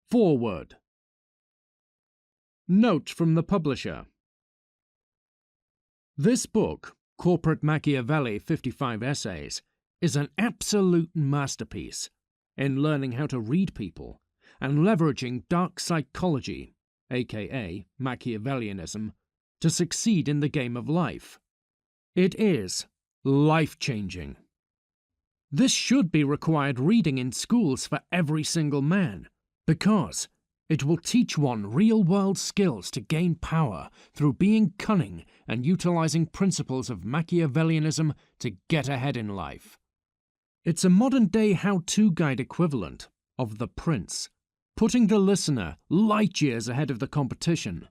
Foreword. Note from the publisher. This book, Corporate Machiavelli 55 Essays, is an absolute masterpiece in learning how to read people and leveraging dark psychology, aka Machiavellianism, to succeed in the game of life. It is life-changing. This should be required reading in schools for every single man, because it will teach one real-world skills to gain power through being cunning and utilizing principles of Machiavellianism to get ahead in life. It's a modern-day how-to guide equivalent of The Prince, putting the listener light years ahead of the competition.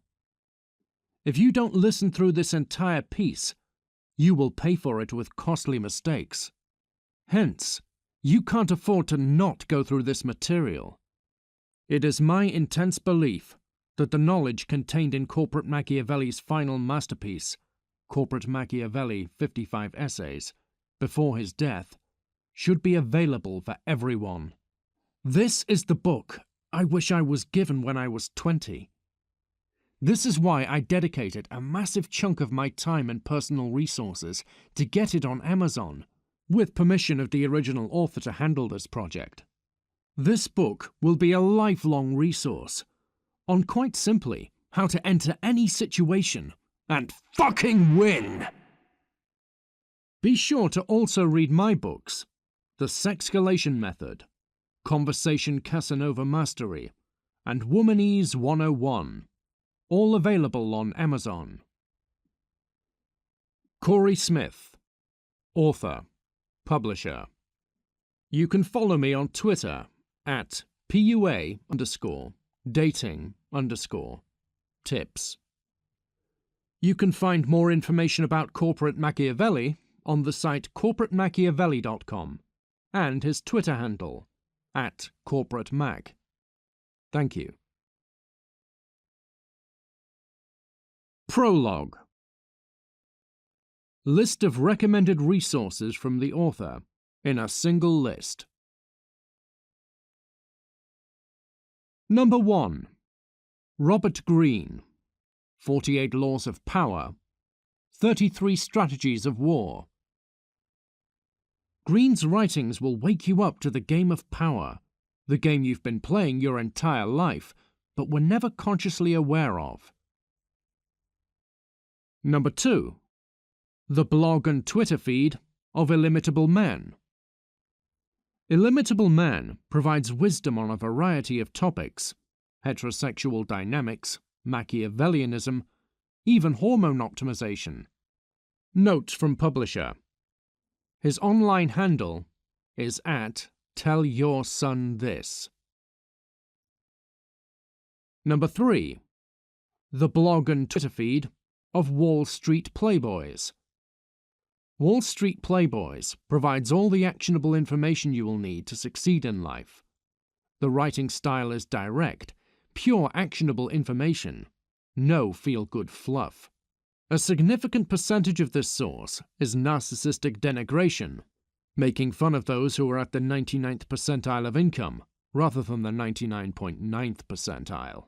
If you don't listen through this entire piece, you will pay for it with costly mistakes. Hence, you can't afford to not go through this material. It is my intense belief that the knowledge contained in Corporate Machiavelli's final masterpiece, Corporate Machiavelli 55 Essays, before his death, should be available for everyone. This is the book I wish I was given when I was 20. This is why I dedicated a massive chunk of my time and personal resources to get it on Amazon, with permission of the original author to handle this project. This book will be a lifelong resource on, quite simply, how to enter any situation and fucking win. Be sure to also read my books, The Sexcalation Method, Conversation Casanova Mastery, and Womanese 101, all available on Amazon. Corey Smith, author, publisher. You can follow me on Twitter at PUA_dating_tips. You can find more information about Corporate Machiavelli on the site corporatemachiavelli.com and his Twitter handle at CorporateMac. Thank you. Prologue. List of recommended resources from the author in a single list. Number 1. Robert Greene, 48 Laws of Power, 33 Strategies of War. Greene's writings will wake you up to the game of power, the game you've been playing your entire life, but were never consciously aware of. Number 2. The blog and Twitter feed of Illimitable Man. Illimitable Man provides wisdom on a variety of topics: heterosexual dynamics, Machiavellianism, even hormone optimization. Note from publisher. His online handle is at Tell Your Son This. Number 3. The blog and Twitter feed of Wall Street Playboys. Wall Street Playboys provides all the actionable information you will need to succeed in life. The writing style is direct, pure actionable information, no feel-good fluff. A significant percentage of this source is narcissistic denigration, making fun of those who are at the 99th percentile of income, rather than the 99.9th percentile.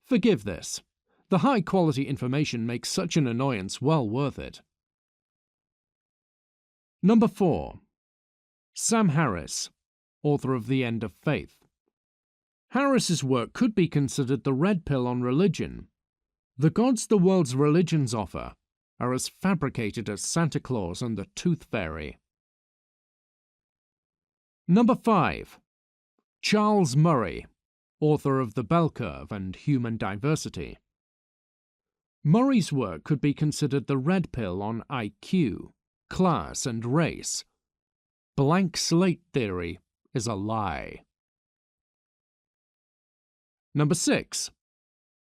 Forgive this. The high-quality information makes such an annoyance well worth it. Number 4. Sam Harris, author of The End of Faith. Harris's work could be considered the red pill on religion. The gods the world's religions offer are as fabricated as Santa Claus and the Tooth Fairy. Number 5. Charles Murray, author of The Bell Curve and Human Diversity. Murray's work could be considered the red pill on IQ, class and race. Blank slate theory is a lie. Number 6.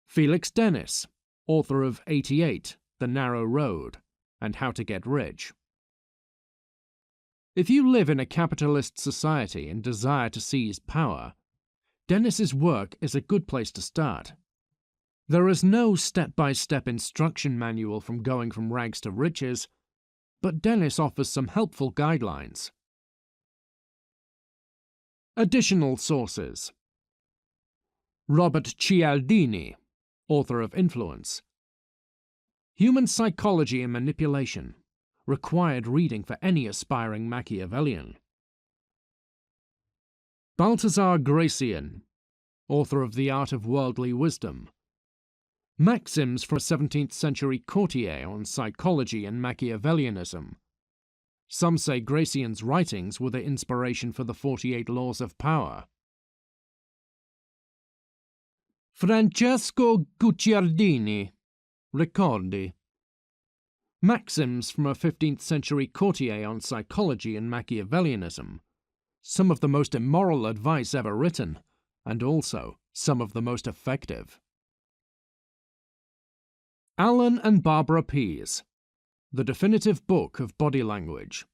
Felix Dennis, author of 88, The Narrow Road, and How to Get Rich. If you live in a capitalist society and desire to seize power, Dennis's work is a good place to start. There is no step-by-step instruction manual from going from rags to riches, but Dennis offers some helpful guidelines. Additional sources. Robert Cialdini, author of Influence. Human Psychology and Manipulation, required reading for any aspiring Machiavellian. Balthazar Gracian, author of The Art of Worldly Wisdom. Maxims from a 17th century courtier on psychology and Machiavellianism. Some say Gracian's writings were the inspiration for the 48 Laws of Power. Francesco Guicciardini, Ricordi. Maxims from a 15th century courtier on psychology and Machiavellianism. Some of the most immoral advice ever written, and also some of the most effective. Alan and Barbara Pease, The Definitive Book of Body Language.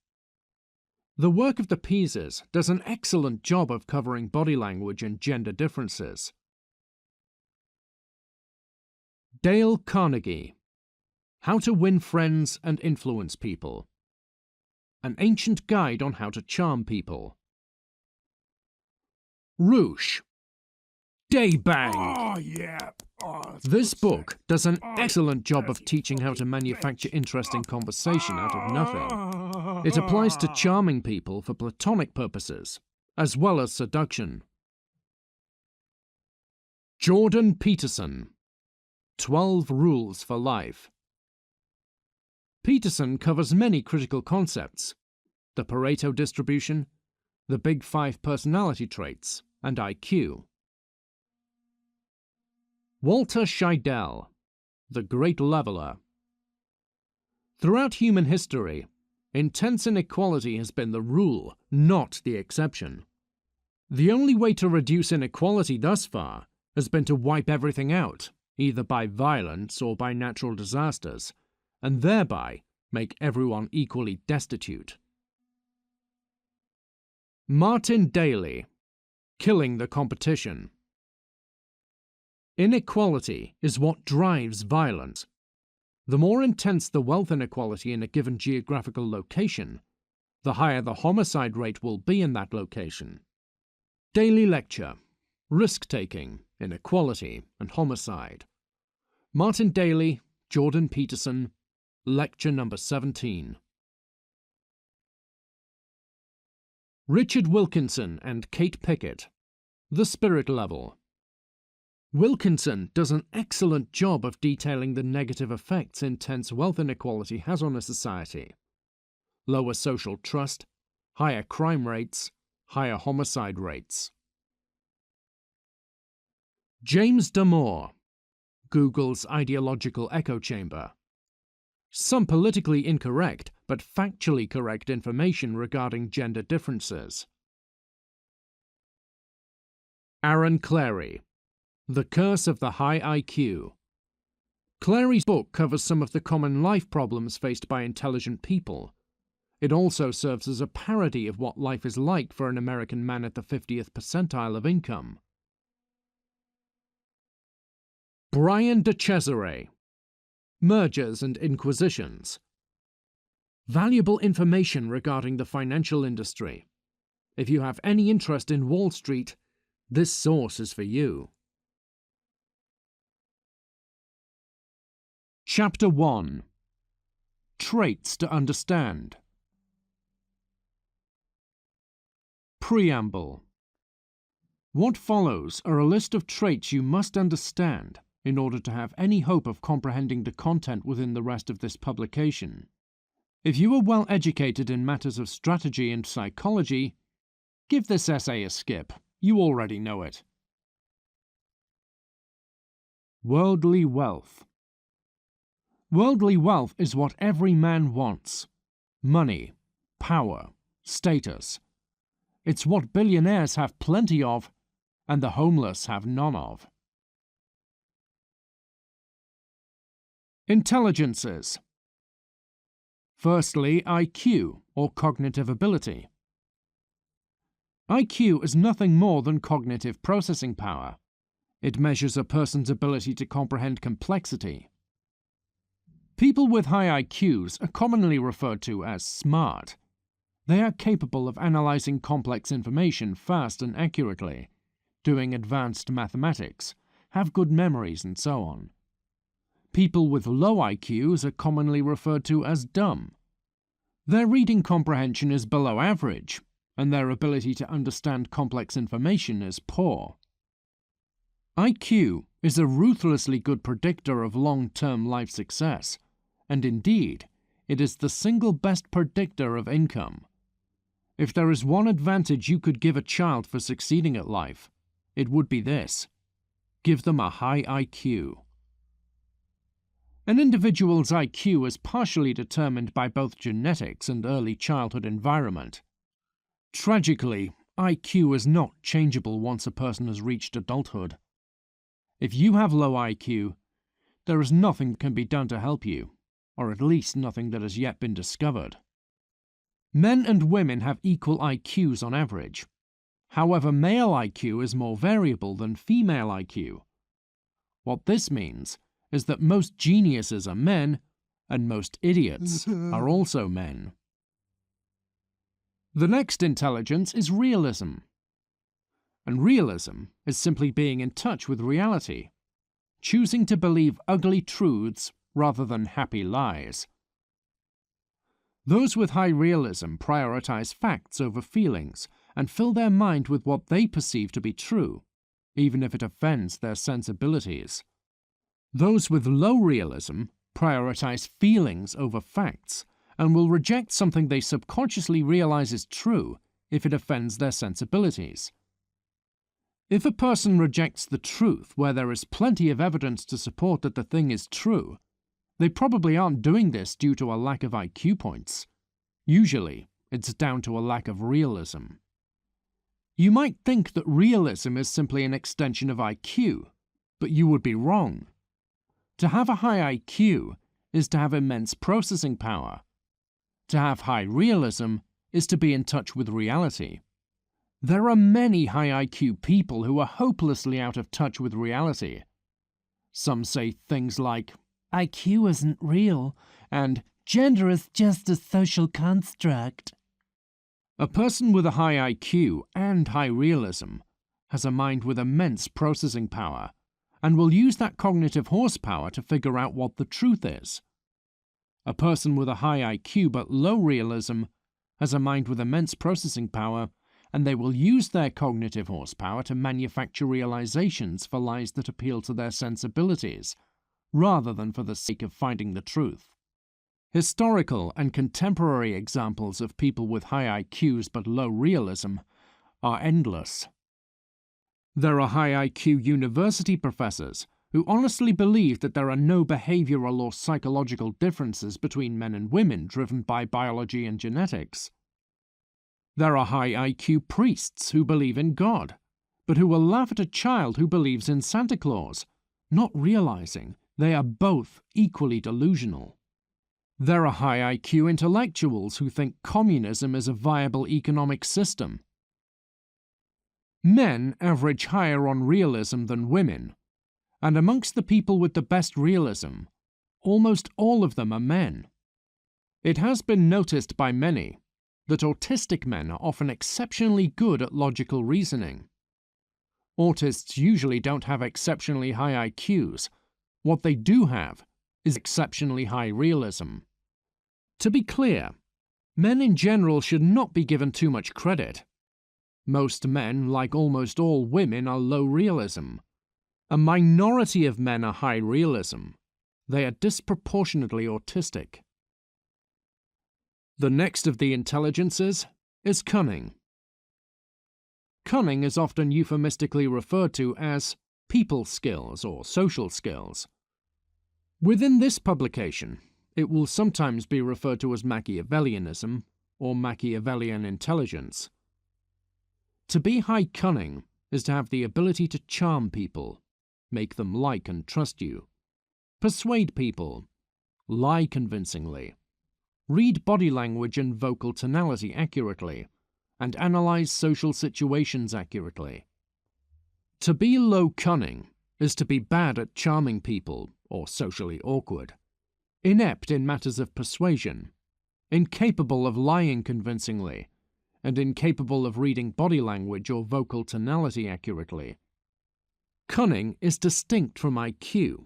The work of the Peases does an excellent job of covering body language and gender differences. Dale Carnegie, How to Win Friends and Influence People. An Ancient Guide on How to Charm People. Roosh, Daybang. Oh, yeah. This book does an excellent job of teaching how to manufacture interesting conversation out of nothing. It applies to charming people for platonic purposes, as well as seduction. Jordan Peterson, 12 Rules for Life. Peterson covers many critical concepts: the Pareto distribution, the Big Five personality traits, and IQ. Walter Scheidel, The Great Leveler. Throughout human history, intense inequality has been the rule, not the exception. The only way to reduce inequality thus far has been to wipe everything out, either by violence or by natural disasters, and thereby make everyone equally destitute. Martin Daly, Killing the Competition. Inequality is what drives violence. The more intense the wealth inequality in a given geographical location, the higher the homicide rate will be in that location. Daily Lecture: Risk-Taking, Inequality, and Homicide. Martin Daly, Jordan Peterson, Lecture number 17. Richard Wilkinson and Kate Pickett, The Spirit Level. Wilkinson does an excellent job of detailing the negative effects intense wealth inequality has on a society. Lower social trust, higher crime rates, higher homicide rates. James Damore, Google's Ideological Echo Chamber. Some politically incorrect but factually correct information regarding gender differences. Aaron Clarey, The Curse of the High IQ. Clarey's book covers some of the common life problems faced by intelligent people. It also serves as a parody of what life is like for an American man at the 50th percentile of income. Brian de Cesare, Mergers and Inquisitions. Valuable information regarding the financial industry. If you have any interest in Wall Street, this source is for you. Chapter 1. Traits to Understand. Preamble. What follows are a list of traits you must understand in order to have any hope of comprehending the content within the rest of this publication. If you are well educated in matters of strategy and psychology, give this essay a skip. You already know it. Worldly wealth. Worldly wealth is what every man wants. Money, power, status. It's what billionaires have plenty of, and the homeless have none of. Intelligences. Firstly, IQ, or cognitive ability. IQ is nothing more than cognitive processing power. It measures a person's ability to comprehend complexity. People with high IQs are commonly referred to as smart. They are capable of analyzing complex information fast and accurately, doing advanced mathematics, have good memories, and so on. People with low IQs are commonly referred to as dumb. Their reading comprehension is below average, and their ability to understand complex information is poor. IQ is a ruthlessly good predictor of long-term life success, and indeed, it is the single best predictor of income. If there is one advantage you could give a child for succeeding at life, it would be this: give them a high IQ. An individual's IQ is partially determined by both genetics and early childhood environment. Tragically, IQ is not changeable once a person has reached adulthood. If you have low IQ, there is nothing that can be done to help you, or at least nothing that has yet been discovered. Men and women have equal IQs on average. However, male IQ is more variable than female IQ. What this means is that most geniuses are men, and most idiots are also men. The next intelligence is realism. And realism is simply being in touch with reality, choosing to believe ugly truths rather than happy lies. Those with high realism prioritize facts over feelings and fill their mind with what they perceive to be true, even if it offends their sensibilities. Those with low realism prioritize feelings over facts and will reject something they subconsciously realize is true if it offends their sensibilities. If a person rejects the truth where there is plenty of evidence to support that the thing is true, they probably aren't doing this due to a lack of IQ points. Usually, it's down to a lack of realism. You might think that realism is simply an extension of IQ, but you would be wrong. To have a high IQ is to have immense processing power. To have high realism is to be in touch with reality. There are many high IQ people who are hopelessly out of touch with reality. Some say things like, "IQ isn't real," and "gender is just a social construct." A person with a high IQ and high realism has a mind with immense processing power, and will use that cognitive horsepower to figure out what the truth is. A person with a high IQ but low realism has a mind with immense processing power, and they will use their cognitive horsepower to manufacture realizations for lies that appeal to their sensibilities, rather than for the sake of finding the truth. Historical and contemporary examples of people with high IQs but low realism are endless. There are high IQ university professors who honestly believe that there are no behavioral or psychological differences between men and women driven by biology and genetics. There are high IQ priests who believe in God, but who will laugh at a child who believes in Santa Claus, not realizing they are both equally delusional. There are high IQ intellectuals who think communism is a viable economic system. Men average higher on realism than women, and amongst the people with the best realism, almost all of them are men. It has been noticed by many that autistic men are often exceptionally good at logical reasoning. Autists usually don't have exceptionally high IQs. What they do have is exceptionally high realism. To be clear, men in general should not be given too much credit. Most men, like almost all women, are low realism. A minority of men are high realism. They are disproportionately autistic. The next of the intelligences is cunning. Cunning is often euphemistically referred to as people skills or social skills. Within this publication, it will sometimes be referred to as Machiavellianism or Machiavellian intelligence. To be high cunning is to have the ability to charm people, make them like and trust you, persuade people, lie convincingly, read body language and vocal tonality accurately, and analyze social situations accurately. To be low cunning is to be bad at charming people or socially awkward, inept in matters of persuasion, incapable of lying convincingly, and incapable of reading body language or vocal tonality accurately. Cunning is distinct from IQ,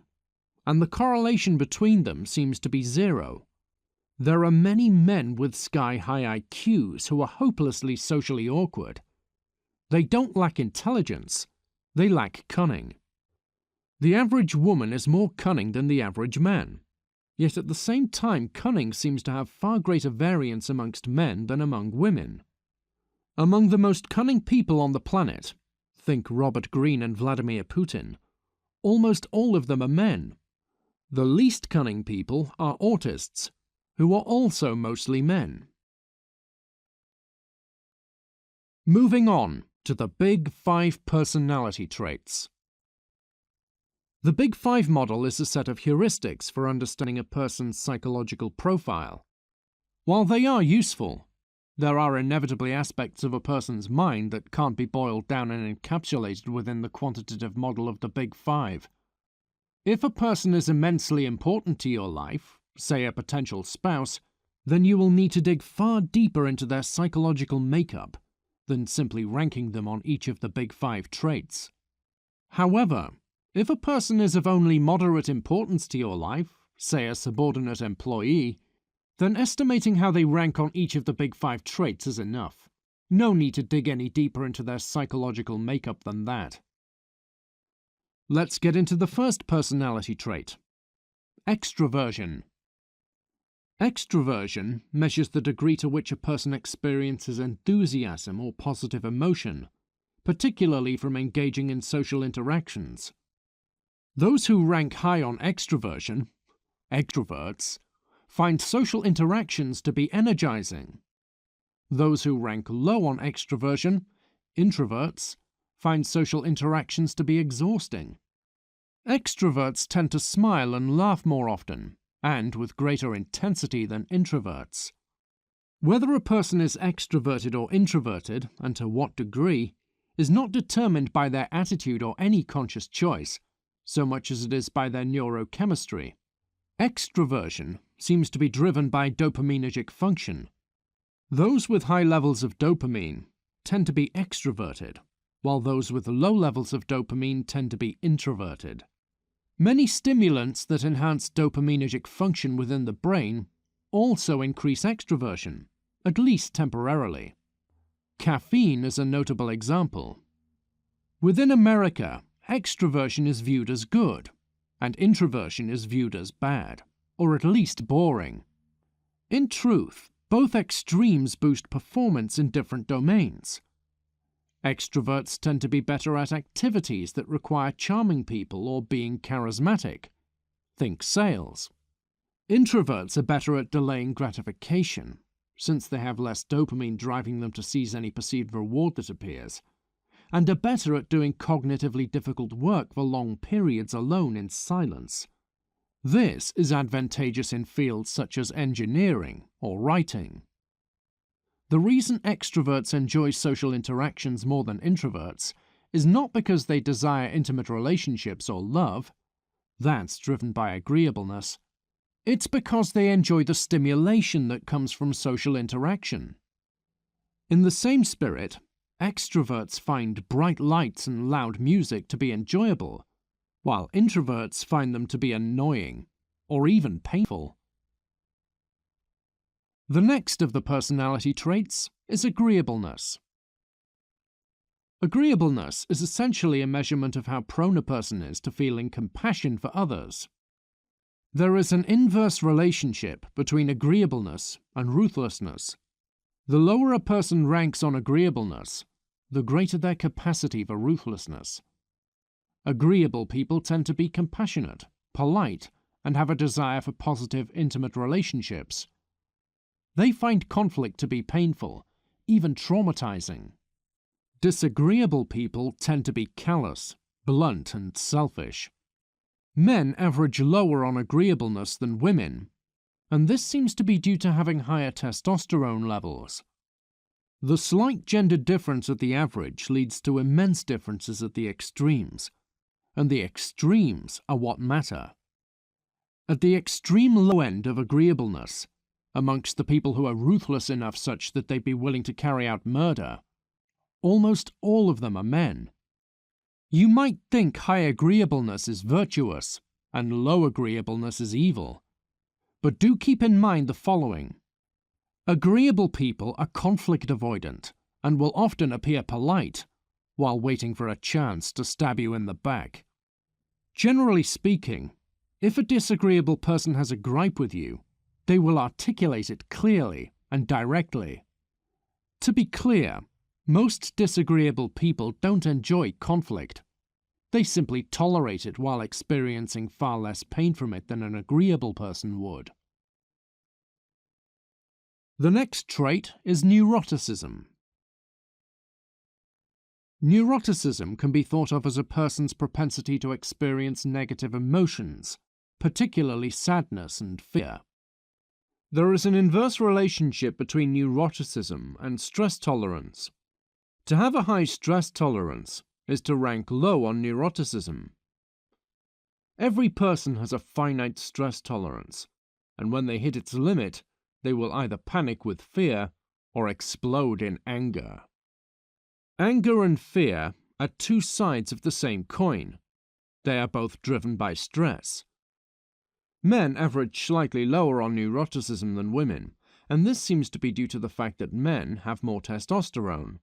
and the correlation between them seems to be zero. There are many men with sky-high IQs who are hopelessly socially awkward. They don't lack intelligence, they lack cunning. The average woman is more cunning than the average man, yet at the same time cunning seems to have far greater variance amongst men than among women. Among the most cunning people on the planet, think Robert Greene and Vladimir Putin, almost all of them are men. The least cunning people are autists, who are also mostly men. Moving on to the Big Five personality traits. The Big Five model is a set of heuristics for understanding a person's psychological profile. While they are useful, there are inevitably aspects of a person's mind that can't be boiled down and encapsulated within the quantitative model of the Big Five. If a person is immensely important to your life, say a potential spouse, then you will need to dig far deeper into their psychological makeup than simply ranking them on each of the Big Five traits. However, if a person is of only moderate importance to your life, say a subordinate employee, then estimating how they rank on each of the Big Five traits is enough. No need to dig any deeper into their psychological makeup than that. Let's get into the first personality trait: extroversion. Extroversion measures the degree to which a person experiences enthusiasm or positive emotion, particularly from engaging in social interactions. Those who rank high on extroversion, extroverts, find social interactions to be energizing. Those who rank low on extroversion, introverts, find social interactions to be exhausting. Extroverts tend to smile and laugh more often, and with greater intensity than introverts. Whether a person is extroverted or introverted, and to what degree, is not determined by their attitude or any conscious choice, so much as it is by their neurochemistry. Extroversion seems to be driven by dopaminergic function. Those with high levels of dopamine tend to be extroverted, while those with low levels of dopamine tend to be introverted. Many stimulants that enhance dopaminergic function within the brain also increase extroversion, at least temporarily. Caffeine is a notable example. Within America, extroversion is viewed as good, and introversion is viewed as bad, or at least boring. In truth, both extremes boost performance in different domains. Extroverts tend to be better at activities that require charming people or being charismatic. Think sales. Introverts are better at delaying gratification, since they have less dopamine driving them to seize any perceived reward that appears, and are better at doing cognitively difficult work for long periods alone in silence. This is advantageous in fields such as engineering or writing. The reason extroverts enjoy social interactions more than introverts is not because they desire intimate relationships or love. That's driven by agreeableness. It's because they enjoy the stimulation that comes from social interaction. In the same spirit, extroverts find bright lights and loud music to be enjoyable, while introverts find them to be annoying, or even painful. The next of the personality traits is agreeableness. Agreeableness is essentially a measurement of how prone a person is to feeling compassion for others. There is an inverse relationship between agreeableness and ruthlessness. The lower a person ranks on agreeableness, the greater their capacity for ruthlessness. Agreeable people tend to be compassionate, polite, and have a desire for positive, intimate relationships. They find conflict to be painful, even traumatizing. Disagreeable people tend to be callous, blunt, and selfish. Men average lower on agreeableness than women, and this seems to be due to having higher testosterone levels. The slight gender difference at the average leads to immense differences at the extremes, and the extremes are what matter. At the extreme low end of agreeableness, Amongst the people who are ruthless enough such that they'd be willing to carry out murder, almost all of them are men. You might think high agreeableness is virtuous and low agreeableness is evil, but do keep in mind the following. Agreeable people are conflict avoidant and will often appear polite while waiting for a chance to stab you in the back. Generally speaking, if a disagreeable person has a gripe with you, they will articulate it clearly and directly. To be clear, most disagreeable people don't enjoy conflict. They simply tolerate it while experiencing far less pain from it than an agreeable person would. The next trait is neuroticism. Neuroticism can be thought of as a person's propensity to experience negative emotions, particularly sadness and fear. There is an inverse relationship between neuroticism and stress tolerance. To have a high stress tolerance is to rank low on neuroticism. Every person has a finite stress tolerance, and when they hit its limit, they will either panic with fear or explode in anger. Anger and fear are two sides of the same coin. They are both driven by stress. Men average slightly lower on neuroticism than women, and this seems to be due to the fact that men have more testosterone.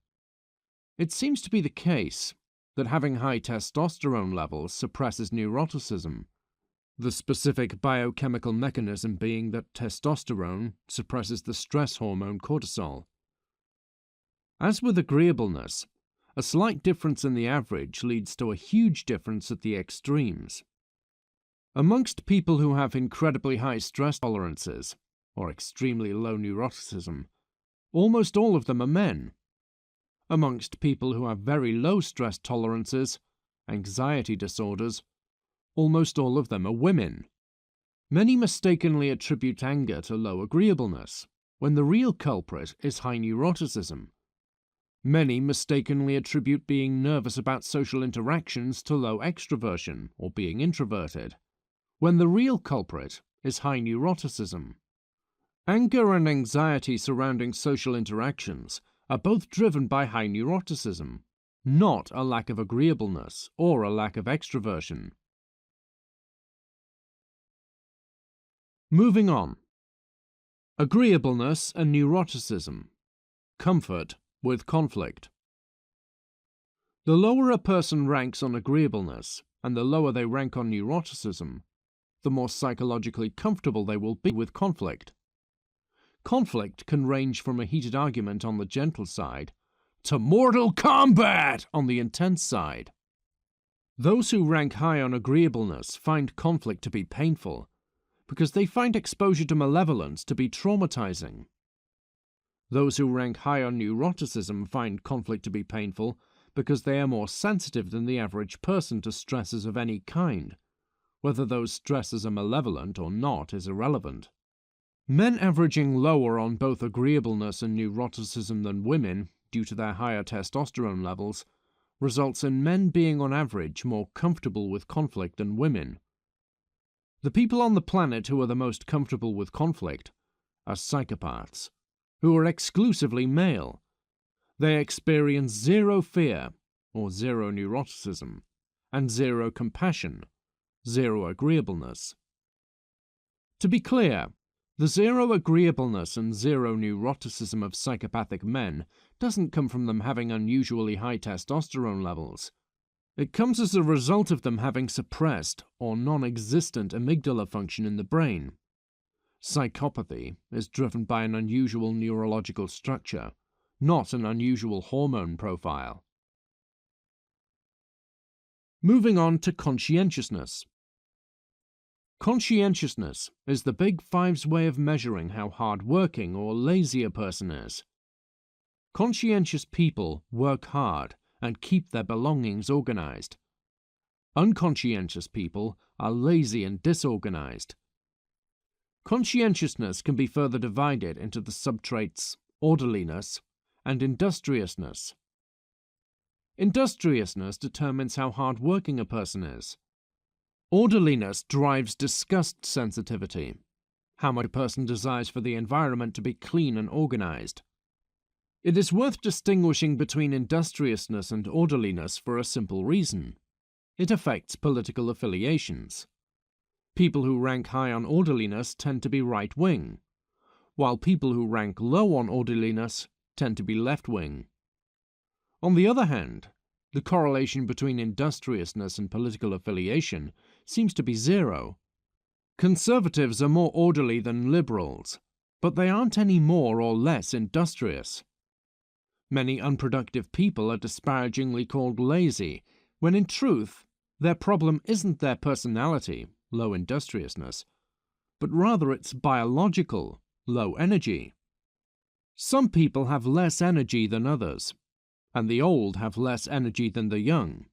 It seems to be the case that having high testosterone levels suppresses neuroticism, the specific biochemical mechanism being that testosterone suppresses the stress hormone cortisol. As with agreeableness, a slight difference in the average leads to a huge difference at the extremes. Amongst people who have incredibly high stress tolerances, or extremely low neuroticism, almost all of them are men. Amongst people who have very low stress tolerances, anxiety disorders, almost all of them are women. Many mistakenly attribute anger to low agreeableness, when the real culprit is high neuroticism. Many mistakenly attribute being nervous about social interactions to low extroversion or being introverted, when the real culprit is high neuroticism. Anger and anxiety surrounding social interactions are both driven by high neuroticism, not a lack of agreeableness or a lack of extroversion. Moving on. Agreeableness and neuroticism. Comfort with conflict. The lower a person ranks on agreeableness, and the lower they rank on neuroticism, the more psychologically comfortable they will be with conflict. Conflict can range from a heated argument on the gentle side to mortal combat on the intense side. Those who rank high on agreeableness find conflict to be painful because they find exposure to malevolence to be traumatizing. Those who rank high on neuroticism find conflict to be painful because they are more sensitive than the average person to stresses of any kind. Whether those stresses are malevolent or not is irrelevant. Men averaging lower on both agreeableness and neuroticism than women, due to their higher testosterone levels, results in men being on average more comfortable with conflict than women. The people on the planet who are the most comfortable with conflict are psychopaths, who are exclusively male. They experience zero fear, or zero neuroticism, and zero compassion, zero agreeableness. To be clear, the zero agreeableness and zero neuroticism of psychopathic men doesn't come from them having unusually high testosterone levels. It comes as a result of them having suppressed or non-existent amygdala function in the brain. Psychopathy is driven by an unusual neurological structure, not an unusual hormone profile. Moving on to conscientiousness. Conscientiousness is the Big Five's way of measuring how hard-working or lazy a person is. Conscientious people work hard and keep their belongings organized. Unconscientious people are lazy and disorganized. Conscientiousness can be further divided into the subtraits orderliness and industriousness. Industriousness determines how hard-working a person is. Orderliness drives disgust sensitivity. how much a person desires for the environment to be clean and organized. It is worth distinguishing between industriousness and orderliness for a simple reason. It affects political affiliations. People who rank high on orderliness tend to be right-wing, while people who rank low on orderliness tend to be left-wing. On the other hand, the correlation between industriousness and political affiliation seems to be zero. Conservatives are more orderly than liberals, but they aren't any more or less industrious. Many unproductive people are disparagingly called lazy, when in truth, their problem isn't their personality, low industriousness, but rather its biological, low energy. Some people have less energy than others, and the old have less energy than the young.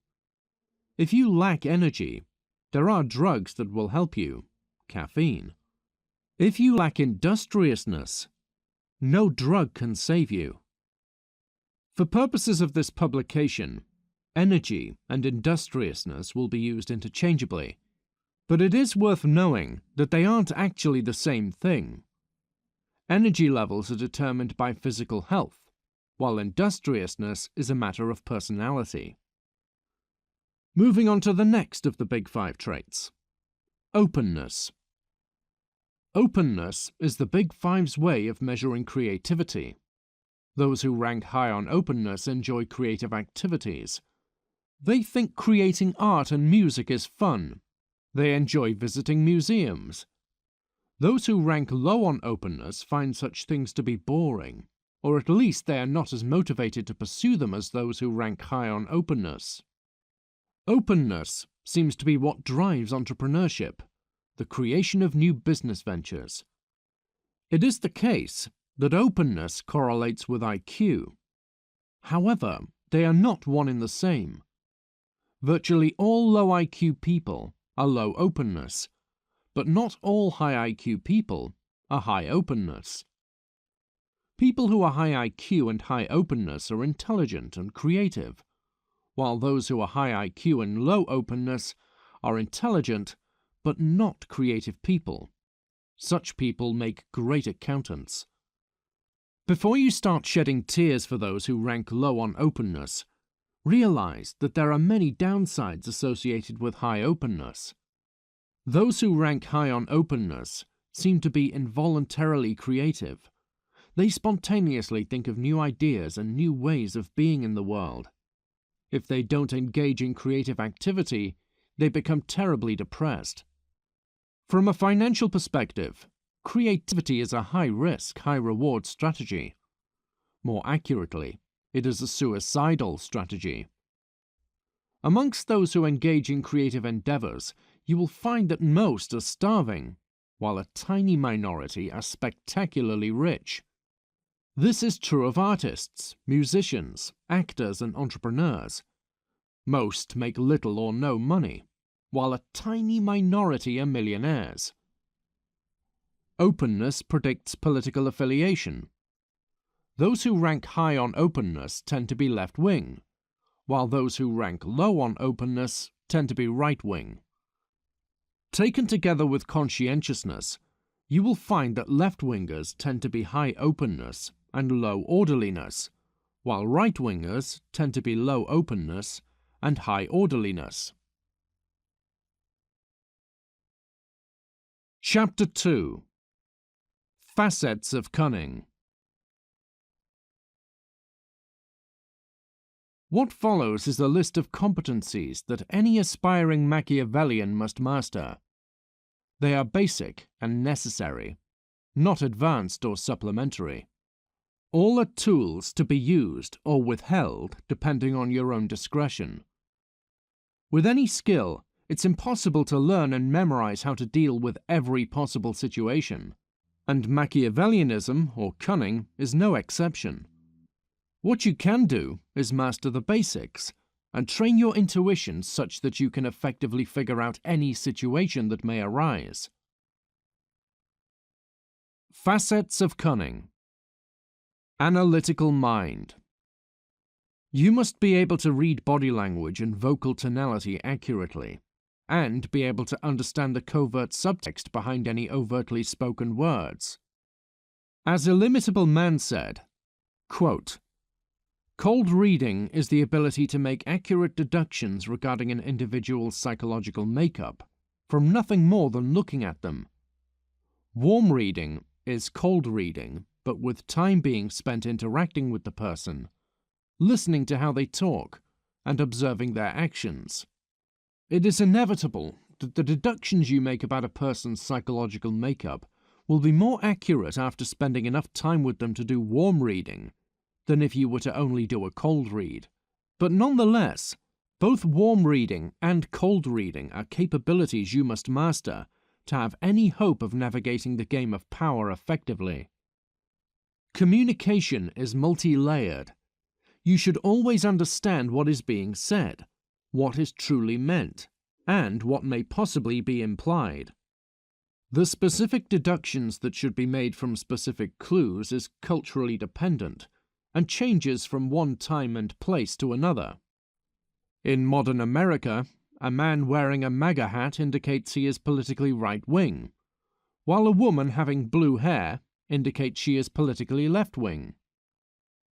If you lack energy, there are drugs that will help you, caffeine. If you lack industriousness, no drug can save you. For purposes of this publication, energy and industriousness will be used interchangeably, but it is worth knowing that they aren't actually the same thing. Energy levels are determined by physical health, while industriousness is a matter of personality. Moving on to the next of the Big Five traits. Openness. Openness is the Big Five's way of measuring creativity. Those who rank high on openness enjoy creative activities. They think creating art and music is fun. They enjoy visiting museums. Those who rank low on openness find such things to be boring, or at least they are not as motivated to pursue them as those who rank high on openness. Openness seems to be what drives entrepreneurship, the creation of new business ventures. It is the case that openness correlates with IQ. However, they are not one and the same. Virtually all low IQ people are low openness, but not all high IQ people are high openness. People who are high IQ and high openness are intelligent and creative, while those who are high IQ and low openness are intelligent but not creative people. Such people make great accountants. Before you start shedding tears for those who rank low on openness, realize that there are many downsides associated with high openness. Those who rank high on openness seem to be involuntarily creative. They spontaneously think of new ideas and new ways of being in the world. If they don't engage in creative activity, they become terribly depressed. From a financial perspective, creativity is a high-risk, high-reward strategy. More accurately, it is a suicidal strategy. Amongst those who engage in creative endeavors, you will find that most are starving, while a tiny minority are spectacularly rich. This is true of artists, musicians, actors, and entrepreneurs. Most make little or no money, while a tiny minority are millionaires. Openness predicts political affiliation. Those who rank high on openness tend to be left-wing, while those who rank low on openness tend to be right-wing. Taken together with conscientiousness, you will find that left-wingers tend to be high openness and low orderliness, while right-wingers tend to be low openness and high orderliness. Chapter 2. Facets of Cunning. What follows is a list of competencies that any aspiring Machiavellian must master. They are basic and necessary, not advanced or supplementary. All are tools to be used or withheld depending on your own discretion. With any skill, it's impossible to learn and memorize how to deal with every possible situation, and Machiavellianism, or cunning, is no exception. What you can do is master the basics, and train your intuition such that you can effectively figure out any situation that may arise. Facets of Cunning. Analytical mind. You must be able to read body language and vocal tonality accurately. and be able to understand the covert subtext behind any overtly spoken words. As Illimitable Man said, quote, "Cold reading is the ability to make accurate deductions regarding an individual's psychological makeup from nothing more than looking at them. Warm reading is cold reading, but with time being spent interacting with the person, listening to how they talk, and observing their actions. It is inevitable that the deductions you make about a person's psychological makeup will be more accurate after spending enough time with them to do warm reading than if you were to only do a cold read. But nonetheless, both warm reading and cold reading are capabilities you must master to have any hope of navigating the game of power effectively. Communication is multi-layered. You should always understand what is being said, what is truly meant, and what may possibly be implied. The specific deductions that should be made from specific clues is culturally dependent and changes from one time and place to another. In modern America, a man wearing a MAGA hat indicates he is politically right-wing, while a woman having blue hair indicates she is politically left-wing.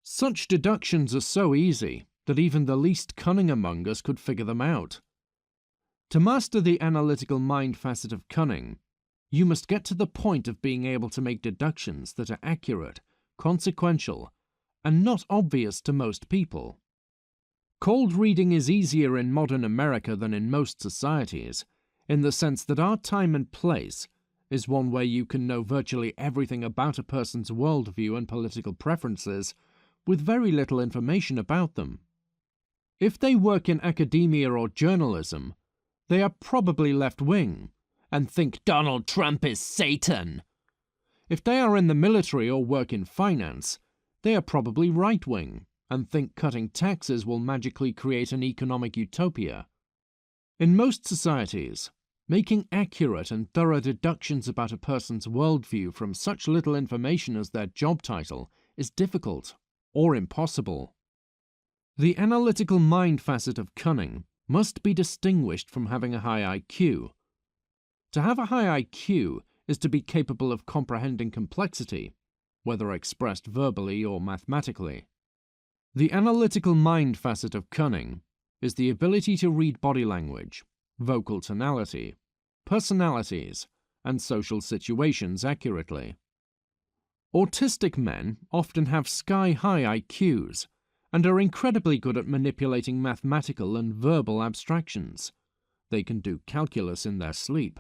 Such deductions are so easy that even the least cunning among us could figure them out. To master the analytical mind facet of cunning, you must get to the point of being able to make deductions that are accurate, consequential, and not obvious to most people. Cold reading is easier in modern America than in most societies, in the sense that our time and place is one where you can know virtually everything about a person's worldview and political preferences with very little information about them. If they work in academia or journalism, they are probably left-wing and think Donald Trump is Satan. If they are in the military or work in finance, they are probably right-wing and think cutting taxes will magically create an economic utopia. In most societies, making accurate and thorough deductions about a person's worldview from such little information as their job title is difficult or impossible. The analytical mind facet of cunning must be distinguished from having a high IQ. To have a high IQ is to be capable of comprehending complexity, whether expressed verbally or mathematically. The analytical mind facet of cunning is the ability to read body language, vocal tonality, personalities, and social situations accurately. Autistic men often have sky-high IQs and are incredibly good at manipulating mathematical and verbal abstractions. They can do calculus in their sleep.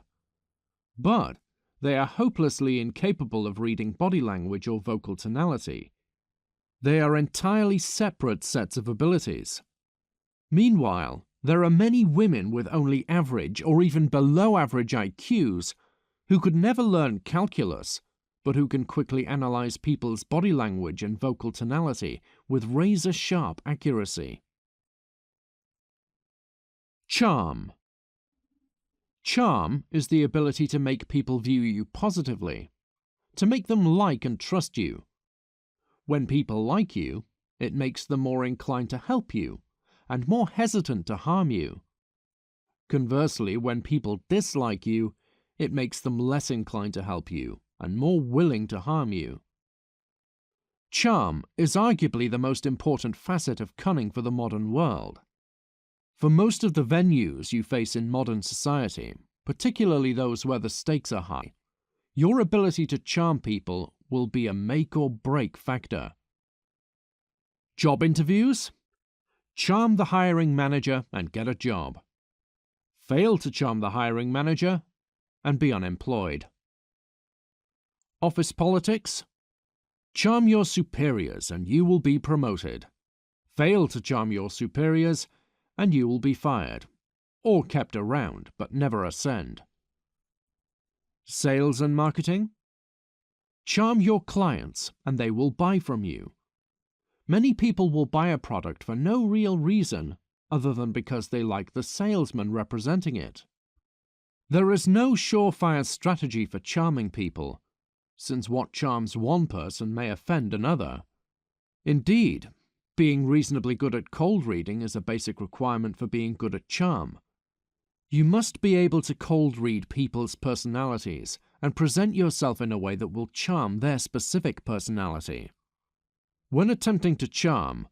But they are hopelessly incapable of reading body language or vocal tonality. They are entirely separate sets of abilities. Meanwhile, there are many women with only average or even below average IQs who could never learn calculus, but who can quickly analyze people's body language and vocal tonality with razor-sharp accuracy. Charm. Charm is the ability to make people view you positively, to make them like and trust you. When people like you, it makes them more inclined to help you and more hesitant to harm you. Conversely, when people dislike you, it makes them less inclined to help you and more willing to harm you. Charm is arguably the most important facet of cunning for the modern world. For most of the venues you face in modern society, particularly those where the stakes are high, your ability to charm people will be a make or break factor. Job interviews? Charm the hiring manager and get a job. Fail to charm the hiring manager and be unemployed. Office politics? Charm your superiors and you will be promoted. Fail to charm your superiors and you will be fired, or kept around but never ascend. Sales and marketing? Charm your clients and they will buy from you. Many people will buy a product for no real reason other than because they like the salesman representing it. There is no surefire strategy for charming people, since what charms one person may offend another. Indeed, being reasonably good at cold reading is a basic requirement for being good at charm. You must be able to cold read people's personalities and present yourself in a way that will charm their specific personality. When attempting to charm,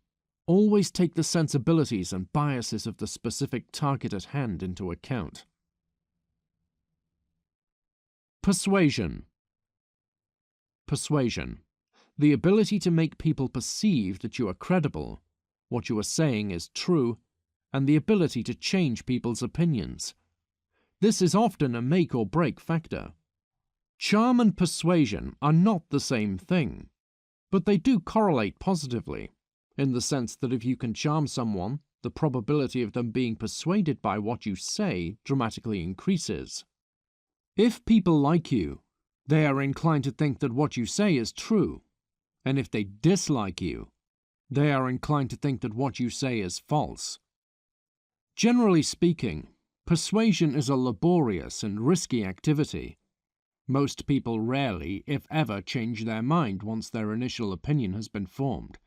always take the sensibilities and biases of the specific target at hand into account. Persuasion. Persuasion. The ability to make people perceive that you are credible, what you are saying is true, and the ability to change people's opinions. This is often a make or break factor. Charm and persuasion are not the same thing, but they do correlate positively, in the sense that if you can charm someone, the probability of them being persuaded by what you say dramatically increases. If people like you, they are inclined to think that what you say is true, and if they dislike you, they are inclined to think that what you say is false. Generally speaking, persuasion is a laborious and risky activity. Most people rarely, if ever, change their mind once their initial opinion has been formed,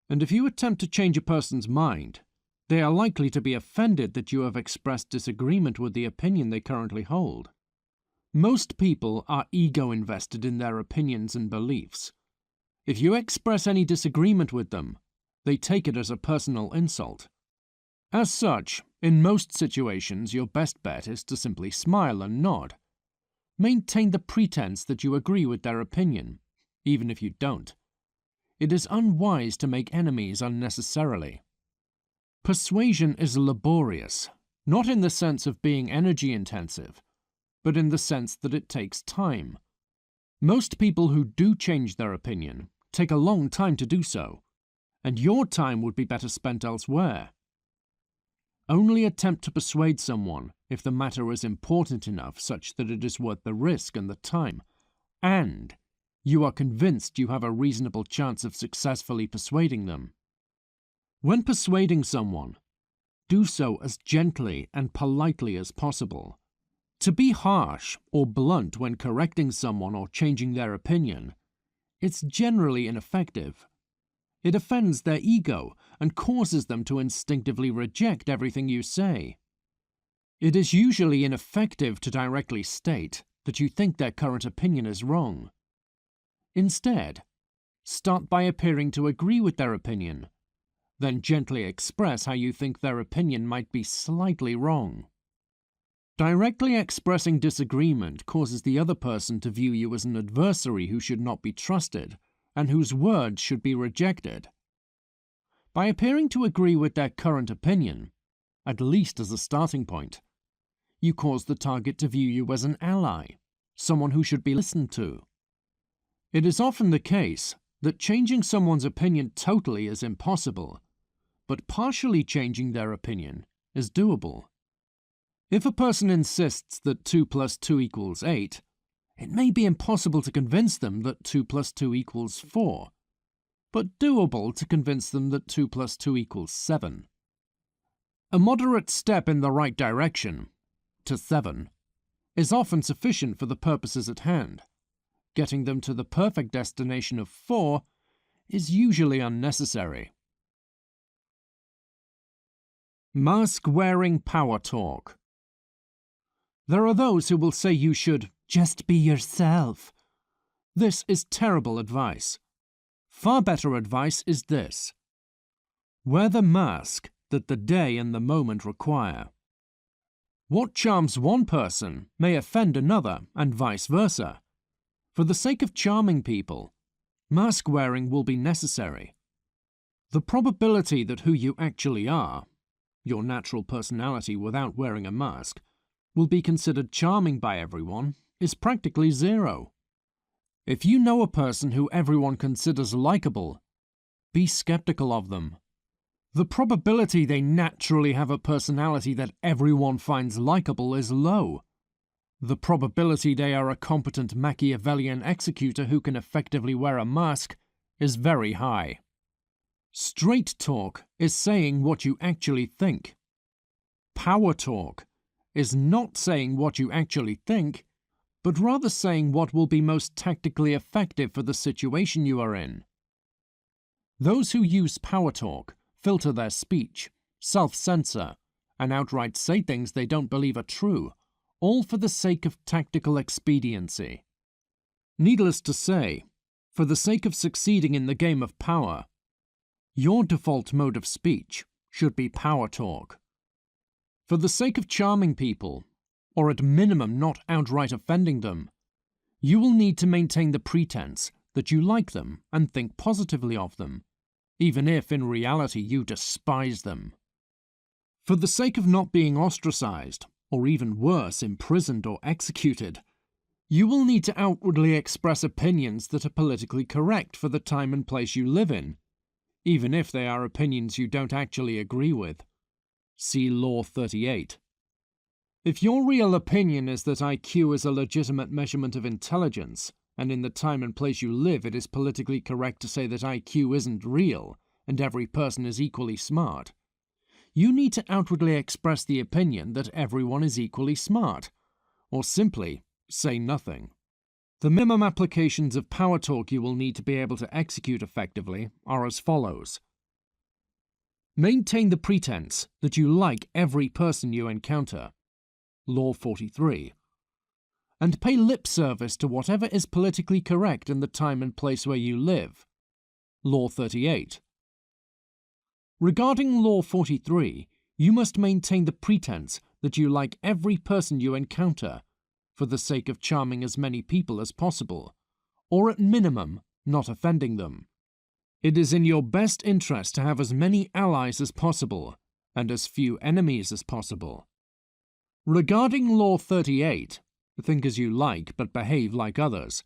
and if you attempt to change a person's mind, they are likely to be offended that you have expressed disagreement with the opinion they currently hold. Most people are ego-invested in their opinions and beliefs. If you express any disagreement with them, they take it as a personal insult. As such, in most situations your best bet is to simply smile and nod. Maintain the pretense that you agree with their opinion, even if you don't. It is unwise to make enemies unnecessarily. Persuasion is laborious, not in the sense of being energy-intensive, but in the sense that it takes time. Most people who do change their opinion take a long time to do so, and your time would be better spent elsewhere. Only attempt to persuade someone if the matter is important enough such that it is worth the risk and the time, and you are convinced you have a reasonable chance of successfully persuading them. When persuading someone, do so as gently and politely as possible. To be harsh or blunt when correcting someone or changing their opinion, it's generally ineffective. It offends their ego and causes them to instinctively reject everything you say. It is usually ineffective to directly state that you think their current opinion is wrong. Instead, start by appearing to agree with their opinion, then gently express how you think their opinion might be slightly wrong. Directly expressing disagreement causes the other person to view you as an adversary who should not be trusted and whose words should be rejected. By appearing to agree with their current opinion, at least as a starting point, you cause the target to view you as an ally, someone who should be listened to. It is often the case that changing someone's opinion totally is impossible, but partially changing their opinion is doable. If a person insists that 2 plus 2 equals 8, it may be impossible to convince them that 2 plus 2 equals 4, but doable to convince them that 2 plus 2 equals 7. A moderate step in the right direction, to 7, is often sufficient for the purposes at hand. Getting them to the perfect destination of 4 is usually unnecessary. Mask-wearing power talk. There are those who will say you should just be yourself. This is terrible advice. Far better advice is this: wear the mask that the day and the moment require. What charms one person may offend another, and vice versa. For the sake of charming people, mask wearing will be necessary. The probability that who you actually are, your natural personality without wearing a mask, will be considered charming by everyone is practically zero. If you know a person who everyone considers likable, be skeptical of them. The probability they naturally have a personality that everyone finds likable is low. The probability they are a competent Machiavellian executor who can effectively wear a mask is very high. Straight talk is saying what you actually think. Power talk is not saying what you actually think, but rather saying what will be most tactically effective for the situation you are in. Those who use power talk filter their speech, self-censor, and outright say things they don't believe are true, all for the sake of tactical expediency. Needless to say, for the sake of succeeding in the game of power, your default mode of speech should be power talk. For the sake of charming people, or at minimum not outright offending them, you will need to maintain the pretense that you like them and think positively of them, even if in reality you despise them. For the sake of not being ostracized, or even worse, imprisoned or executed, you will need to outwardly express opinions that are politically correct for the time and place you live in, even if they are opinions you don't actually agree with. See Law 38. If your real opinion is that IQ is a legitimate measurement of intelligence, and in the time and place you live it is politically correct to say that IQ isn't real and every person is equally smart, you need to outwardly express the opinion that everyone is equally smart, or simply say nothing. The minimum applications of power talk you will need to be able to execute effectively are as follows. Maintain the pretense that you like every person you encounter. Law 43. And pay lip service to whatever is politically correct in the time and place where you live. Law 38. Regarding Law 43, you must maintain the pretense that you like every person you encounter, for the sake of charming as many people as possible, or at minimum, not offending them. It is in your best interest to have as many allies as possible, and as few enemies as possible. Regarding Law 38, think as you like but behave like others.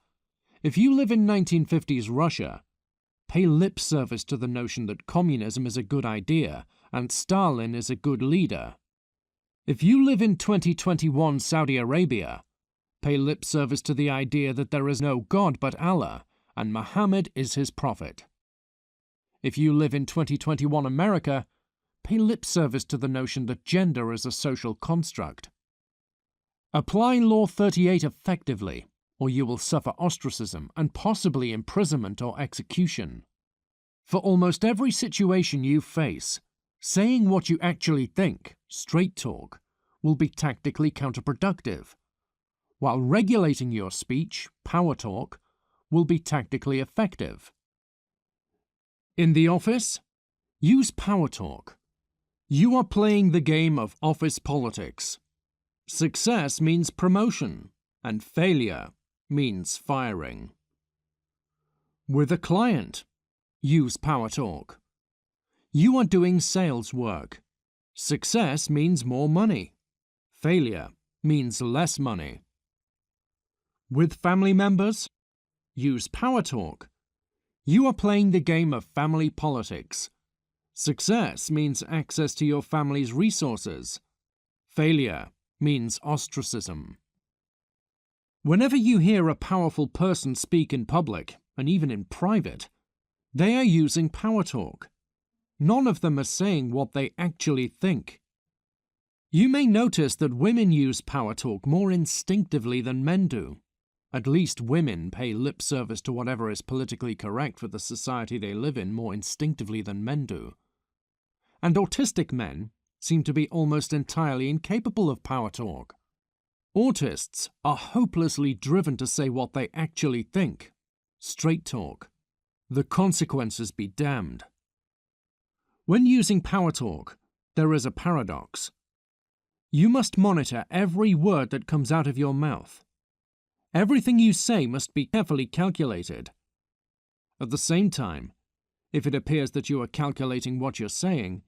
If you live in 1950s Russia, pay lip service to the notion that communism is a good idea and Stalin is a good leader. If you live in 2021 Saudi Arabia, pay lip service to the idea that there is no God but Allah and Muhammad is his prophet. If you live in 2021 America, pay lip service to the notion that gender is a social construct. Apply Law 38 effectively, or you will suffer ostracism and possibly imprisonment or execution. For almost every situation you face, saying what you actually think, straight talk, will be tactically counterproductive, while regulating your speech, power talk, will be tactically effective. In the office, use power talk. You are playing the game of office politics. Success means promotion, and failure means firing. With a client, use power talk. You are doing sales work. Success means more money. Failure means less money. With family members, use power talk. You are playing the game of family politics. Success means access to your family's resources. Failure means ostracism. Whenever you hear a powerful person speak in public, and even in private, they are using power talk. None of them are saying what they actually think. You may notice that women use power talk more instinctively than men do. At least women pay lip service to whatever is politically correct for the society they live in more instinctively than men do. And autistic men seem to be almost entirely incapable of power talk. Autists are hopelessly driven to say what they actually think. Straight talk. The consequences be damned. When using power talk, there is a paradox. You must monitor every word that comes out of your mouth. Everything you say must be carefully calculated. At the same time, if it appears that you are calculating what you're saying,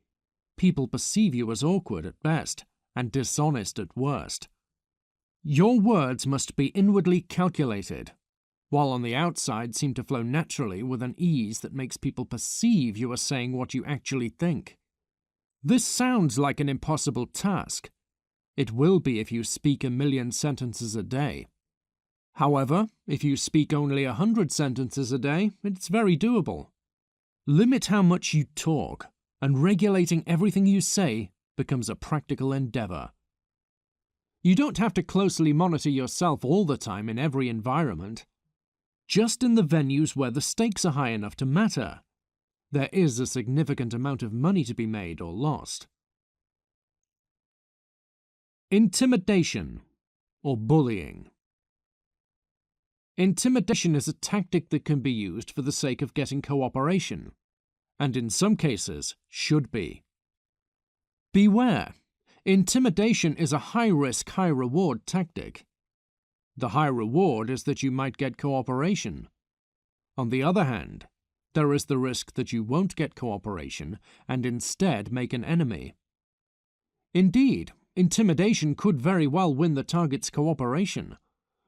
people perceive you as awkward at best and dishonest at worst. Your words must be inwardly calculated, while on the outside seem to flow naturally with an ease that makes people perceive you are saying what you actually think. This sounds like an impossible task. It will be if you speak 1,000,000 sentences a day. However, if you speak only 100 sentences a day, it's very doable. Limit how much you talk, and regulating everything you say becomes a practical endeavor. You don't have to closely monitor yourself all the time in every environment. Just in the venues where the stakes are high enough to matter, there is a significant amount of money to be made or lost. Intimidation or bullying. Intimidation is a tactic that can be used for the sake of getting cooperation, and in some cases should be. Beware, intimidation is a high-risk, high-reward tactic. The high reward is that you might get cooperation. On the other hand, there is the risk that you won't get cooperation and instead make an enemy. Indeed, intimidation could very well win the target's cooperation,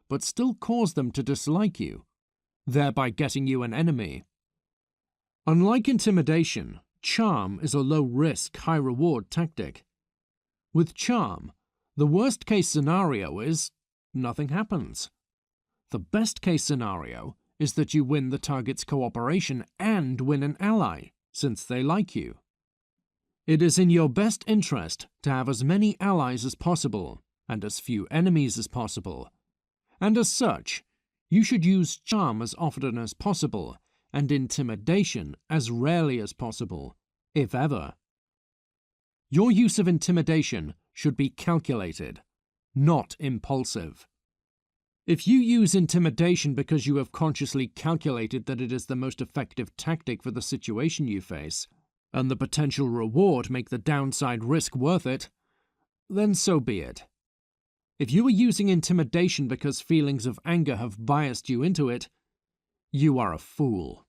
but still cause them to dislike you, thereby getting you an enemy. Unlike intimidation, charm is a low-risk, high-reward tactic. With charm, the worst-case scenario is nothing happens. The best-case scenario is that you win the target's cooperation and win an ally, since they like you. It is in your best interest to have as many allies as possible and as few enemies as possible, and as such, you should use charm as often as possible and intimidation as rarely as possible, if ever. Your use of intimidation should be calculated, not impulsive. If you use intimidation because you have consciously calculated that it is the most effective tactic for the situation you face, and the potential reward make the downside risk worth it, then so be it. If you are using intimidation because feelings of anger have biased you into it, you are a fool.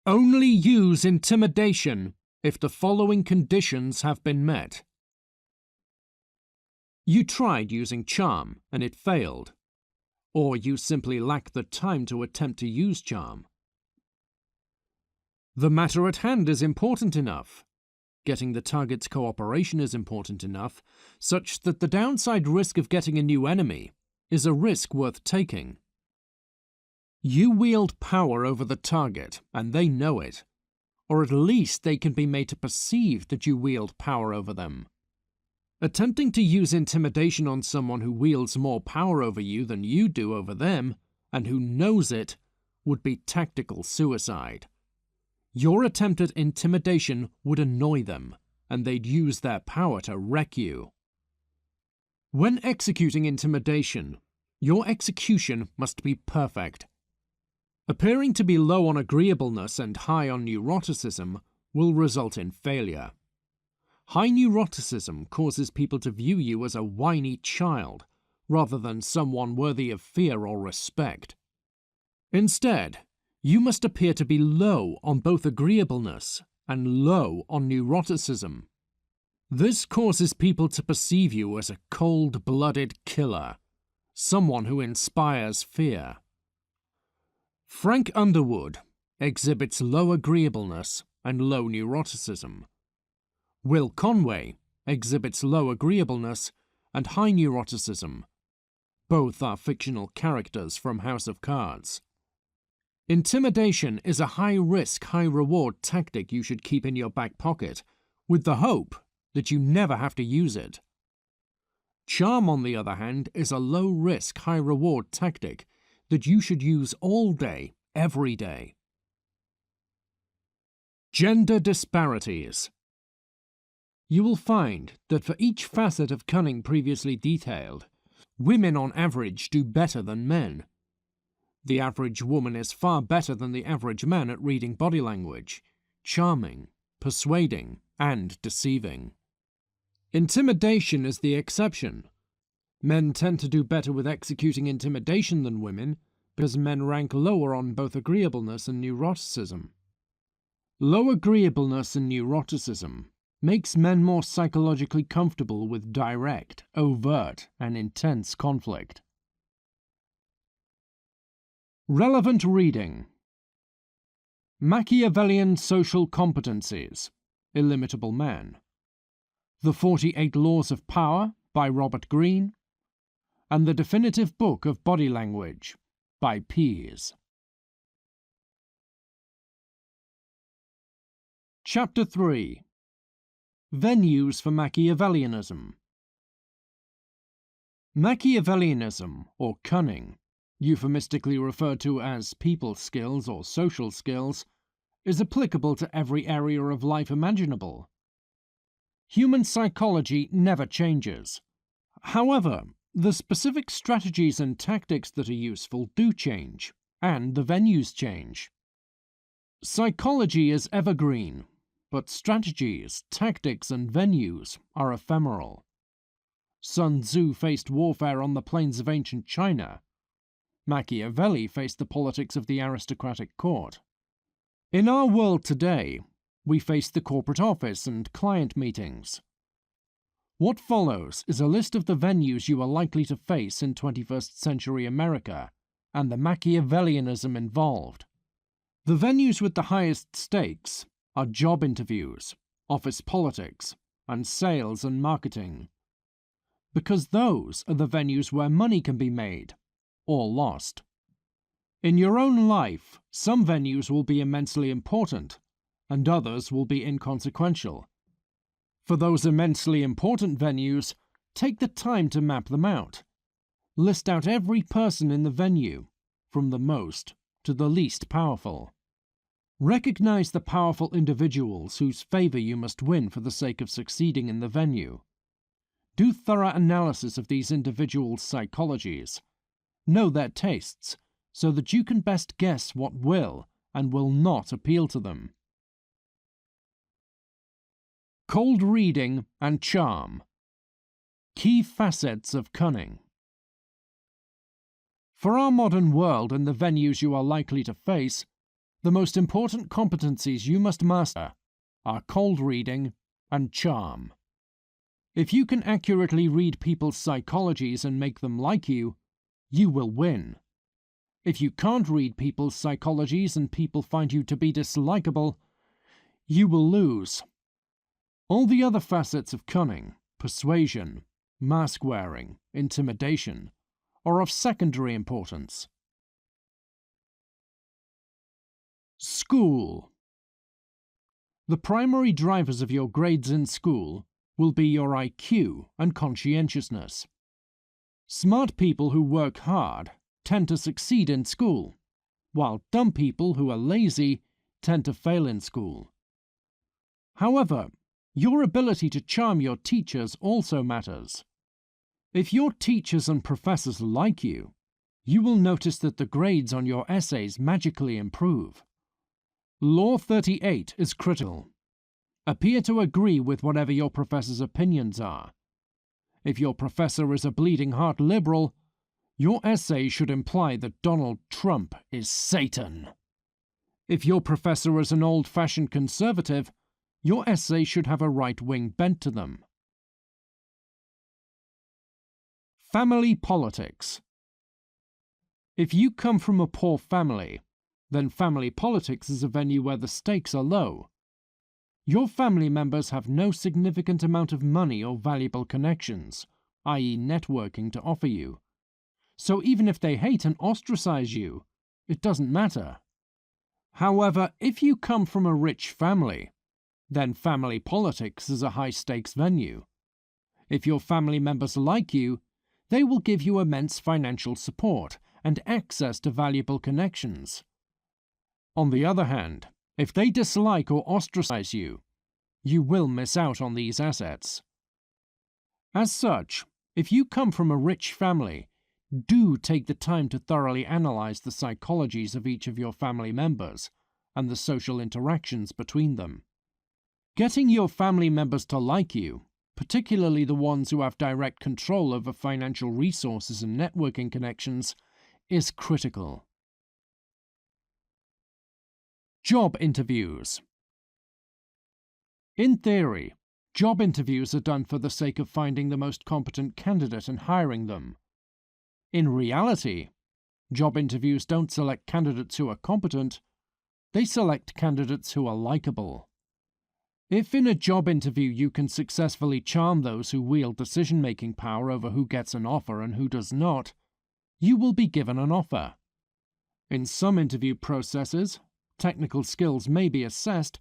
Only use intimidation if the following conditions have been met. You tried using charm and it failed, or you simply lack the time to attempt to use charm. The matter at hand is important enough. Getting the target's cooperation is important enough, such that the downside risk of getting a new enemy is a risk worth taking. You wield power over the target, and they know it, or at least they can be made to perceive that you wield power over them. Attempting to use intimidation on someone who wields more power over you than you do over them, and who knows it, would be tactical suicide. Your attempt at intimidation would annoy them, and they'd use their power to wreck you. When executing intimidation, your execution must be perfect. Appearing to be low on agreeableness and high on neuroticism will result in failure. High neuroticism causes people to view you as a whiny child, rather than someone worthy of fear or respect. Instead, you must appear to be low on both agreeableness and low on neuroticism. This causes people to perceive you as a cold-blooded killer, someone who inspires fear. Frank Underwood exhibits low agreeableness and low neuroticism. Will Conway exhibits low agreeableness and high neuroticism. Both are fictional characters from House of Cards. Intimidation is a high-risk, high-reward tactic you should keep in your back pocket, with the hope that you never have to use it. Charm, on the other hand, is a low-risk, high-reward tactic that you should use all day, every day. Gender disparities. You will find that for each facet of cunning previously detailed, women on average do better than men. The average woman is far better than the average man at reading body language, charming, persuading, and deceiving. Intimidation is the exception. Men tend to do better with executing intimidation than women because men rank lower on both agreeableness and neuroticism. Low agreeableness and neuroticism makes men more psychologically comfortable with direct, overt, and intense conflict. Relevant reading. Machiavellian Social Competencies, Illimitable Man. The 48 Laws of Power by Robert Greene, and The Definitive Book of Body Language by Pease. Chapter 3. Venues for Machiavellianism. Machiavellianism, or cunning, euphemistically referred to as people skills or social skills, is applicable to every area of life imaginable. Human psychology never changes. However, the specific strategies and tactics that are useful do change, and the venues change. Psychology is evergreen, but strategies, tactics, and venues are ephemeral. Sun Tzu faced warfare on the plains of ancient China. Machiavelli faced the politics of the aristocratic court. In our world today, we face the corporate office and client meetings. What follows is a list of the venues you are likely to face in 21st century America and the Machiavellianism involved. The venues with the highest stakes are job interviews, office politics, and sales and marketing, because those are the venues where money can be made or lost. In your own life, some venues will be immensely important, and others will be inconsequential. For those immensely important venues, take the time to map them out. List out every person in the venue, from the most to the least powerful. Recognize the powerful individuals whose favor you must win for the sake of succeeding in the venue. Do thorough analysis of these individuals' psychologies. Know their tastes, so that you can best guess what will and will not appeal to them. Cold reading and charm. Key facets of cunning. For our modern world and the venues you are likely to face, the most important competencies you must master are cold reading and charm. If you can accurately read people's psychologies and make them like you, you will win. If you can't read people's psychologies and people find you to be dislikable, you will lose. All the other facets of cunning, persuasion, mask-wearing, intimidation, are of secondary importance. School. The primary drivers of your grades in school will be your IQ and conscientiousness. Smart people who work hard tend to succeed in school, while dumb people who are lazy tend to fail in school. However, your ability to charm your teachers also matters. If your teachers and professors like you, you will notice that the grades on your essays magically improve. Law 38 is critical. Appear to agree with whatever your professor's opinions are. If your professor is a bleeding heart liberal, your essay should imply that Donald Trump is Satan. If your professor is an old-fashioned conservative, your essay should have a right-wing bent to them. Family politics. If you come from a poor family, then family politics is a venue where the stakes are low. Your family members have no significant amount of money or valuable connections, i.e. networking, to offer you. So even if they hate and ostracize you, it doesn't matter. However, if you come from a rich family, then family politics is a high-stakes venue. If your family members like you, they will give you immense financial support and access to valuable connections. On the other hand, if they dislike or ostracize you, you will miss out on these assets. As such, if you come from a rich family, do take the time to thoroughly analyze the psychologies of each of your family members and the social interactions between them. Getting your family members to like you, particularly the ones who have direct control over financial resources and networking connections, is critical. Job interviews. In theory, job interviews are done for the sake of finding the most competent candidate and hiring them. In reality, job interviews don't select candidates who are competent, they select candidates who are likable. If in a job interview you can successfully charm those who wield decision-making power over who gets an offer and who does not, you will be given an offer. In some interview processes, technical skills may be assessed,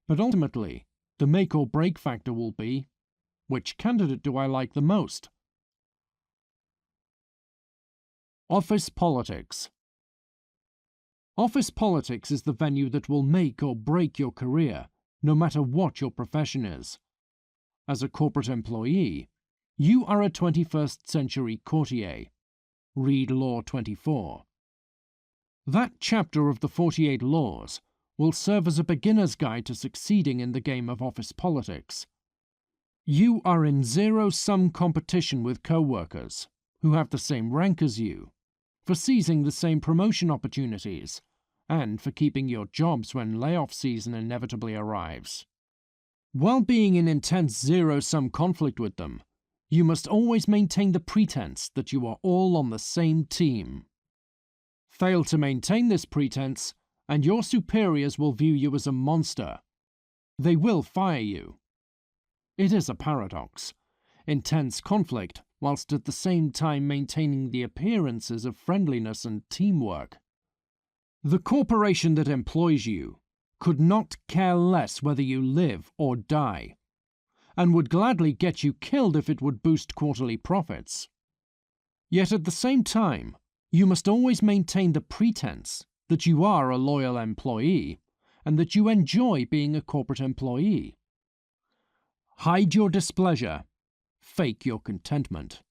but ultimately, the make or break factor will be, which candidate do I like the most? Office politics. Office politics is the venue that will make or break your career, no matter what your profession is. as a corporate employee, you are a 21st century courtier. Read Law 24. That chapter of the 48 Laws will serve as a beginner's guide to succeeding in the game of office politics. You are in zero-sum competition with co-workers who have the same rank as you, for seizing the same promotion opportunities, and for keeping your jobs when layoff season inevitably arrives. While being in intense zero-sum conflict with them, you must always maintain the pretense that you are all on the same team. Fail to maintain this pretense, and your superiors will view you as a monster. They will fire you. It is a paradox. Intense conflict, whilst at the same time maintaining the appearances of friendliness and teamwork. The corporation that employs you could not care less whether you live or die, and would gladly get you killed if it would boost quarterly profits. Yet at the same time, you must always maintain the pretense that you are a loyal employee and that you enjoy being a corporate employee. Hide your displeasure, fake your contentment.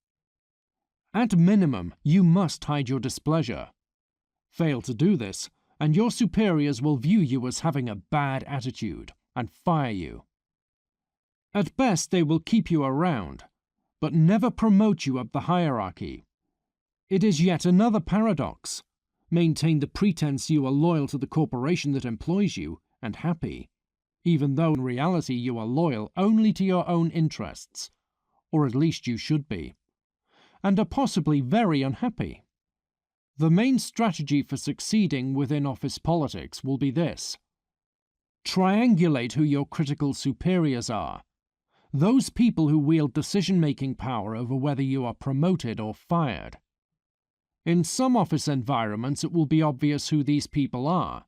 At minimum, you must hide your displeasure. Fail to do this, and your superiors will view you as having a bad attitude and fire you. At best, they will keep you around, but never promote you up the hierarchy. It is yet another paradox. Maintain the pretense you are loyal to the corporation that employs you and happy, even though in reality you are loyal only to your own interests, or at least you should be, and are possibly very unhappy. The main strategy for succeeding within office politics will be this. Triangulate who your critical superiors are, those people who wield decision-making power over whether you are promoted or fired. In some office environments it will be obvious who these people are.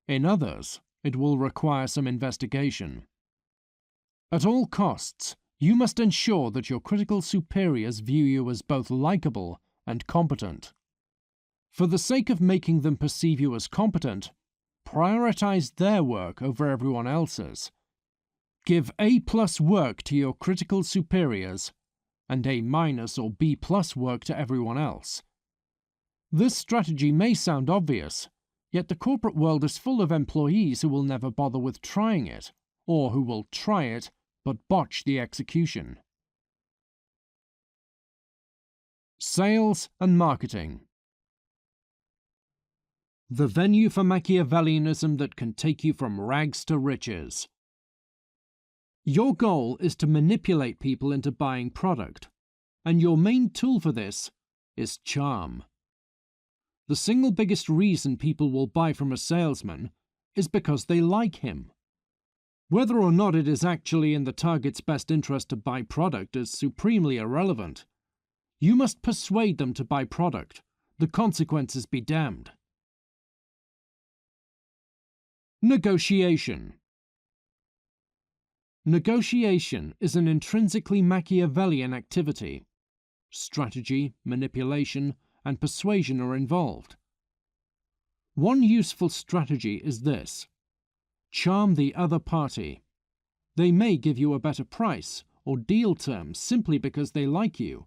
In others, it will require some investigation. At all costs, you must ensure that your critical superiors view you as both likable and competent. For the sake of making them perceive you as competent, prioritize their work over everyone else's. Give A+ work to your critical superiors and A- or B+ work to everyone else. This strategy may sound obvious, yet the corporate world is full of employees who will never bother with trying it, or who will try it but botch the execution. Sales and marketing. The venue for Machiavellianism that can take you from rags to riches. Your goal is to manipulate people into buying product, and your main tool for this is charm. The single biggest reason people will buy from a salesman is because they like him. Whether or not it is actually in the target's best interest to buy product is supremely irrelevant. You must persuade them to buy product, the consequences be damned. Negotiation. Negotiation is an intrinsically Machiavellian activity. Strategy, manipulation, and persuasion are involved. One useful strategy is this: charm the other party. They may give you a better price or deal terms simply because they like you.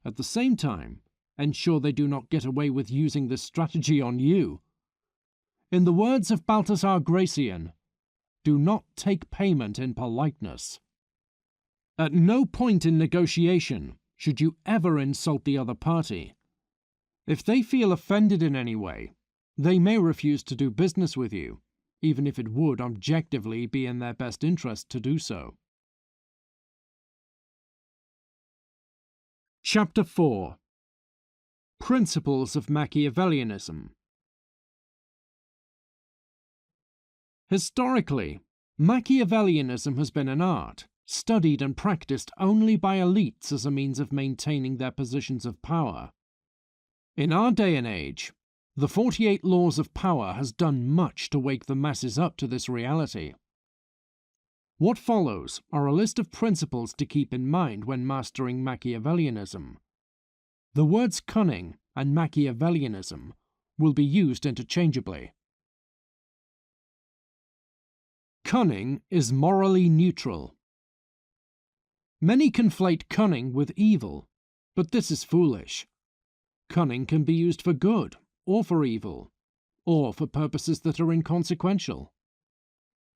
At the same time, ensure they do not get away with using this strategy on you. In the words of Balthasar Gracian, do not take payment in politeness. At no point in negotiation should you ever insult the other party. If they feel offended in any way, they may refuse to do business with you, even if it would objectively be in their best interest to do so. Chapter 4. Principles of Machiavellianism. Historically, Machiavellianism has been an art, studied and practiced only by elites as a means of maintaining their positions of power. In our day and age, the 48 Laws of Power has done much to wake the masses up to this reality. What follows are a list of principles to keep in mind when mastering Machiavellianism. The words cunning and Machiavellianism will be used interchangeably. Cunning is morally neutral. Many conflate cunning with evil, but this is foolish. Cunning can be used for good, or for evil, or for purposes that are inconsequential.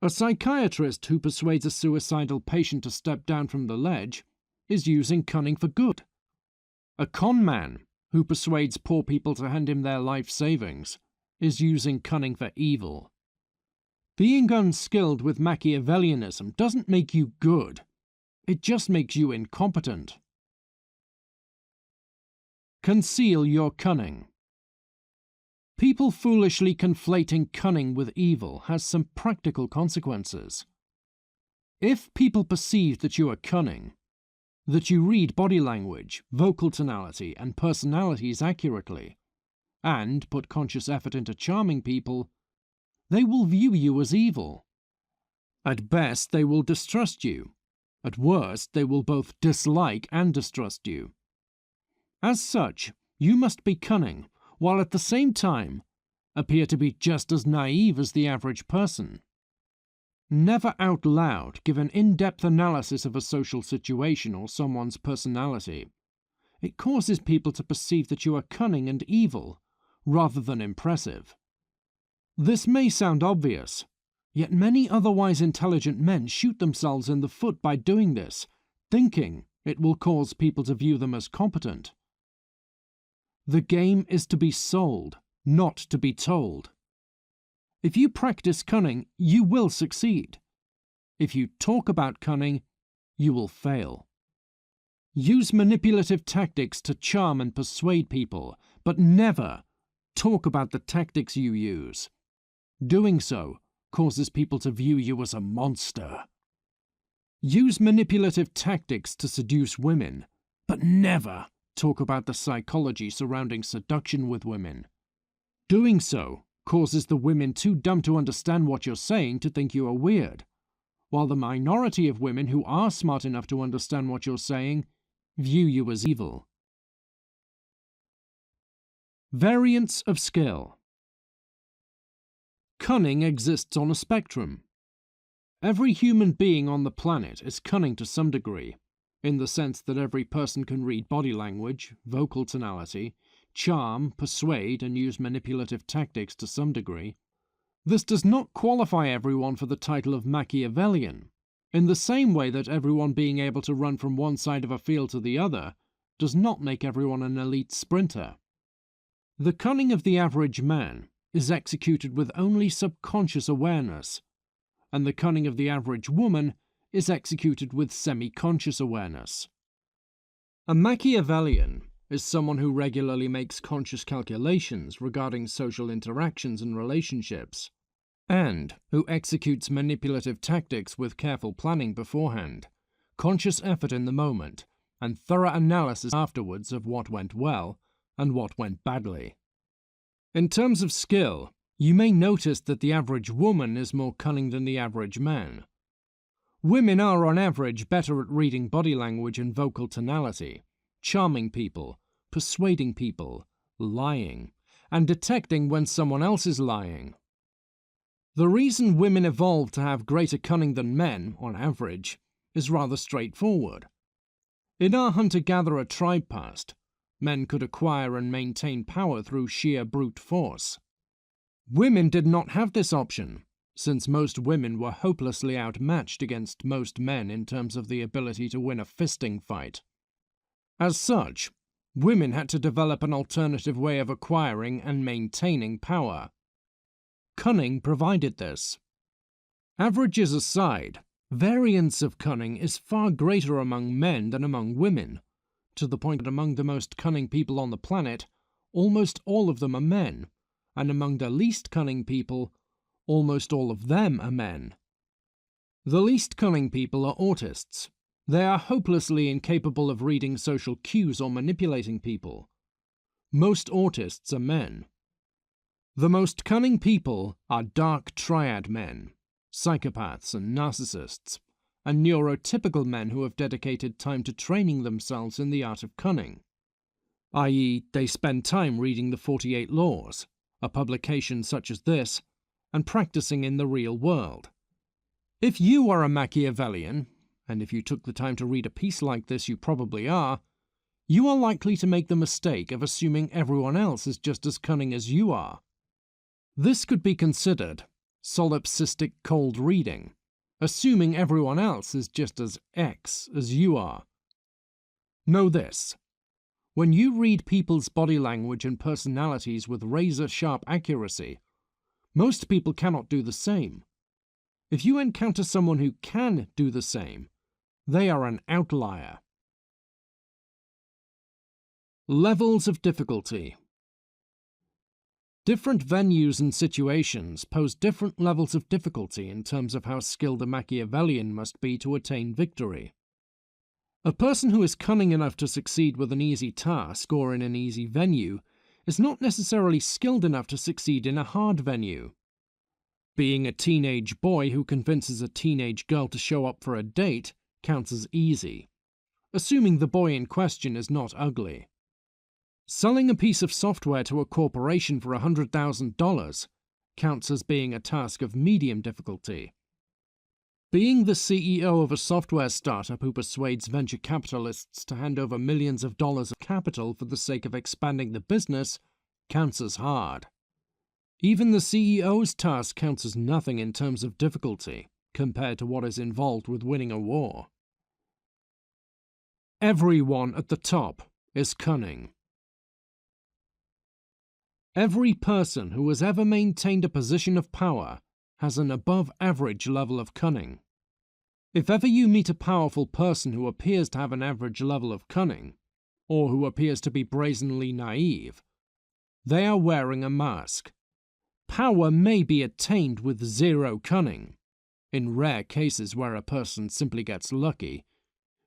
A psychiatrist who persuades a suicidal patient to step down from the ledge is using cunning for good. A con man who persuades poor people to hand him their life savings is using cunning for evil. Being unskilled with Machiavellianism doesn't make you good. It just makes you incompetent. Conceal your cunning. People foolishly conflating cunning with evil has some practical consequences. If people perceive that you are cunning, that you read body language, vocal tonality, and personalities accurately, and put conscious effort into charming people, they will view you as evil. At best, they will distrust you. At worst, they will both dislike and distrust you. As such, you must be cunning, while at the same time appear to be just as naive as the average person. Never out loud give an in-depth analysis of a social situation or someone's personality. It causes people to perceive that you are cunning and evil, rather than impressive. This may sound obvious, yet many otherwise intelligent men shoot themselves in the foot by doing this, thinking it will cause people to view them as competent. The game is to be sold, not to be told. If you practice cunning, you will succeed. If you talk about cunning, you will fail. Use manipulative tactics to charm and persuade people, but never talk about the tactics you use. Doing so causes people to view you as a monster. Use manipulative tactics to seduce women, but never talk about the psychology surrounding seduction with women. Doing so causes the women too dumb to understand what you're saying to think you are weird, while the minority of women who are smart enough to understand what you're saying view you as evil. Variants of skill. Cunning exists on a spectrum. Every human being on the planet is cunning to some degree, in the sense that every person can read body language, vocal tonality, charm, persuade, and use manipulative tactics to some degree. This does not qualify everyone for the title of Machiavellian, in the same way that everyone being able to run from one side of a field to the other does not make everyone an elite sprinter. The cunning of the average man is executed with only subconscious awareness, and the cunning of the average woman is executed with semi-conscious awareness. A Machiavellian is someone who regularly makes conscious calculations regarding social interactions and relationships, and who executes manipulative tactics with careful planning beforehand, conscious effort in the moment, and thorough analysis afterwards of what went well and what went badly. In terms of skill, you may notice that the average woman is more cunning than the average man. Women are on average better at reading body language and vocal tonality, charming people, persuading people, lying, and detecting when someone else is lying. The reason women evolved to have greater cunning than men, on average, is rather straightforward. In our hunter-gatherer tribe past, men could acquire and maintain power through sheer brute force. Women did not have this option, since most women were hopelessly outmatched against most men in terms of the ability to win a fisting fight. As such, women had to develop an alternative way of acquiring and maintaining power. Cunning provided this. Averages aside, variance of cunning is far greater among men than among women, to the point that among the most cunning people on the planet, almost all of them are men, and among the least cunning people, almost all of them are men. The least cunning people are autists. They are hopelessly incapable of reading social cues or manipulating people. Most autists are men. The most cunning people are dark triad men, psychopaths and narcissists, and neurotypical men who have dedicated time to training themselves in the art of cunning, i.e., they spend time reading the 48 Laws, a publication such as this, and practicing in the real world. If you are a Machiavellian, and if you took the time to read a piece like this, you probably are, you are likely to make the mistake of assuming everyone else is just as cunning as you are. This could be considered solipsistic cold reading, assuming everyone else is just as X as you are. Know this: when you read people's body language and personalities with razor-sharp accuracy, most people cannot do the same. If you encounter someone who can do the same, they are an outlier. Levels of difficulty. Different venues and situations pose different levels of difficulty in terms of how skilled a Machiavellian must be to attain victory. A person who is cunning enough to succeed with an easy task or in an easy venue is not necessarily skilled enough to succeed in a hard venue. Being a teenage boy who convinces a teenage girl to show up for a date counts as easy, assuming the boy in question is not ugly. Selling a piece of software to a corporation for $100,000 counts as being a task of medium difficulty. Being the CEO of a software startup who persuades venture capitalists to hand over millions of dollars of capital for the sake of expanding the business counts as hard. Even the CEO's task counts as nothing in terms of difficulty compared to what is involved with winning a war. Everyone at the top is cunning. Every person who has ever maintained a position of power has an above-average level of cunning. If ever you meet a powerful person who appears to have an average level of cunning, or who appears to be brazenly naive, they are wearing a mask. Power may be attained with zero cunning, in rare cases where a person simply gets lucky,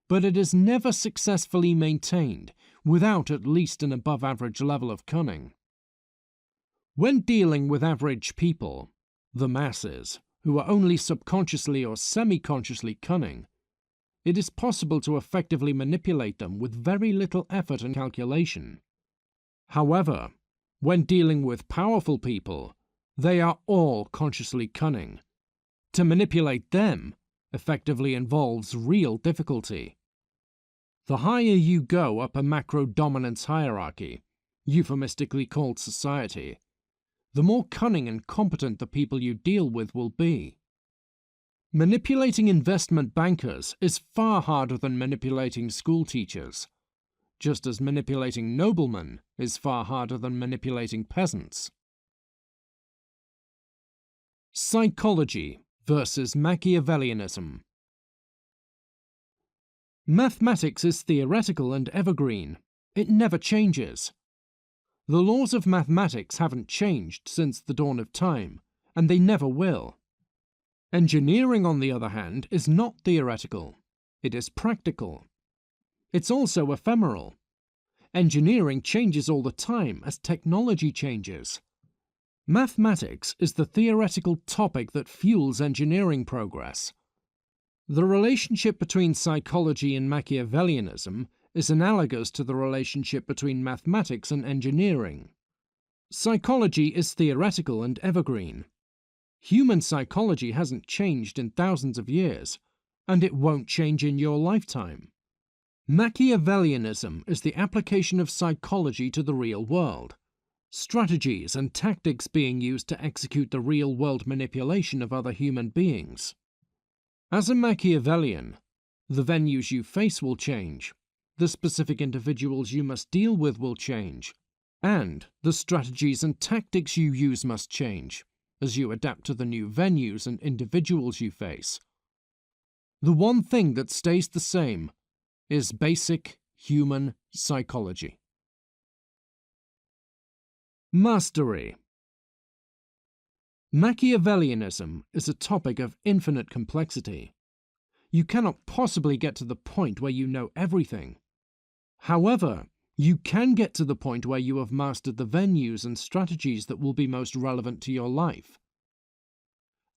but it is never successfully maintained without at least an above-average level of cunning. When dealing with average people, the masses, who are only subconsciously or semi-consciously cunning, it is possible to effectively manipulate them with very little effort and calculation. However, when dealing with powerful people, they are all consciously cunning. To manipulate them effectively involves real difficulty. The higher you go up a macro-dominance hierarchy, euphemistically called society, the more cunning and competent the people you deal with will be. Manipulating investment bankers is far harder than manipulating school teachers, just as manipulating noblemen is far harder than manipulating peasants. Psychology versus Machiavellianism. Mathematics is theoretical and evergreen. It never changes. The laws of mathematics haven't changed since the dawn of time, and they never will. Engineering, on the other hand, is not theoretical. It is practical. It's also ephemeral. Engineering changes all the time as technology changes. Mathematics is the theoretical topic that fuels engineering progress. The relationship between psychology and Machiavellianism is analogous to the relationship between mathematics and engineering. Psychology is theoretical and evergreen. Human psychology hasn't changed in thousands of years, and it won't change in your lifetime. Machiavellianism is the application of psychology to the real world, strategies and tactics being used to execute the real-world manipulation of other human beings. As a Machiavellian, the venues you face will change, the specific individuals you must deal with will change, and the strategies and tactics you use must change as you adapt to the new venues and individuals you face. The one thing that stays the same is basic human psychology. Mastery. Machiavellianism is a topic of infinite complexity. You cannot possibly get to the point where you know everything. However, you can get to the point where you have mastered the venues and strategies that will be most relevant to your life.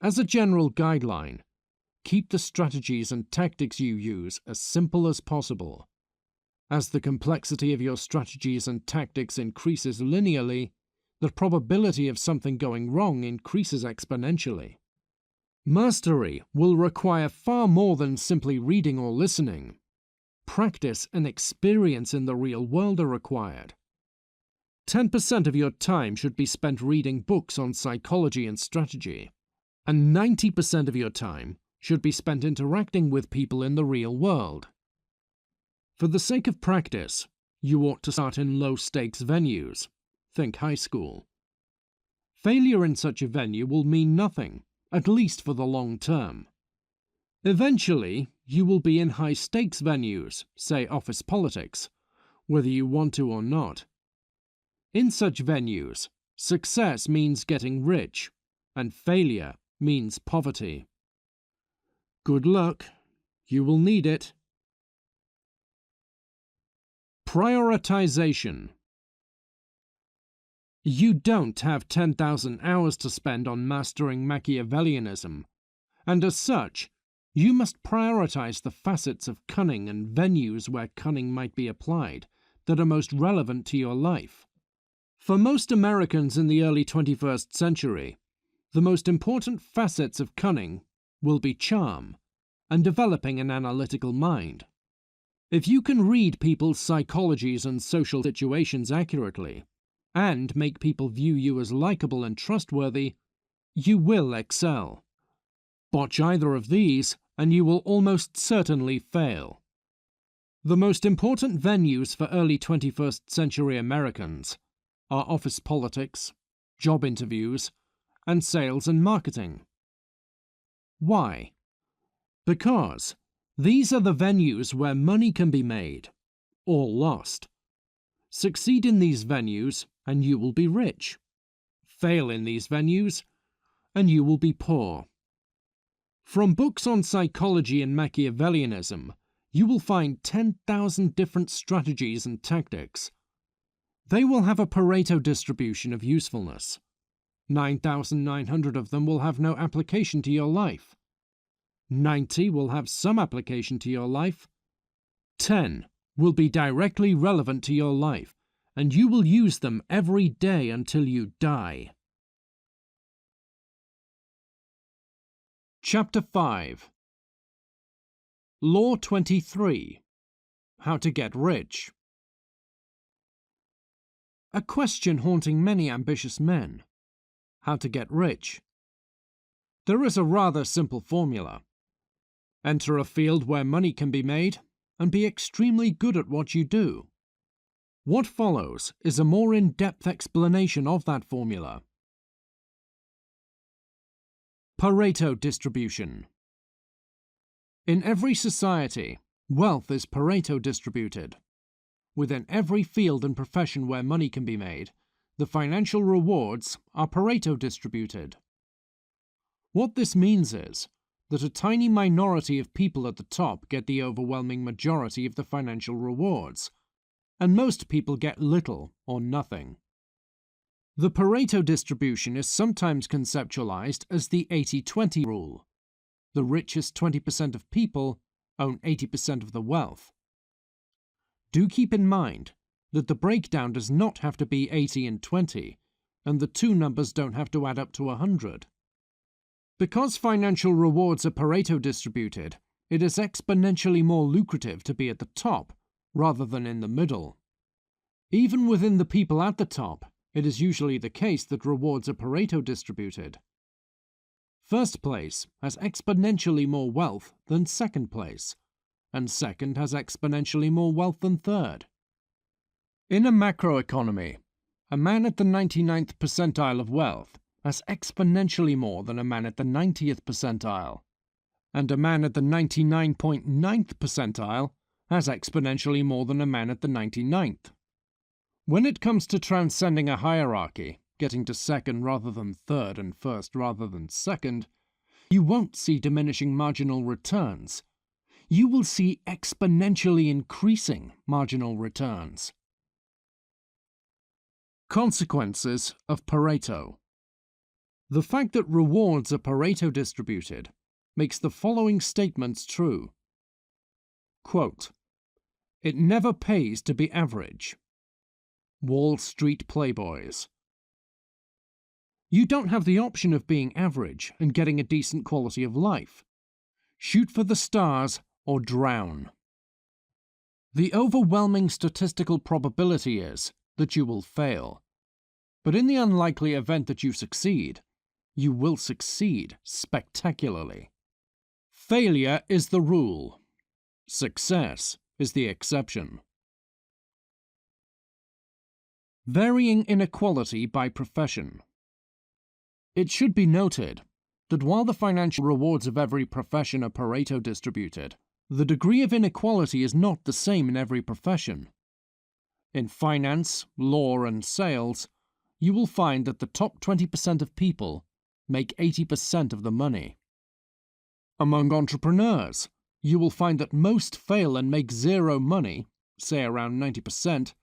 As a general guideline, keep the strategies and tactics you use as simple as possible. As the complexity of your strategies and tactics increases linearly, the probability of something going wrong increases exponentially. Mastery will require far more than simply reading or listening. Practice and experience in the real world are required. 10% of your time should be spent reading books on psychology and strategy, and 90% of your time should be spent interacting with people in the real world. For the sake of practice, you ought to start in low-stakes venues. Think high school. Failure in such a venue will mean nothing, at least for the long term. Eventually, you will be in high-stakes venues, say office politics, whether you want to or not. In such venues, success means getting rich, and failure means poverty. Good luck. You will need it. Prioritization. You don't have 10,000 hours to spend on mastering Machiavellianism, and as such, you must prioritize the facets of cunning and venues where cunning might be applied that are most relevant to your life. For most Americans in the early 21st century, the most important facets of cunning will be charm and developing an analytical mind. If you can read people's psychologies and social situations accurately, and make people view you as likable and trustworthy, you will excel. Botch either of these, and you will almost certainly fail. The most important venues for early 21st century Americans are office politics, job interviews, and sales and marketing. Why? Because these are the venues where money can be made, or lost. Succeed in these venues, and you will be rich. Fail in these venues, and you will be poor. From books on psychology and Machiavellianism, you will find 10,000 different strategies and tactics. They will have a Pareto distribution of usefulness. 9,900 of them will have no application to your life. 90 will have some application to your life. 10 will be directly relevant to your life, and you will use them every day until you die. Chapter 5. Law 23. How to get rich. A question haunting many ambitious men. How to get rich. There is a rather simple formula. Enter a field where money can be made, and be extremely good at what you do. What follows is a more in-depth explanation of that formula. Pareto distribution. In every society, wealth is Pareto distributed. Within every field and profession where money can be made, the financial rewards are Pareto distributed. What this means is that a tiny minority of people at the top get the overwhelming majority of the financial rewards, and most people get little or nothing. The Pareto distribution is sometimes conceptualized as the 80-20 rule. The richest 20% of people own 80% of the wealth. Do keep in mind that the breakdown does not have to be 80 and 20, and the two numbers don't have to add up to 100. Because financial rewards are Pareto distributed, it is exponentially more lucrative to be at the top rather than in the middle. Even within the people at the top, it is usually the case that rewards are Pareto distributed. First place has exponentially more wealth than second place, and second has exponentially more wealth than third. In a macroeconomy, a man at the 99th percentile of wealth has exponentially more than a man at the 90th percentile, and a man at the 99.9th percentile has exponentially more than a man at the 99th. When it comes to transcending a hierarchy, getting to second rather than third and first rather than second, you won't see diminishing marginal returns. You will see exponentially increasing marginal returns. Consequences of Pareto. The fact that rewards are Pareto distributed makes the following statements true. Quote, "It never pays to be average." Wall Street Playboys. You don't have the option of being average and getting a decent quality of life. Shoot for the stars or drown. The overwhelming statistical probability is that you will fail. But in the unlikely event that you succeed, you will succeed spectacularly. Failure is the rule. Success is the exception. Varying inequality by profession. It should be noted that while the financial rewards of every profession are Pareto distributed, the degree of inequality is not the same in every profession. In finance, law, and sales, you will find that the top 20% of people make 80% of the money. Among entrepreneurs, you will find that most fail and make zero money, say around 90%,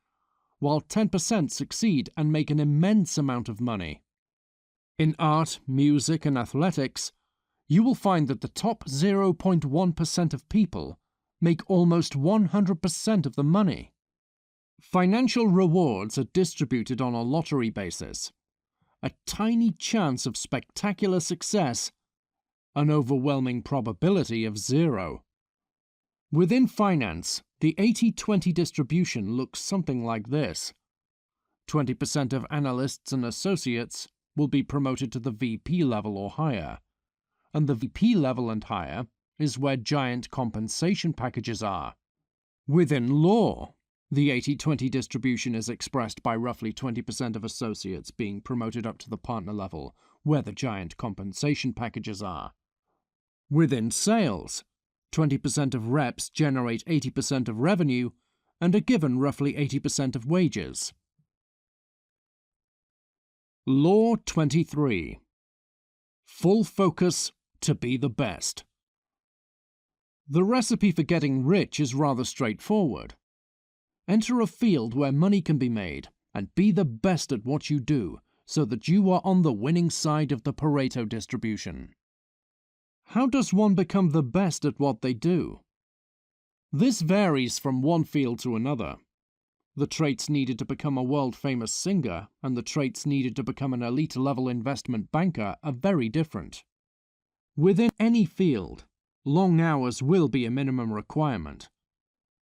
while 10% succeed and make an immense amount of money. In art, music, and athletics, you will find that the top 0.1% of people make almost 100% of the money. Financial rewards are distributed on a lottery basis. A tiny chance of spectacular success, an overwhelming probability of zero. Within finance, the 80-20 distribution looks something like this. 20% of analysts and associates will be promoted to the VP level or higher, and the VP level and higher is where giant compensation packages are. Within law, the 80-20 distribution is expressed by roughly 20% of associates being promoted up to the partner level, where the giant compensation packages are. Within sales, 20% of reps generate 80% of revenue and are given roughly 80% of wages. Law 23. Full focus to be the best. The recipe for getting rich is rather straightforward. Enter a field where money can be made and be the best at what you do so that you are on the winning side of the Pareto distribution. How does one become the best at what they do? This varies from one field to another. The traits needed to become a world-famous singer and the traits needed to become an elite-level investment banker are very different. Within any field, long hours will be a minimum requirement.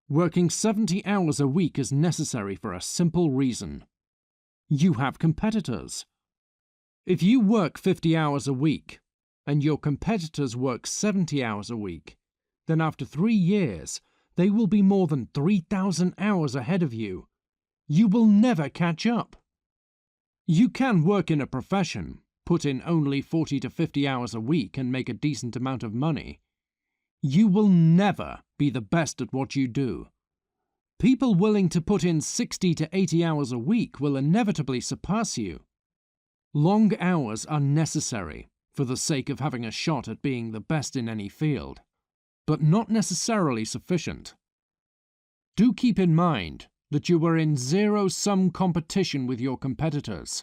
Working 70 hours a week is necessary for a simple reason. You have competitors. If you work 50 hours a week, and your competitors work 70 hours a week, then after 3 years, they will be more than 3,000 hours ahead of you. You will never catch up. You can work in a profession, put in only 40 to 50 hours a week and make a decent amount of money. You will never be the best at what you do. People willing to put in 60 to 80 hours a week will inevitably surpass you. Long hours are necessary for the sake of having a shot at being the best in any field, but not necessarily sufficient. Do keep in mind that you are in zero-sum competition with your competitors.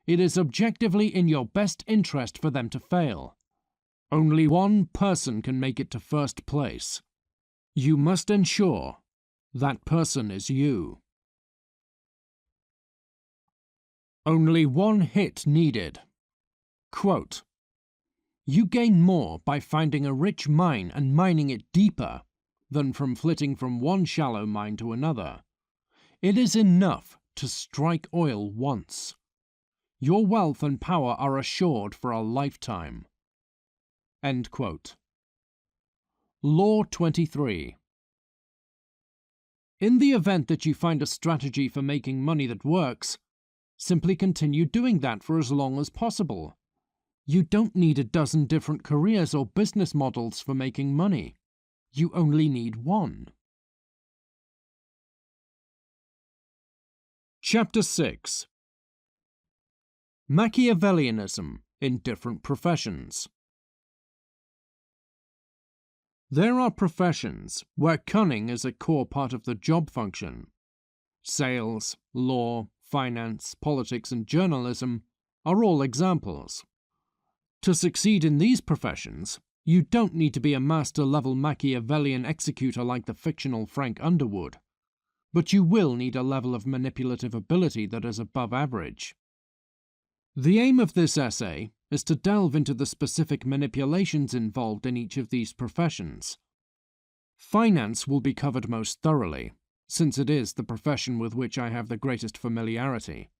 It is objectively in your best interest for them to fail. Only one person can make it to first place. You must ensure that person is you. Only one hit needed. Quote, "You gain more by finding a rich mine and mining it deeper than from flitting from one shallow mine to another. It is enough to strike oil once. Your wealth and power are assured for a lifetime." End quote. Law 23. In the event that you find a strategy for making money that works, simply continue doing that for as long as possible. You don't need a dozen different careers or business models for making money. You only need one. Chapter 6. Machiavellianism in different professions. There are professions where cunning is a core part of the job function. Sales, law, finance, politics, and journalism are all examples. To succeed in these professions, you don't need to be a master-level Machiavellian executor like the fictional Frank Underwood, but you will need a level of manipulative ability that is above average. The aim of this essay is to delve into the specific manipulations involved in each of these professions. Finance will be covered most thoroughly, since it is the profession with which I have the greatest familiarity.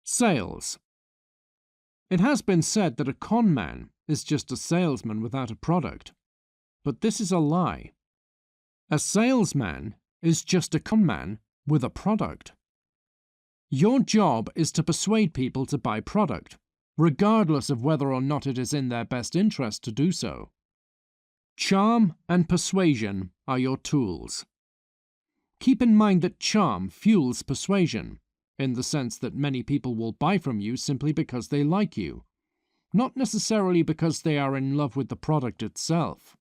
Sales. It has been said that a con man is just a salesman without a product, but this is a lie. A salesman is just a con man with a product. Your job is to persuade people to buy product, regardless of whether or not it is in their best interest to do so. Charm and persuasion are your tools. Keep in mind that charm fuels persuasion, in the sense that many people will buy from you simply because they like you, not necessarily because they are in love with the product itself.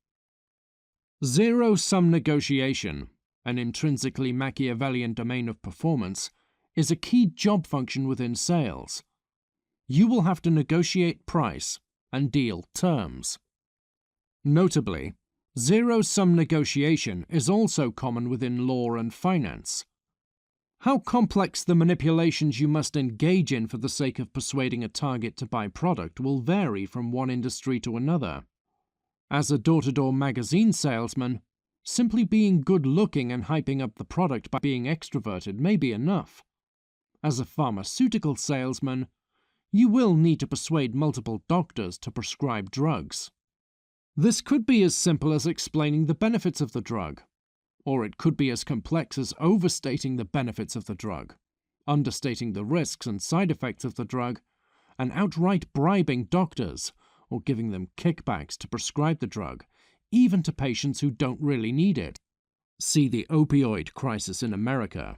Zero-sum negotiation, an intrinsically Machiavellian domain of performance, is a key job function within sales. You will have to negotiate price and deal terms. Notably, zero-sum negotiation is also common within law and finance. How complex the manipulations you must engage in for the sake of persuading a target to buy product will vary from one industry to another. As a door-to-door magazine salesman, simply being good-looking and hyping up the product by being extroverted may be enough. As a pharmaceutical salesman, you will need to persuade multiple doctors to prescribe drugs. This could be as simple as explaining the benefits of the drug, or it could be as complex as overstating the benefits of the drug, understating the risks and side effects of the drug, and outright bribing doctors or giving them kickbacks to prescribe the drug, even to patients who don't really need it. See the opioid crisis in America.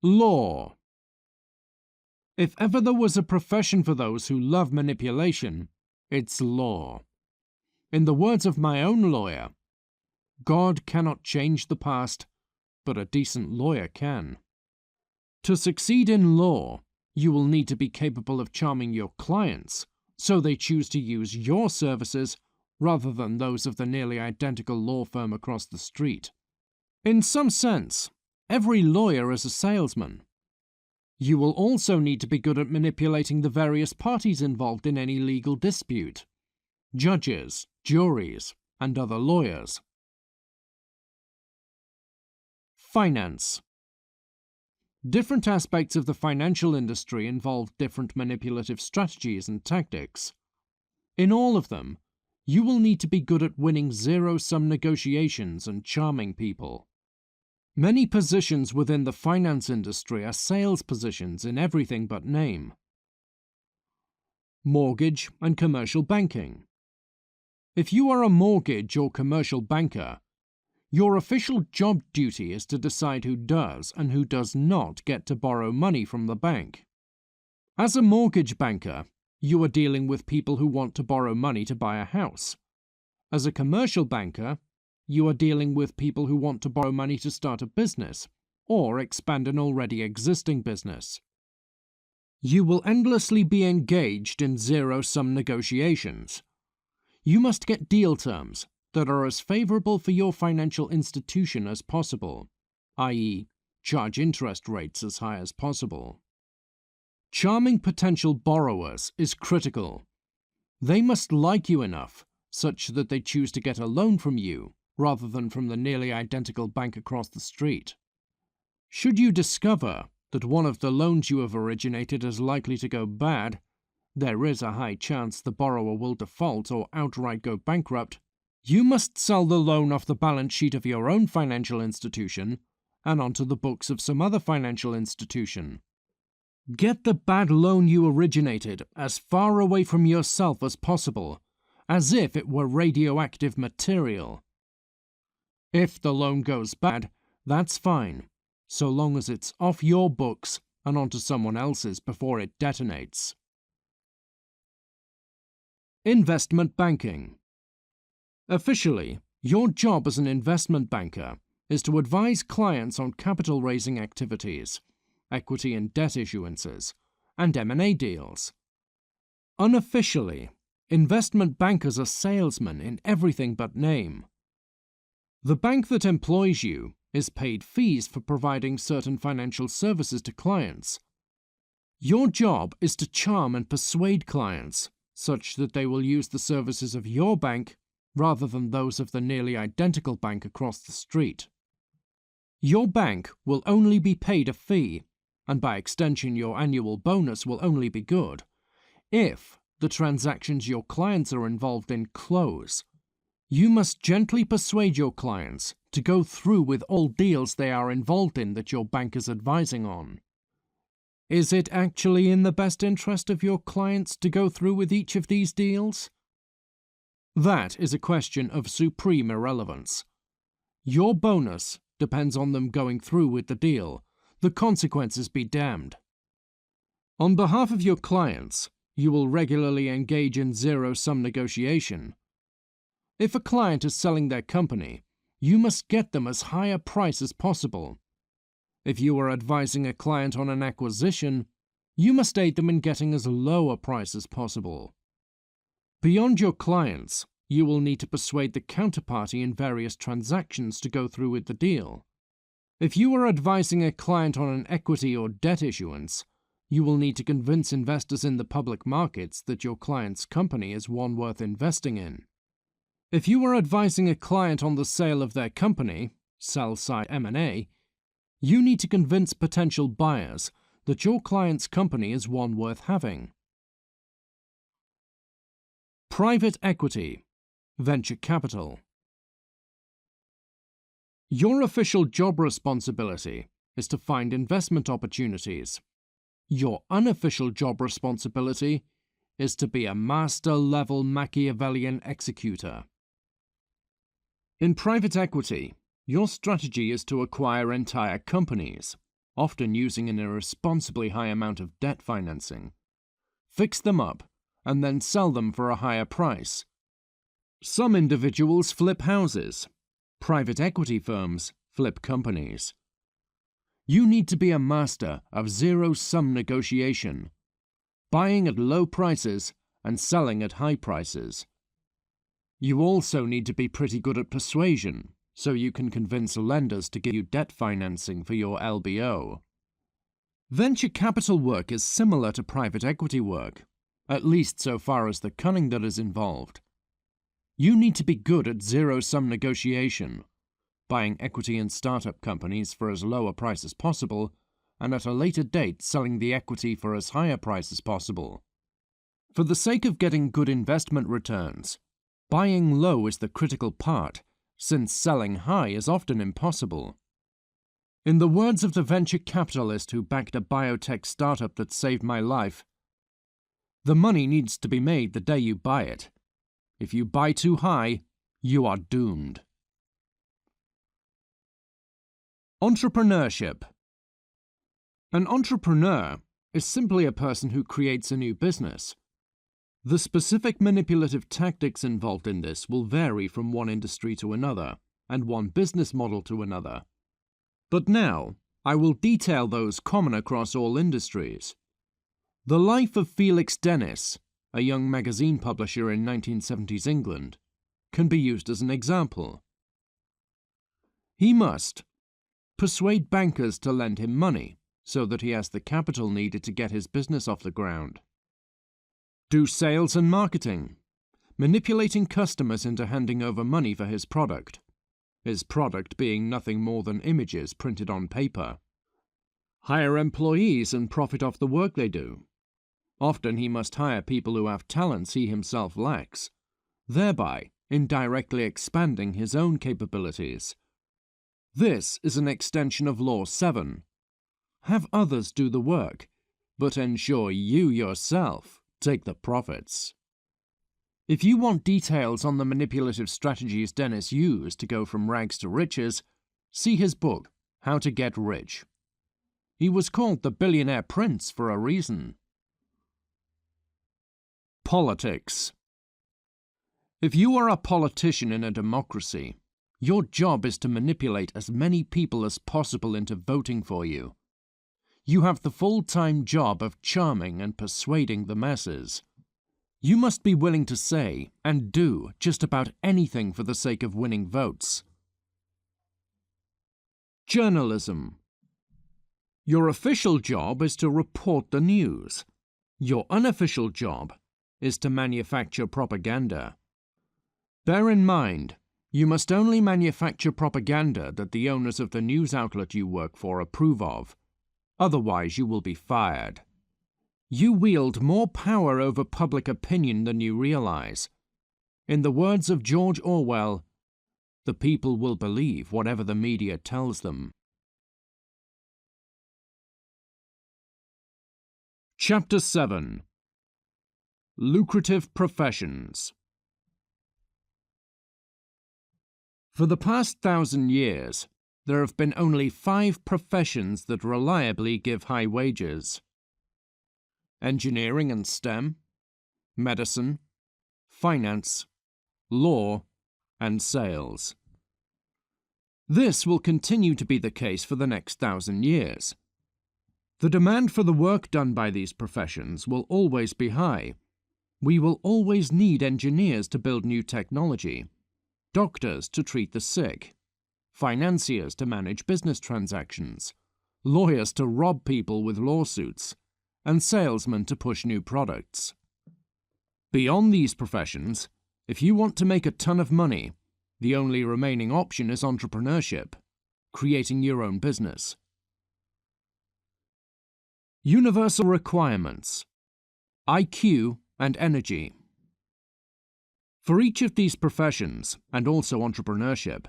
Law. If ever there was a profession for those who love manipulation, it's law. In the words of my own lawyer, God cannot change the past, but a decent lawyer can. To succeed in law, you will need to be capable of charming your clients, so they choose to use your services rather than those of the nearly identical law firm across the street. In some sense, every lawyer is a salesman. You will also need to be good at manipulating the various parties involved in any legal dispute: judges, juries, and other lawyers. Finance. Different aspects of the financial industry involve different manipulative strategies and tactics. In all of them, you will need to be good at winning zero-sum negotiations and charming people. Many positions within the finance industry are sales positions in everything but name. Mortgage and commercial banking. If you are a mortgage or commercial banker, your official job duty is to decide who does and who does not get to borrow money from the bank. As a mortgage banker, you are dealing with people who want to borrow money to buy a house. As a commercial banker, you are dealing with people who want to borrow money to start a business or expand an already existing business. You will endlessly be engaged in zero-sum negotiations. You must get deal terms that are as favorable for your financial institution as possible, i.e., charge interest rates as high as possible. Charming potential borrowers is critical. They must like you enough such that they choose to get a loan from you rather than from the nearly identical bank across the street. Should you discover that one of the loans you have originated is likely to go bad, there is a high chance the borrower will default or outright go bankrupt. You must sell the loan off the balance sheet of your own financial institution and onto the books of some other financial institution. Get the bad loan you originated as far away from yourself as possible, as if it were radioactive material. If the loan goes bad, that's fine, so long as it's off your books and onto someone else's before it detonates. Investment banking. Officially, your job as an investment banker is to advise clients on capital-raising activities, equity and debt issuances, and M&A deals. Unofficially, investment bankers are salesmen in everything but name. The bank that employs you is paid fees for providing certain financial services to clients. Your job is to charm and persuade clients such that they will use the services of your bank rather than those of the nearly identical bank across the street. Your bank will only be paid a fee, and by extension your annual bonus will only be good, if the transactions your clients are involved in close. You must gently persuade your clients to go through with all deals they are involved in that your bank is advising on. Is it actually in the best interest of your clients to go through with each of these deals? That is a question of supreme irrelevance. Your bonus depends on them going through with the deal. The consequences be damned. On behalf of your clients, you will regularly engage in zero-sum negotiation. If a client is selling their company, you must get them as high a price as possible. If you are advising a client on an acquisition, you must aid them in getting as low a price as possible. Beyond your clients, you will need to persuade the counterparty in various transactions to go through with the deal. If you are advising a client on an equity or debt issuance, you will need to convince investors in the public markets that your client's company is one worth investing in. If you are advising a client on the sale of their company, sell-side M&A, you need to convince potential buyers that your client's company is one worth having. Private equity, venture capital. Your official job responsibility is to find investment opportunities. Your unofficial job responsibility is to be a master-level Machiavellian executor. In private equity, your strategy is to acquire entire companies, often using an irresponsibly high amount of debt financing, fix them up, and then sell them for a higher price. Some individuals flip houses. Private equity firms flip companies. You need to be a master of zero-sum negotiation, buying at low prices and selling at high prices. You also need to be pretty good at persuasion, so you can convince lenders to give you debt financing for your LBO. Venture capital work is similar to private equity work, at least so far as the cunning that is involved. You need to be good at zero-sum negotiation, buying equity in startup companies for as low a price as possible, and at a later date selling the equity for as high a price as possible. For the sake of getting good investment returns, buying low is the critical part, since selling high is often impossible. In the words of the venture capitalist who backed a biotech startup that saved my life, "The money needs to be made the day you buy it. If you buy too high, you are doomed." Entrepreneurship. An entrepreneur is simply a person who creates a new business. The specific manipulative tactics involved in this will vary from one industry to another, and one business model to another. But now, I will detail those common across all industries. The life of Felix Dennis, a young magazine publisher in 1970s England, can be used as an example. He must persuade bankers to lend him money so that he has the capital needed to get his business off the ground. Do sales and marketing, manipulating customers into handing over money for his product being nothing more than images printed on paper. Hire employees and profit off the work they do. Often he must hire people who have talents he himself lacks, thereby indirectly expanding his own capabilities. This is an extension of Law 7. Have others do the work, but ensure you yourself take the profits. If you want details on the manipulative strategies Dennis used to go from rags to riches, see his book, How to Get Rich. He was called the Billionaire Prince for a reason. Politics. If you are a politician in a democracy, your job is to manipulate as many people as possible into voting for you. You have the full-time job of charming and persuading the masses. You must be willing to say and do just about anything for the sake of winning votes. Journalism. Your official job is to report the news. Your unofficial job is to manufacture propaganda. Bear in mind, you must only manufacture propaganda that the owners of the news outlet you work for approve of. Otherwise, you will be fired. You wield more power over public opinion than you realize. In the words of George Orwell, the people will believe whatever the media tells them. Chapter 7. Lucrative Professions. For the past 1,000 years, there have been only 5 professions that reliably give high wages: engineering and STEM, medicine, finance, law, and sales. This will continue to be the case for the next 1,000 years. The demand for the work done by these professions will always be high. We will always need engineers to build new technology, doctors to treat the sick, financiers to manage business transactions, lawyers to rob people with lawsuits, and salesmen to push new products. Beyond these professions, if you want to make a ton of money, the only remaining option is entrepreneurship, creating your own business. Universal requirements: IQ and energy. For each of these professions, and also entrepreneurship,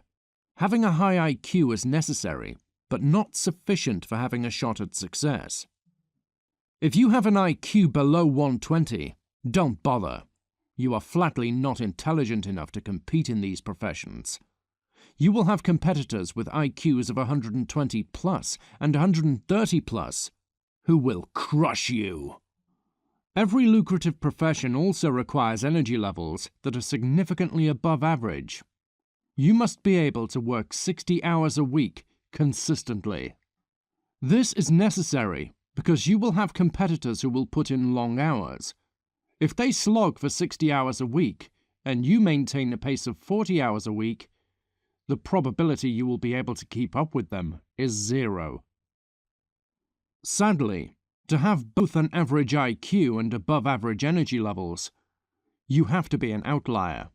having a high IQ is necessary, but not sufficient for having a shot at success. If you have an IQ below 120, don't bother. You are flatly not intelligent enough to compete in these professions. You will have competitors with IQs of 120 plus and 130 plus, who will crush you. Every lucrative profession also requires energy levels that are significantly above average. You must be able to work 60 hours a week consistently. This is necessary because you will have competitors who will put in long hours. If they slog for 60 hours a week and you maintain a pace of 40 hours a week, the probability you will be able to keep up with them is 0. Sadly, to have both an average IQ and above average energy levels, you have to be an outlier.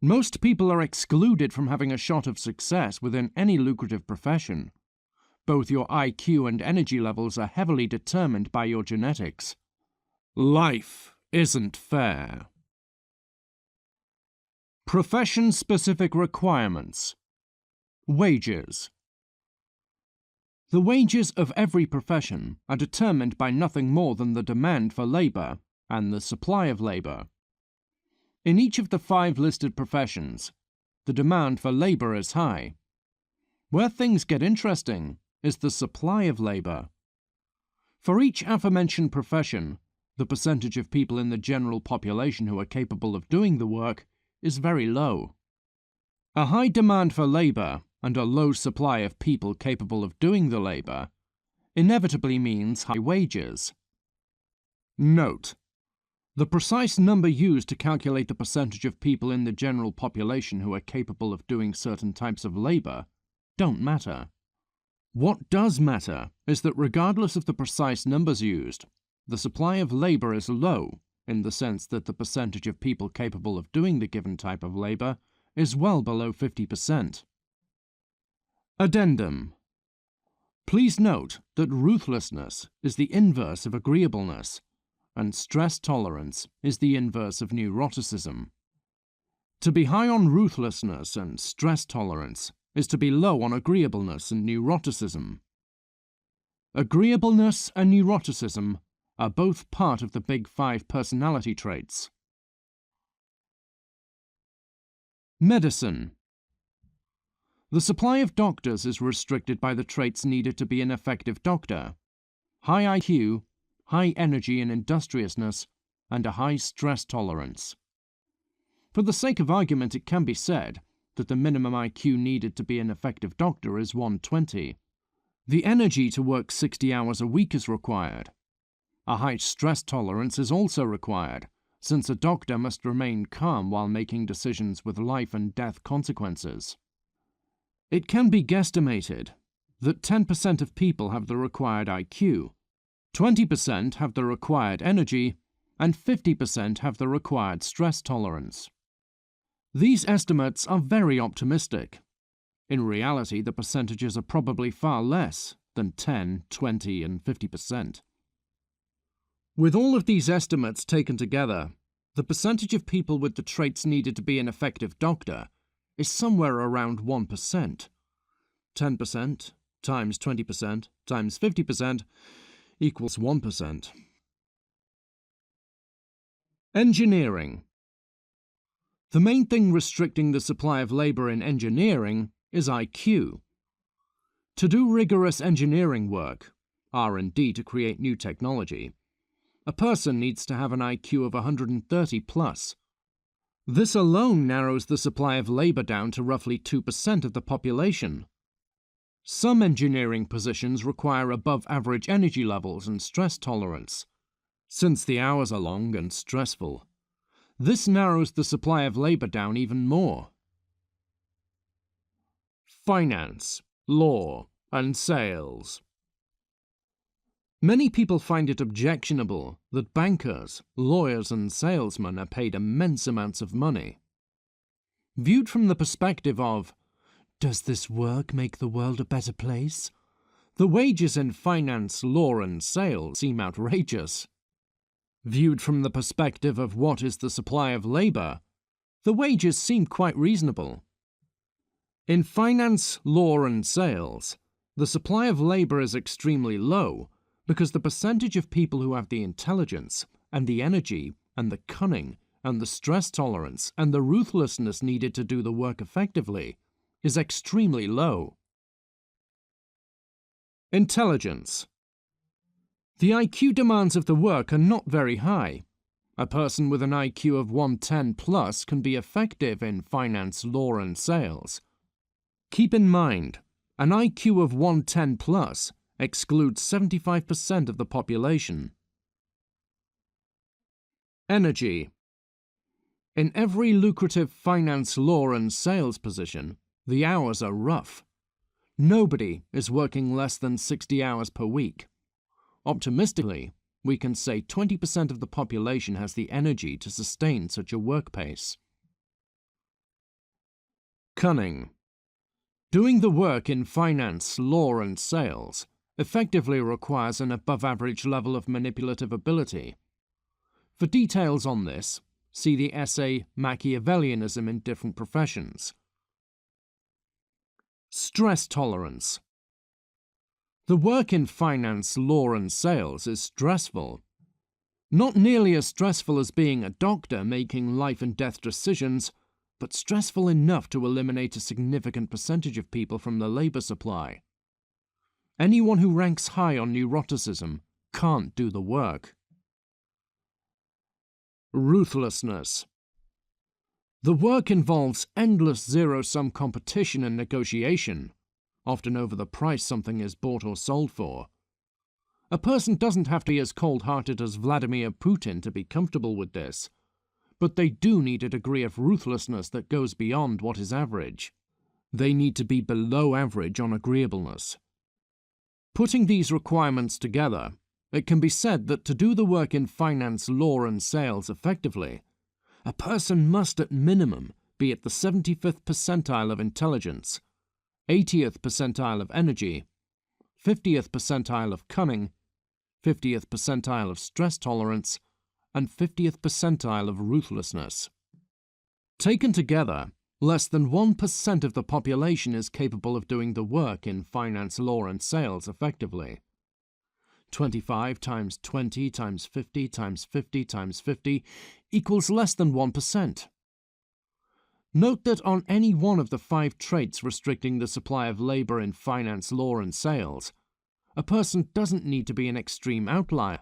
Most people are excluded from having a shot of success within any lucrative profession. Both your IQ and energy levels are heavily determined by your genetics. Life isn't fair. Profession-specific requirements. Wages. The wages of every profession are determined by nothing more than the demand for labour and the supply of labour. In each of the 5 listed professions, the demand for labour is high. Where things get interesting is the supply of labour. For each aforementioned profession, the percentage of people in the general population who are capable of doing the work is very low. A high demand for labour and a low supply of people capable of doing the labour inevitably means high wages. Note: the precise number used to calculate the percentage of people in the general population who are capable of doing certain types of labour don't matter. What does matter is that regardless of the precise numbers used, the supply of labour is low in the sense that the percentage of people capable of doing the given type of labour is well below 50%. Addendum. Please note that ruthlessness is the inverse of agreeableness, and stress tolerance is the inverse of neuroticism. To be high on ruthlessness and stress tolerance is to be low on agreeableness and neuroticism. Agreeableness and neuroticism are both part of the Big 5 personality traits. Medicine. The supply of doctors is restricted by the traits needed to be an effective doctor: high IQ, high energy and industriousness, and a high stress tolerance. For the sake of argument, it can be said that the minimum IQ needed to be an effective doctor is 120. The energy to work 60 hours a week is required. A high stress tolerance is also required, since a doctor must remain calm while making decisions with life and death consequences. It can be guesstimated that 10% of people have the required IQ, 20% have the required energy, and 50% have the required stress tolerance. These estimates are very optimistic. In reality, the percentages are probably far less than 10, 20, and 50%. With all of these estimates taken together, the percentage of people with the traits needed to be an effective doctor is somewhere around 1%. 10% times 20% times 50% equals 1%. Engineering. The main thing restricting the supply of labour in engineering is IQ. To do rigorous engineering work, R&D to create new technology, a person needs to have an IQ of 130 plus. This alone narrows the supply of labour down to roughly 2% of the population. Some engineering positions require above-average energy levels and stress tolerance, since the hours are long and stressful. This narrows the supply of labour down even more. Finance, law, and sales. Many people find it objectionable that bankers, lawyers, and salesmen are paid immense amounts of money. Viewed from the perspective of, does this work make the world a better place? The wages in finance, law, and sales seem outrageous. Viewed from the perspective of what is the supply of labour, the wages seem quite reasonable. In finance, law, and sales, the supply of labour is extremely low because the percentage of people who have the intelligence and the energy and the cunning and the stress tolerance and the ruthlessness needed to do the work effectively is extremely low. Intelligence. The IQ demands of the work are not very high. A person with an IQ of 110 plus can be effective in finance, law, and sales. Keep in mind, an IQ of 110 plus excludes 75% of the population. Energy. In every lucrative finance, law, and sales position, the hours are rough. Nobody is working less than 60 hours per week. Optimistically, we can say 20% of the population has the energy to sustain such a work pace. Cunning. Doing the work in finance, law, and sales effectively requires an above-average level of manipulative ability. For details on this, see the essay Machiavellianism in Different Professions. Stress tolerance. The work in finance, law, and sales is stressful. Not nearly as stressful as being a doctor making life and death decisions, but stressful enough to eliminate a significant percentage of people from the labour supply. Anyone who ranks high on neuroticism can't do the work. Ruthlessness. The work involves endless zero-sum competition and negotiation, often over the price something is bought or sold for. A person doesn't have to be as cold-hearted as Vladimir Putin to be comfortable with this, but they do need a degree of ruthlessness that goes beyond what is average. They need to be below average on agreeableness. Putting these requirements together, it can be said that to do the work in finance, law, and sales effectively, a person must at minimum be at the 75th percentile of intelligence, 80th percentile of energy, 50th percentile of cunning, 50th percentile of stress tolerance, and 50th percentile of ruthlessness. Taken together, less than 1% of the population is capable of doing the work in finance, law, and sales effectively. 25 times 20 times 50 times 50 times 50 equals less than 1%. Note that on any one of the 5 traits restricting the supply of labour in finance, law, and sales, a person doesn't need to be an extreme outlier.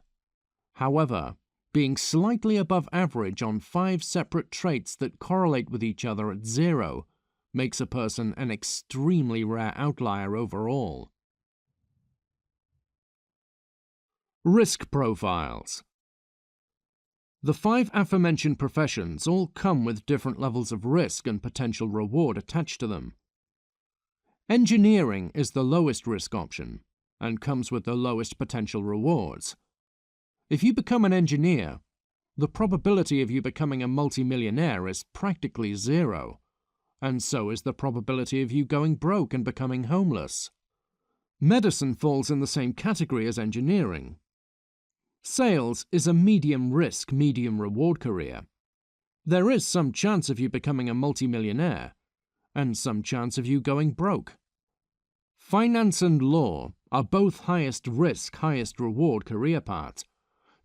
However, being slightly above average on 5 separate traits that correlate with each other at 0 makes a person an extremely rare outlier overall. Risk profiles. The 5 aforementioned professions all come with different levels of risk and potential reward attached to them. Engineering is the lowest risk option and comes with the lowest potential rewards. If you become an engineer, the probability of you becoming a multimillionaire is practically zero, and so is the probability of you going broke and becoming homeless. Medicine falls in the same category as engineering. Sales is a medium risk, medium reward career. There is some chance of you becoming a multimillionaire, and some chance of you going broke. Finance and law are both highest risk, highest reward career paths.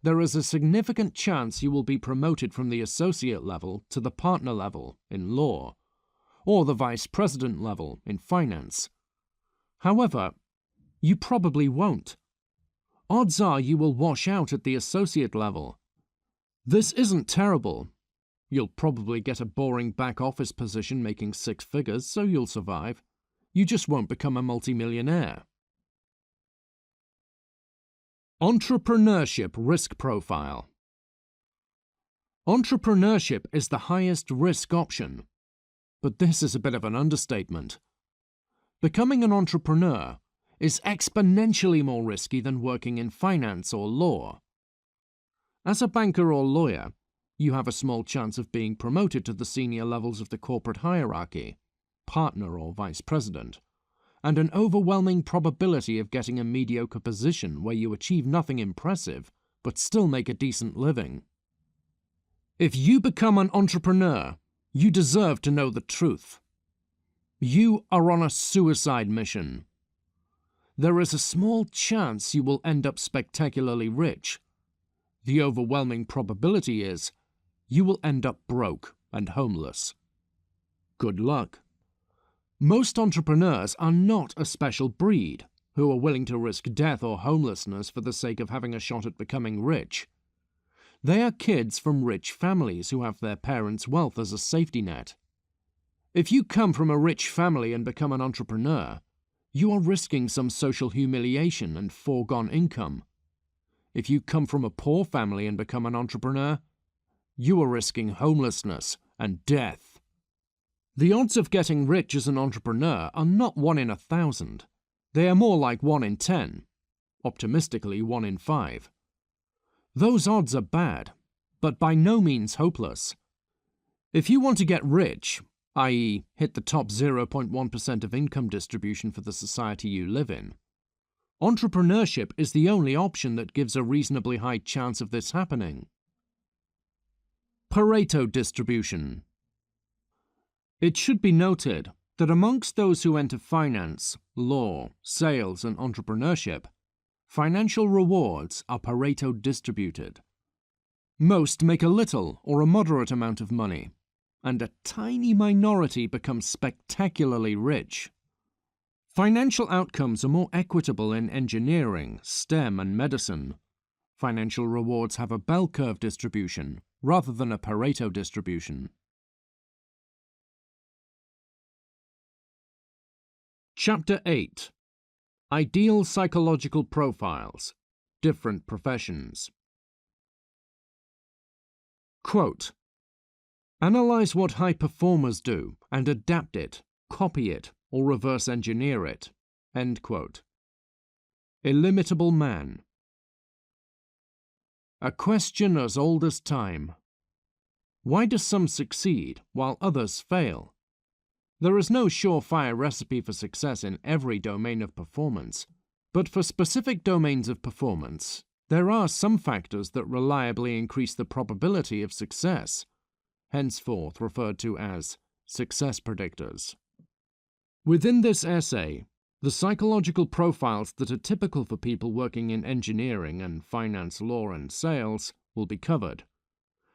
There is a significant chance you will be promoted from the associate level to the partner level in law, or the vice president level in finance. However, you probably won't. Odds are you will wash out at the associate level. This isn't terrible. You'll probably get a boring back office position making 6 figures, so you'll survive. You just won't become a multimillionaire. Entrepreneurship risk profile. Entrepreneurship is the highest risk option, but this is a bit of an understatement. Becoming an entrepreneur is exponentially more risky than working in finance or law. As a banker or lawyer, you have a small chance of being promoted to the senior levels of the corporate hierarchy, partner or vice president, and an overwhelming probability of getting a mediocre position where you achieve nothing impressive but still make a decent living. If you become an entrepreneur, you deserve to know the truth. You are on a suicide mission. There is a small chance you will end up spectacularly rich. The overwhelming probability is you will end up broke and homeless. Good luck. Most entrepreneurs are not a special breed who are willing to risk death or homelessness for the sake of having a shot at becoming rich. They are kids from rich families who have their parents' wealth as a safety net. If you come from a rich family and become an entrepreneur, you are risking some social humiliation and foregone income. If you come from a poor family and become an entrepreneur, you are risking homelessness and death. The odds of getting rich as an entrepreneur are not 1 in 1,000. They are more like 1 in 10, optimistically 1 in 5. Those odds are bad, but by no means hopeless. If you want to get rich, i.e. hit the top 0.1% of income distribution for the society you live in, entrepreneurship is the only option that gives a reasonably high chance of this happening. Pareto distribution. It should be noted that amongst those who enter finance, law, sales and entrepreneurship, financial rewards are Pareto distributed. Most make a little or a moderate amount of money, and a tiny minority become spectacularly rich. Financial outcomes are more equitable in engineering, STEM and medicine. Financial rewards have a bell curve distribution rather than a Pareto distribution. Chapter 8. Ideal Psychological Profiles. Different Professions. Quote, "Analyze what high performers do and adapt it, copy it, or reverse engineer it." End quote. Illimitable Man. A question as old as time. Why do some succeed while others fail? There is no surefire recipe for success in every domain of performance, but for specific domains of performance, there are some factors that reliably increase the probability of success, henceforth referred to as success predictors. Within this essay, the psychological profiles that are typical for people working in engineering and finance, law and sales will be covered,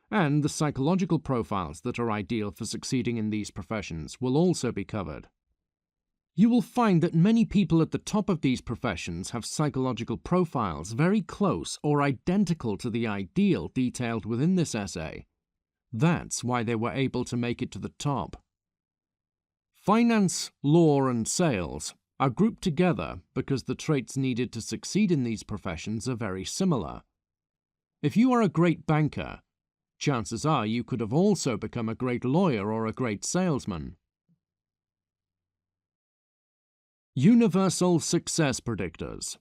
and the psychological profiles that are ideal for succeeding in these professions will also be covered. You will find that many people at the top of these professions have psychological profiles very close or identical to the ideal detailed within this essay. That's why they were able to make it to the top. Finance, law and sales are grouped together because the traits needed to succeed in these professions are very similar. If you are a great banker, chances are you could have also become a great lawyer or a great salesman. Universal success predictors.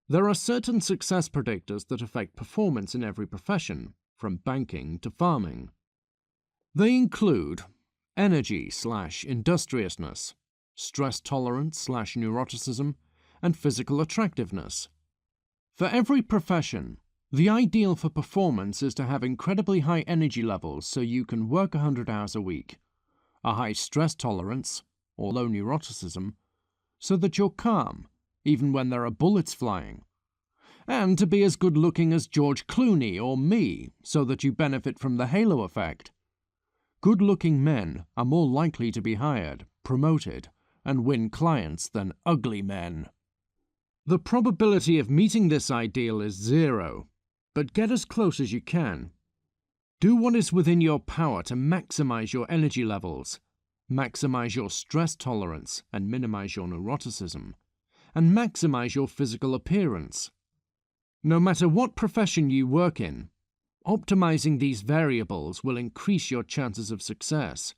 There are certain success predictors that affect performance in every profession, from banking to farming. They include energy/industriousness, stress tolerance/neuroticism, and physical attractiveness. For every profession, the ideal for performance is to have incredibly high energy levels so you can work 100 hours a week, a high stress tolerance, or low neuroticism, so that you're calm, even when there are bullets flying, and to be as good-looking as George Clooney or me, so that you benefit from the halo effect. Good-looking men are more likely to be hired, promoted, and win clients than ugly men. The probability of meeting this ideal is 0, but get as close as you can. Do what is within your power to maximize your energy levels, maximize your stress tolerance and minimize your neuroticism, and maximize your physical appearance. No matter what profession you work in, optimizing these variables will increase your chances of success.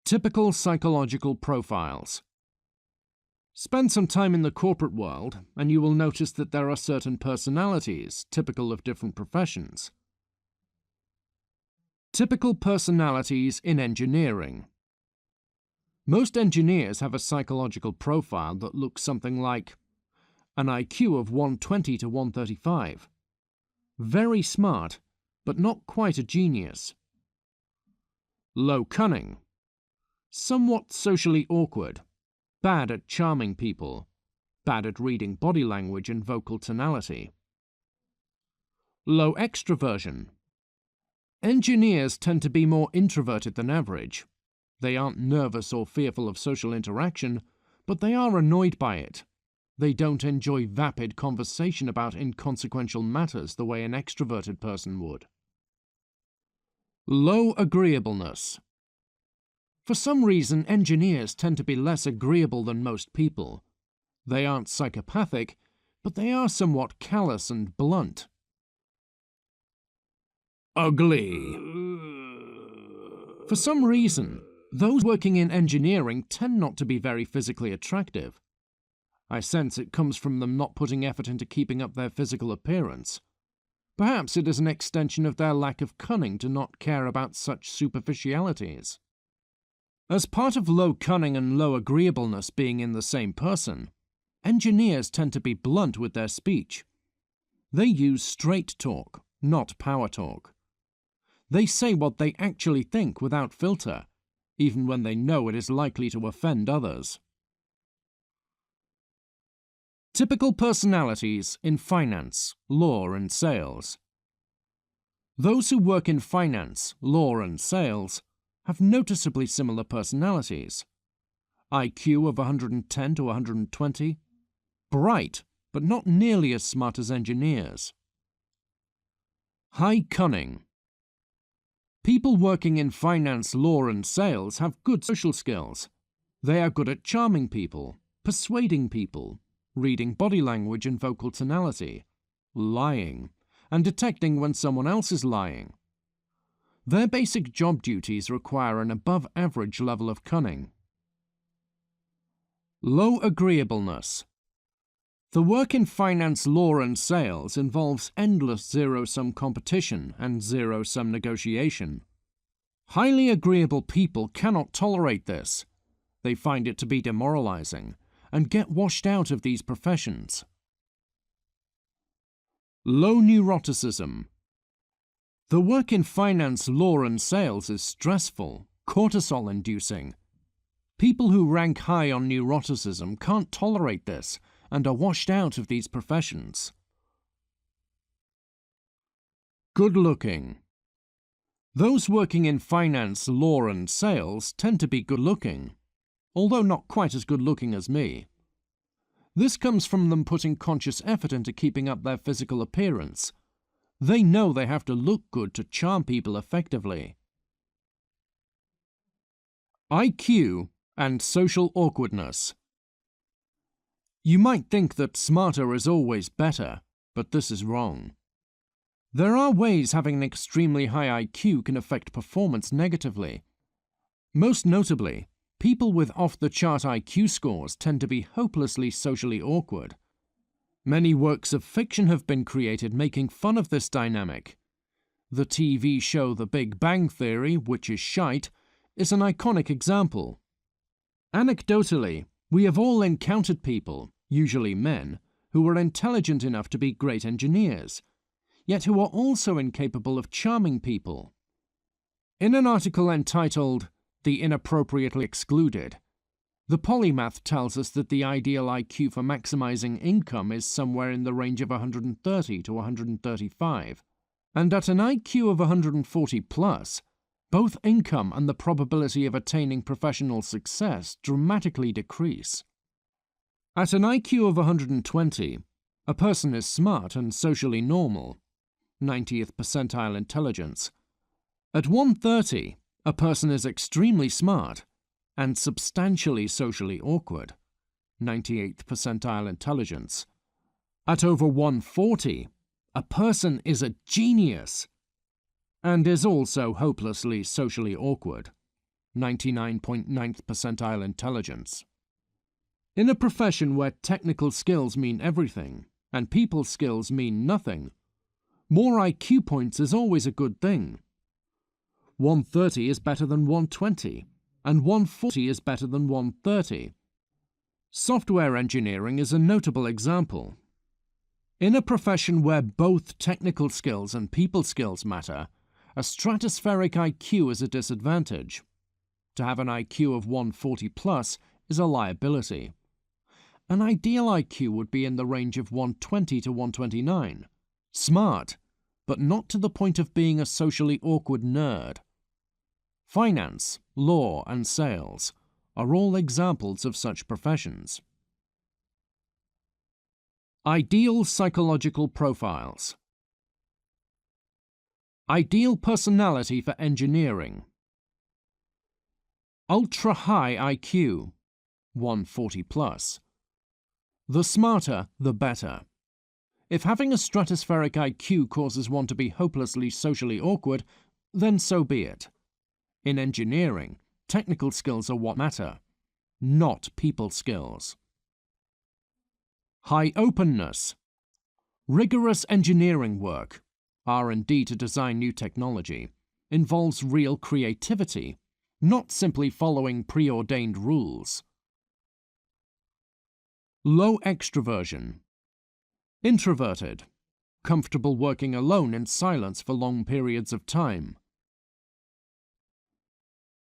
Typical psychological profiles. Spend some time in the corporate world and you will notice that there are certain personalities typical of different professions. Typical personalities in engineering. Most engineers have a psychological profile that looks something like an IQ of 120 to 135. Very smart, but not quite a genius. Low cunning. Somewhat socially awkward. Bad at charming people. Bad at reading body language and vocal tonality. Low extroversion. Engineers tend to be more introverted than average. They aren't nervous or fearful of social interaction, but they are annoyed by it. They don't enjoy vapid conversation about inconsequential matters the way an extroverted person would. Low agreeableness. For some reason, engineers tend to be less agreeable than most people. They aren't psychopathic, but they are somewhat callous and blunt. Ugly. For some reason, those working in engineering tend not to be very physically attractive. I sense it comes from them not putting effort into keeping up their physical appearance. Perhaps it is an extension of their lack of cunning to not care about such superficialities. As part of low cunning and low agreeableness being in the same person, engineers tend to be blunt with their speech. They use straight talk, not power talk. They say what they actually think without filter, even when they know it is likely to offend others. Typical personalities in finance, law, and sales. Those who work in finance, law, and sales have noticeably similar personalities. IQ of 110 to 120. Bright, but not nearly as smart as engineers. High cunning. People working in finance, law, and sales have good social skills. They are good at charming people, persuading people, reading body language and vocal tonality, lying, and detecting when someone else is lying. Their basic job duties require an above-average level of cunning. Low agreeableness. The work in finance, law, and sales involves endless zero-sum competition and zero-sum negotiation. Highly agreeable people cannot tolerate this. They find it to be demoralizing and get washed out of these professions. Low neuroticism. The work in finance, law, and sales is stressful, cortisol-inducing. People who rank high on neuroticism can't tolerate this and are washed out of these professions. Good-looking. Those working in finance, law, and sales tend to be good-looking, although not quite as good-looking as me. This comes from them putting conscious effort into keeping up their physical appearance. They know they have to look good to charm people effectively. IQ and social awkwardness. You might think that smarter is always better, but this is wrong. There are ways having an extremely high IQ can affect performance negatively. Most notably, people with off-the-chart IQ scores tend to be hopelessly socially awkward. Many works of fiction have been created making fun of this dynamic. The TV show The Big Bang Theory, which is shite, is an iconic example. Anecdotally, we have all encountered people, usually men, who are intelligent enough to be great engineers, yet who are also incapable of charming people. In an article entitled The Inappropriately Excluded, the polymath tells us that the ideal IQ for maximizing income is somewhere in the range of 130 to 135, and at an IQ of 140 plus, both income and the probability of attaining professional success dramatically decrease. At an IQ of 120, a person is smart and socially normal, 90th percentile intelligence. At 130, a person is extremely smart and substantially socially awkward, 98th percentile intelligence. At over 140, a person is a genius and is also hopelessly socially awkward, 99.9th percentile intelligence. In a profession where technical skills mean everything and people skills mean nothing, more IQ points is always a good thing. 130 is better than 120, and 140 is better than 130. Software engineering is a notable example. In a profession where both technical skills and people skills matter, a stratospheric IQ is a disadvantage. To have an IQ of 140 plus is a liability. An ideal IQ would be in the range of 120 to 129. Smart, but not to the point of being a socially awkward nerd. Finance, law, and sales are all examples of such professions. Ideal psychological profiles. Ideal personality for engineering. Ultra-high IQ, 140 plus. The smarter, the better. If having a stratospheric IQ causes one to be hopelessly socially awkward, then so be it. In engineering, technical skills are what matter, not people skills. High openness. Rigorous engineering work, R&D to design new technology, involves real creativity, not simply following preordained rules. Low extroversion. Introverted, comfortable working alone in silence for long periods of time.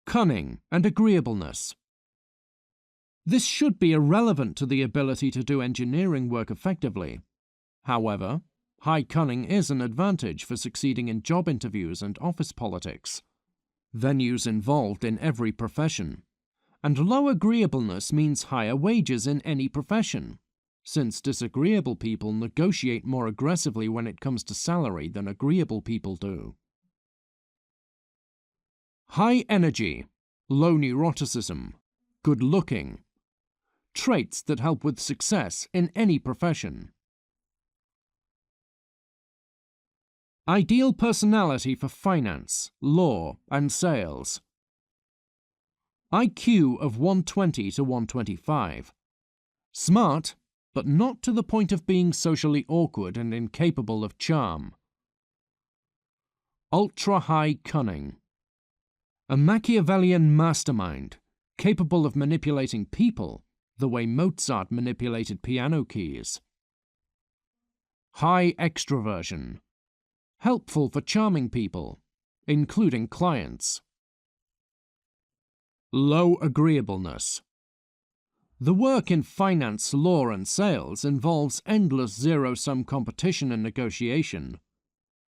Cunning and agreeableness. This should be irrelevant to the ability to do engineering work effectively. However, high cunning is an advantage for succeeding in job interviews and office politics, venues involved in every profession. And low agreeableness means higher wages in any profession, since disagreeable people negotiate more aggressively when it comes to salary than agreeable people do. High energy, low neuroticism, good looking. Traits that help with success in any profession. Ideal personality for finance, law, and sales. IQ of 120 to 125. Smart, but not to the point of being socially awkward and incapable of charm. Ultra-high cunning. A Machiavellian mastermind, capable of manipulating people the way Mozart manipulated piano keys. High extroversion. Helpful for charming people, including clients. Low agreeableness. The work in finance, law, and sales involves endless zero-sum competition and negotiation.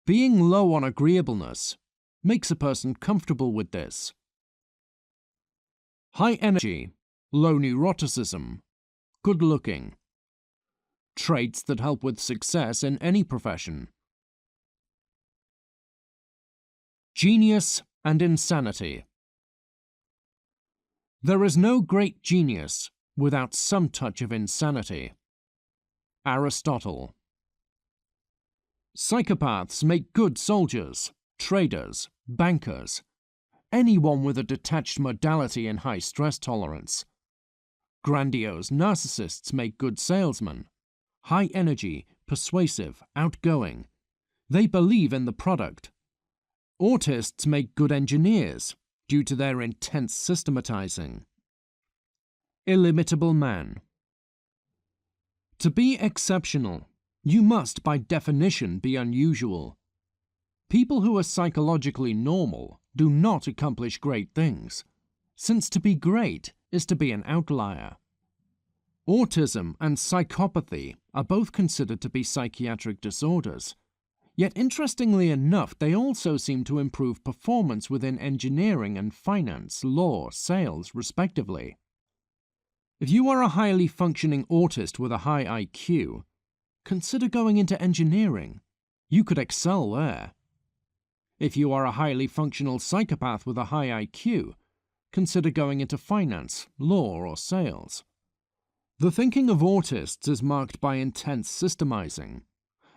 Being low on agreeableness makes a person comfortable with this. High energy, low neuroticism, good looking. Traits that help with success in any profession. Genius and insanity. There is no great genius without some touch of insanity. Aristotle. Psychopaths make good soldiers, traders, bankers, anyone with a detached modality and high stress tolerance. Grandiose narcissists make good salesmen. High energy, persuasive, outgoing. They believe in the product. Autists make good engineers due to their intense systematizing. Illimitable man. To be exceptional, you must by definition be unusual. People who are psychologically normal do not accomplish great things, since to be great is to be an outlier. Autism and psychopathy are both considered to be psychiatric disorders, yet interestingly enough they also seem to improve performance within engineering and finance, law, sales, respectively. If you are a highly functioning autist with a high IQ, consider going into engineering. You could excel there. If you are a highly functional psychopath with a high IQ, consider going into finance, law, or sales. The thinking of autists is marked by intense systemizing,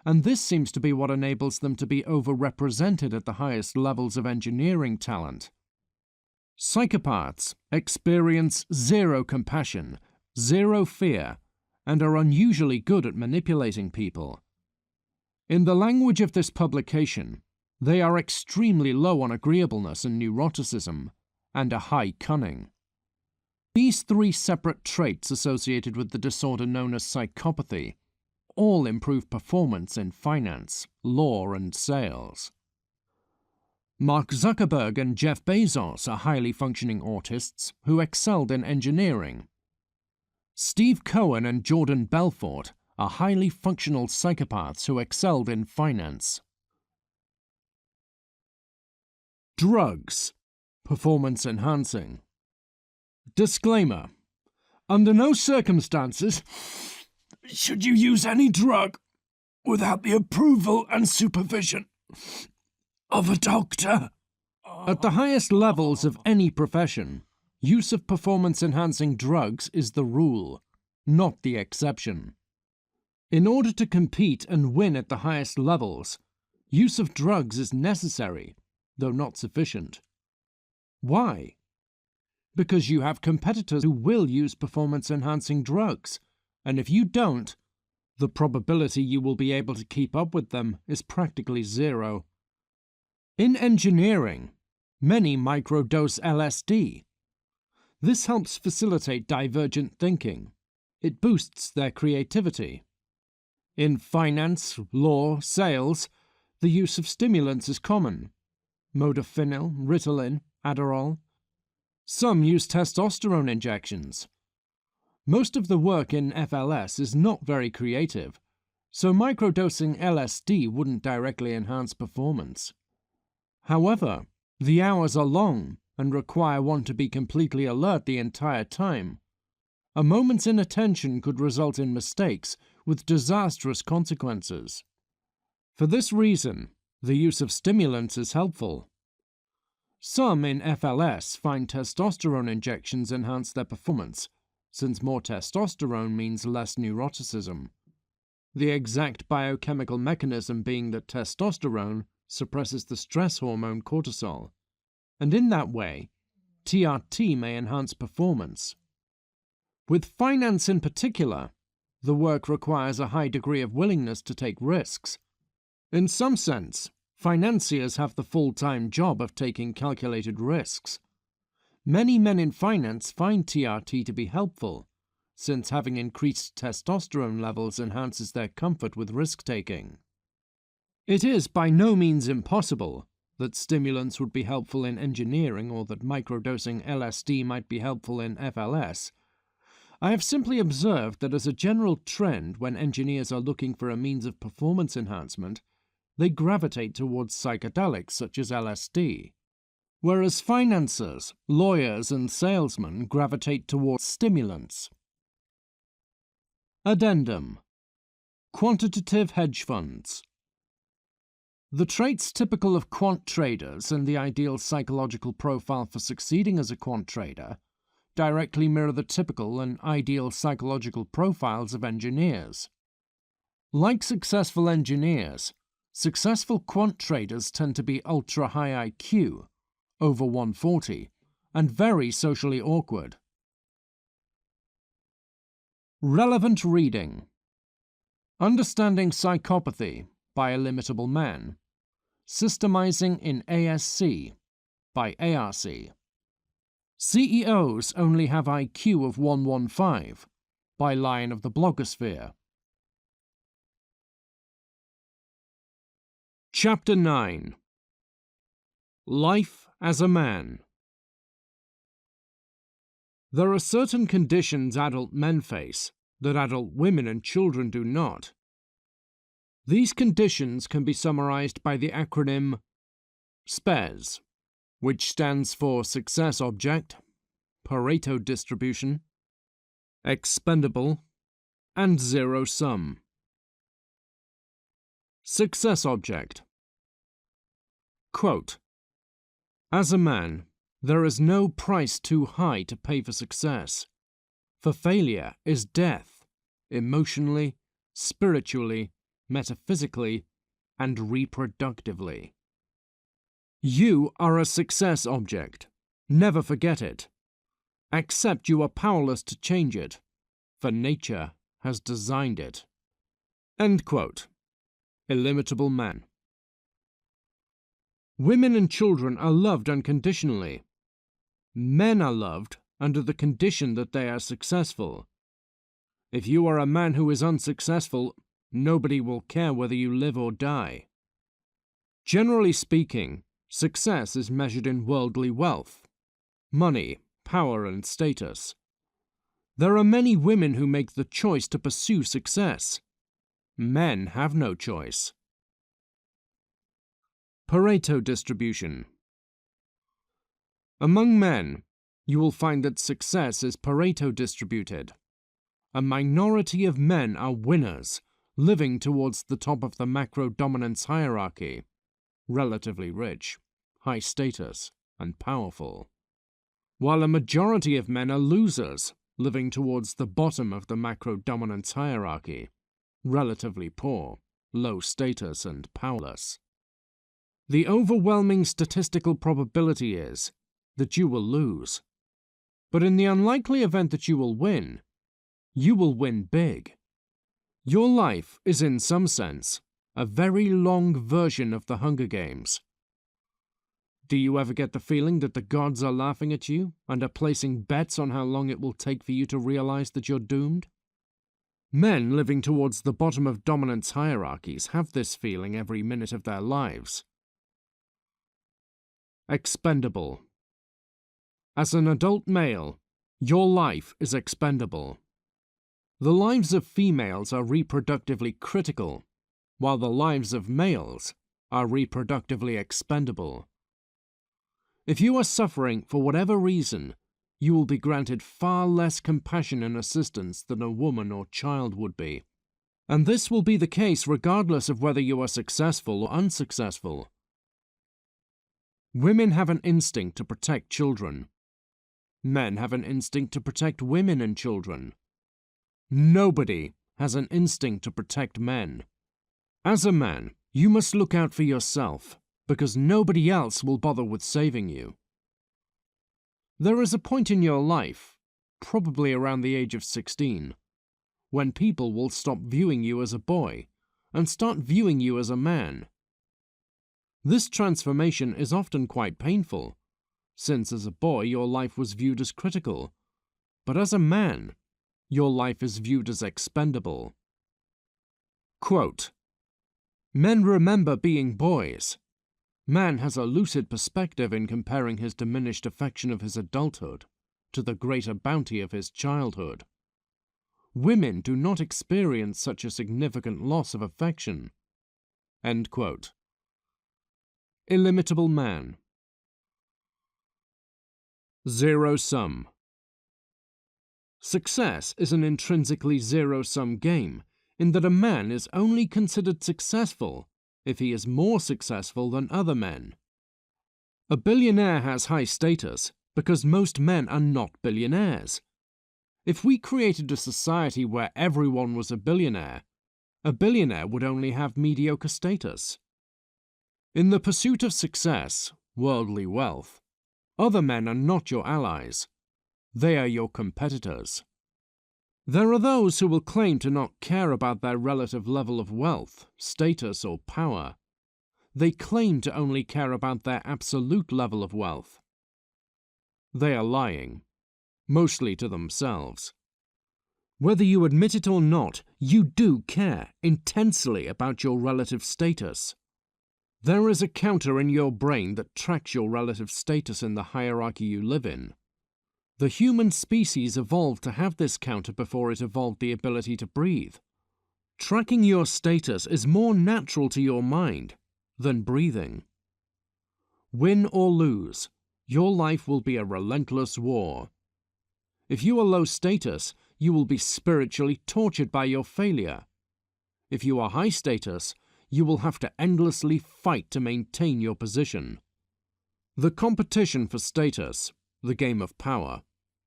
and this seems to be what enables them to be overrepresented at the highest levels of engineering talent. Psychopaths experience zero compassion, zero fear, and are unusually good at manipulating people. In the language of this publication, they are extremely low on agreeableness and neuroticism, and a high cunning. These three separate traits associated with the disorder known as psychopathy all improve performance in finance, law, and sales. Mark Zuckerberg and Jeff Bezos are highly functioning autists who excelled in engineering. Steve Cohen and Jordan Belfort are highly functional psychopaths who excelled in finance. Drugs. Performance enhancing. Disclaimer. Under no circumstances should you use any drug without the approval and supervision of a doctor. At the highest levels of any profession, use of performance-enhancing drugs is the rule, not the exception. In order to compete and win at the highest levels, use of drugs is necessary, though not sufficient. Why? Because you have competitors who will use performance-enhancing drugs, and if you don't, the probability you will be able to keep up with them is practically zero. In engineering, many microdose LSD. This helps facilitate divergent thinking. It boosts their creativity. In finance, law, sales, the use of stimulants is common. Modafinil, Ritalin, Adderall. Some use testosterone injections. Most of the work in FLS is not very creative, so microdosing LSD wouldn't directly enhance performance. However, the hours are long and require one to be completely alert the entire time. A moment's inattention could result in mistakes with disastrous consequences. For this reason, the use of stimulants is helpful. Some in FLS find testosterone injections enhance their performance, since more testosterone means less neuroticism. The exact biochemical mechanism being that testosterone suppresses the stress hormone cortisol, and in that way, TRT may enhance performance. With finance in particular, the work requires a high degree of willingness to take risks. In some sense, financiers have the full-time job of taking calculated risks. Many men in finance find TRT to be helpful, since having increased testosterone levels enhances their comfort with risk-taking. It is by no means impossible that stimulants would be helpful in engineering or that microdosing LSD might be helpful in FLS. I have simply observed that as a general trend, when engineers are looking for a means of performance enhancement, they gravitate towards psychedelics such as LSD, whereas financiers, lawyers, and salesmen gravitate towards stimulants. Addendum. Quantitative hedge funds. The traits typical of quant traders and the ideal psychological profile for succeeding as a quant trader directly mirror the typical and ideal psychological profiles of engineers. Like successful engineers, successful quant traders tend to be ultra-high IQ, over 140, and very socially awkward. Relevant reading: Understanding Psychopathy by Illimitable Man, Systemizing in ASC by ARC. CEOs Only Have IQ of 115 by Lion of the Blogosphere. Chapter 9: Life as a Man. There are certain conditions adult men face that adult women and children do not. These conditions can be summarized by the acronym SPES, which stands for Success Object, Pareto Distribution, Expendable, and Zero Sum. Success Object. Quote, "As a man, there is no price too high to pay for success, for failure is death, emotionally, spiritually, metaphysically, and reproductively." You are a success object. Never forget it. Accept you are powerless to change it, for nature has designed it. End quote. Illimitable Man. Women and children are loved unconditionally. Men are loved under the condition that they are successful. If you are a man who is unsuccessful, nobody will care whether you live or die. Generally speaking, success is measured in worldly wealth, money, power, and status. There are many women who make the choice to pursue success. Men have no choice. Pareto Distribution. Among men, you will find that success is Pareto distributed. A minority of men are winners, living towards the top of the macro-dominance hierarchy, relatively rich, high status, and powerful, while a majority of men are losers, living towards the bottom of the macro-dominance hierarchy, relatively poor, low status, and powerless. The overwhelming statistical probability is that you will lose. But in the unlikely event that you will win big. Your life is, in some sense, a very long version of the Hunger Games. Do you ever get the feeling that the gods are laughing at you and are placing bets on how long it will take for you to realize that you're doomed? Men living towards the bottom of dominance hierarchies have this feeling every minute of their lives. Expendable. As an adult male, your life is expendable. The lives of females are reproductively critical, while the lives of males are reproductively expendable. If you are suffering for whatever reason, you will be granted far less compassion and assistance than a woman or child would be. And this will be the case regardless of whether you are successful or unsuccessful. Women have an instinct to protect children. Men have an instinct to protect women and children. Nobody has an instinct to protect men. As a man, you must look out for yourself, because nobody else will bother with saving you. There is a point in your life, probably around the age of 16, when people will stop viewing you as a boy and start viewing you as a man. This transformation is often quite painful, since as a boy your life was viewed as critical, but as a man, your life is viewed as expendable. Quote, "Men remember being boys. Man has a lucid perspective in comparing his diminished affection of his adulthood to the greater bounty of his childhood. Women do not experience such a significant loss of affection." End quote. Illimitable Man. Zero Sum. Success is an intrinsically zero-sum game in that a man is only considered successful if he is more successful than other men. A billionaire has high status because most men are not billionaires. If we created a society where everyone was a billionaire would only have mediocre status. In the pursuit of success, worldly wealth, Other men are not your allies. They are your competitors. There are those who will claim to not care about their relative level of wealth, status, or power. They claim to only care about their absolute level of wealth. They are lying, mostly to themselves. Whether you admit it or not, you do care intensely about your relative status. There is a counter in your brain that tracks your relative status in the hierarchy you live in. The human species evolved to have this counter before it evolved the ability to breathe. Tracking your status is more natural to your mind than breathing. Win or lose, your life will be a relentless war. If you are low status, you will be spiritually tortured by your failure. If you are high status, you will have to endlessly fight to maintain your position. The competition for status, the game of power,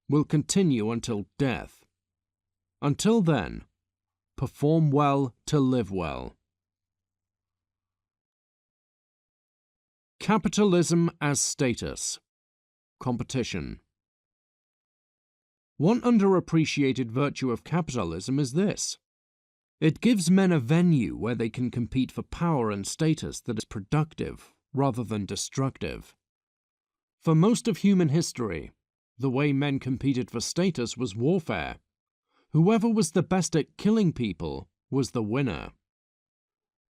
will continue until death. Until then, perform well to live well. Capitalism as status. Competition. One underappreciated virtue of capitalism is this. It gives men a venue where they can compete for power and status that is productive rather than destructive. For most of human history, the way men competed for status was warfare. Whoever was the best at killing people was the winner.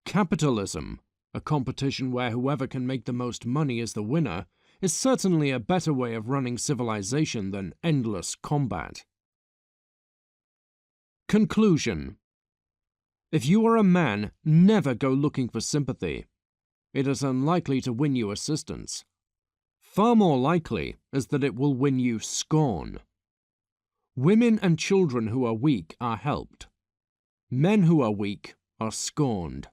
Capitalism, a competition where whoever can make the most money is the winner, is certainly a better way of running civilization than endless combat. Conclusion. If you are a man, never go looking for sympathy. It is unlikely to win you assistance. Far more likely is that it will win you scorn. Women and children who are weak are helped. Men who are weak are scorned.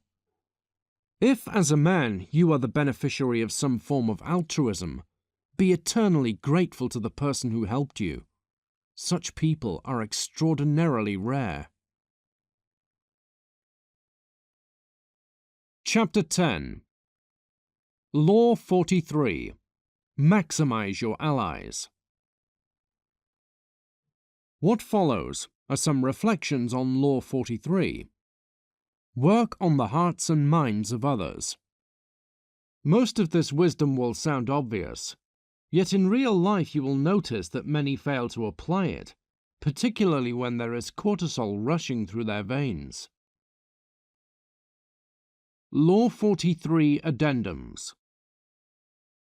If, as a man, you are the beneficiary of some form of altruism, be eternally grateful to the person who helped you. Such people are extraordinarily rare. Chapter 10. Law 43. Maximize your allies. What follows are some reflections on Law 43. Work on the hearts and minds of others. Most of this wisdom will sound obvious, yet in real life you will notice that many fail to apply it, particularly when there is cortisol rushing through their veins. Law 43 Addendums.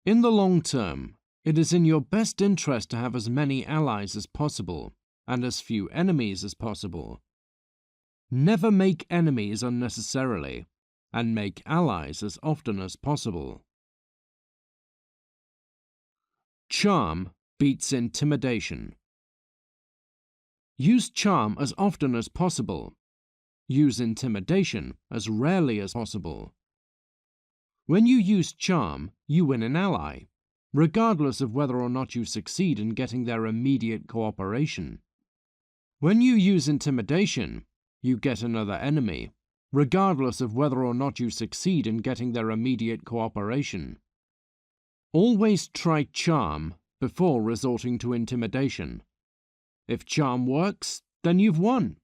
In the long term, it is in your best interest to have as many allies as possible, and as few enemies as possible. Never make enemies unnecessarily, and make allies as often as possible. Charm beats intimidation. Use charm as often as possible. Use intimidation as rarely as possible. When you use charm, you win an ally, regardless of whether or not you succeed in getting their immediate cooperation. When you use intimidation, you get another enemy, regardless of whether or not you succeed in getting their immediate cooperation. Always try charm before resorting to intimidation. If charm works, then you've won.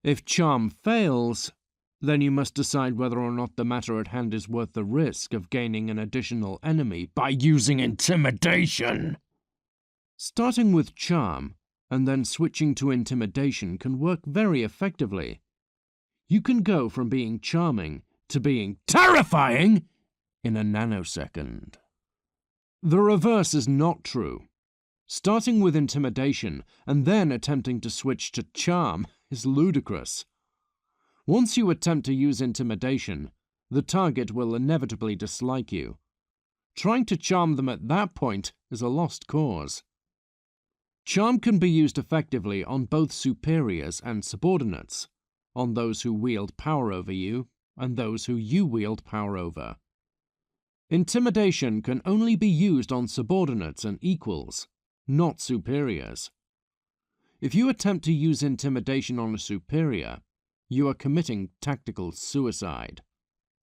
If charm fails, then you must decide whether or not the matter at hand is worth the risk of gaining an additional enemy by using intimidation. Starting with charm and then switching to intimidation can work very effectively. You can go from being charming to being terrifying in a nanosecond. The reverse is not true. Starting with intimidation and then attempting to switch to charm is ludicrous. Once you attempt to use intimidation, the target will inevitably dislike you. Trying to charm them at that point is a lost cause. Charm can be used effectively on both superiors and subordinates, on those who wield power over you and those who you wield power over. Intimidation can only be used on subordinates and equals, not superiors. If you attempt to use intimidation on a superior, you are committing tactical suicide.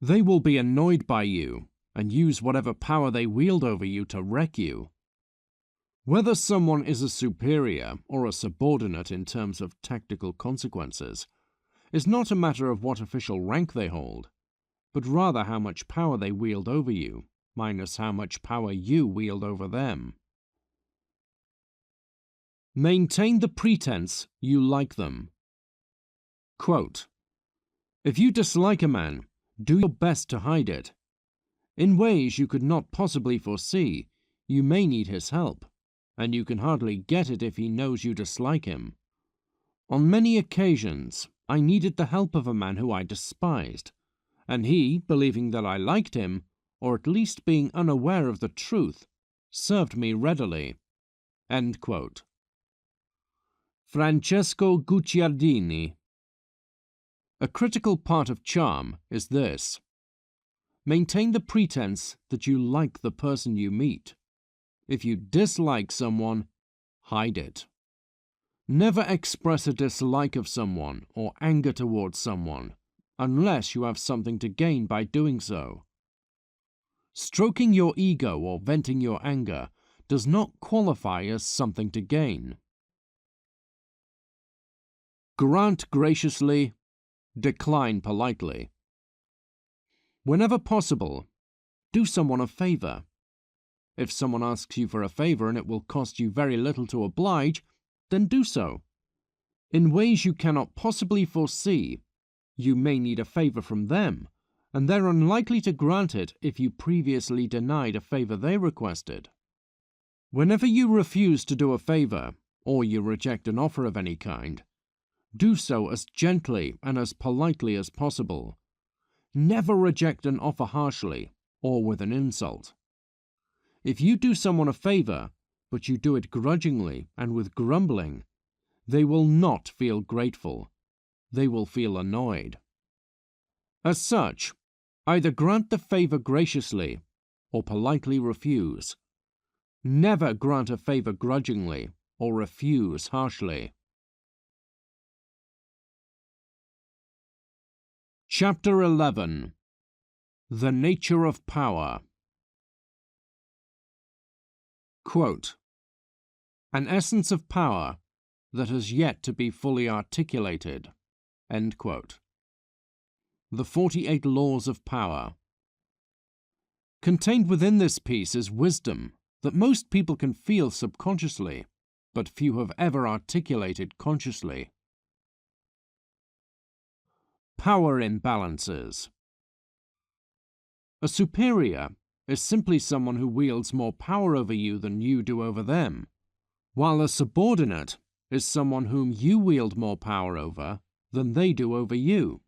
They will be annoyed by you and use whatever power they wield over you to wreck you. Whether someone is a superior or a subordinate in terms of tactical consequences is not a matter of what official rank they hold, but rather how much power they wield over you, minus how much power you wield over them. Maintain the pretense you like them. Quote, "If you dislike a man, do your best to hide it. In ways you could not possibly foresee, you may need his help, and you can hardly get it if he knows you dislike him. On many occasions, I needed the help of a man who I despised, and he, believing that I liked him, or at least being unaware of the truth, served me readily." End quote. Francesco Guicciardini. A critical part of charm is this: maintain the pretense that you like the person you meet. If you dislike someone, hide it. Never express a dislike of someone or anger towards someone unless you have something to gain by doing so. Stroking your ego or venting your anger does not qualify as something to gain. Grant graciously, decline politely. Whenever possible, do someone a favor. If someone asks you for a favor and it will cost you very little to oblige, then do so. In ways you cannot possibly foresee, you may need a favor from them, and they're unlikely to grant it if you previously denied a favor they requested. Whenever you refuse to do a favor, or you reject an offer of any kind, do so as gently and as politely as possible. Never reject an offer harshly or with an insult. If you do someone a favor, but you do it grudgingly and with grumbling, they will not feel grateful. They will feel annoyed. As such, either grant the favor graciously or politely refuse. Never grant a favor grudgingly or refuse harshly. Chapter 11. The Nature of Power. Quote, "An essence of power that has yet to be fully articulated." End quote. The 48 Laws of Power. Contained within this piece is wisdom that most people can feel subconsciously, but few have ever articulated consciously. Power imbalances. A superior is simply someone who wields more power over you than you do over them, while a subordinate is someone whom you wield more power over than they do over you.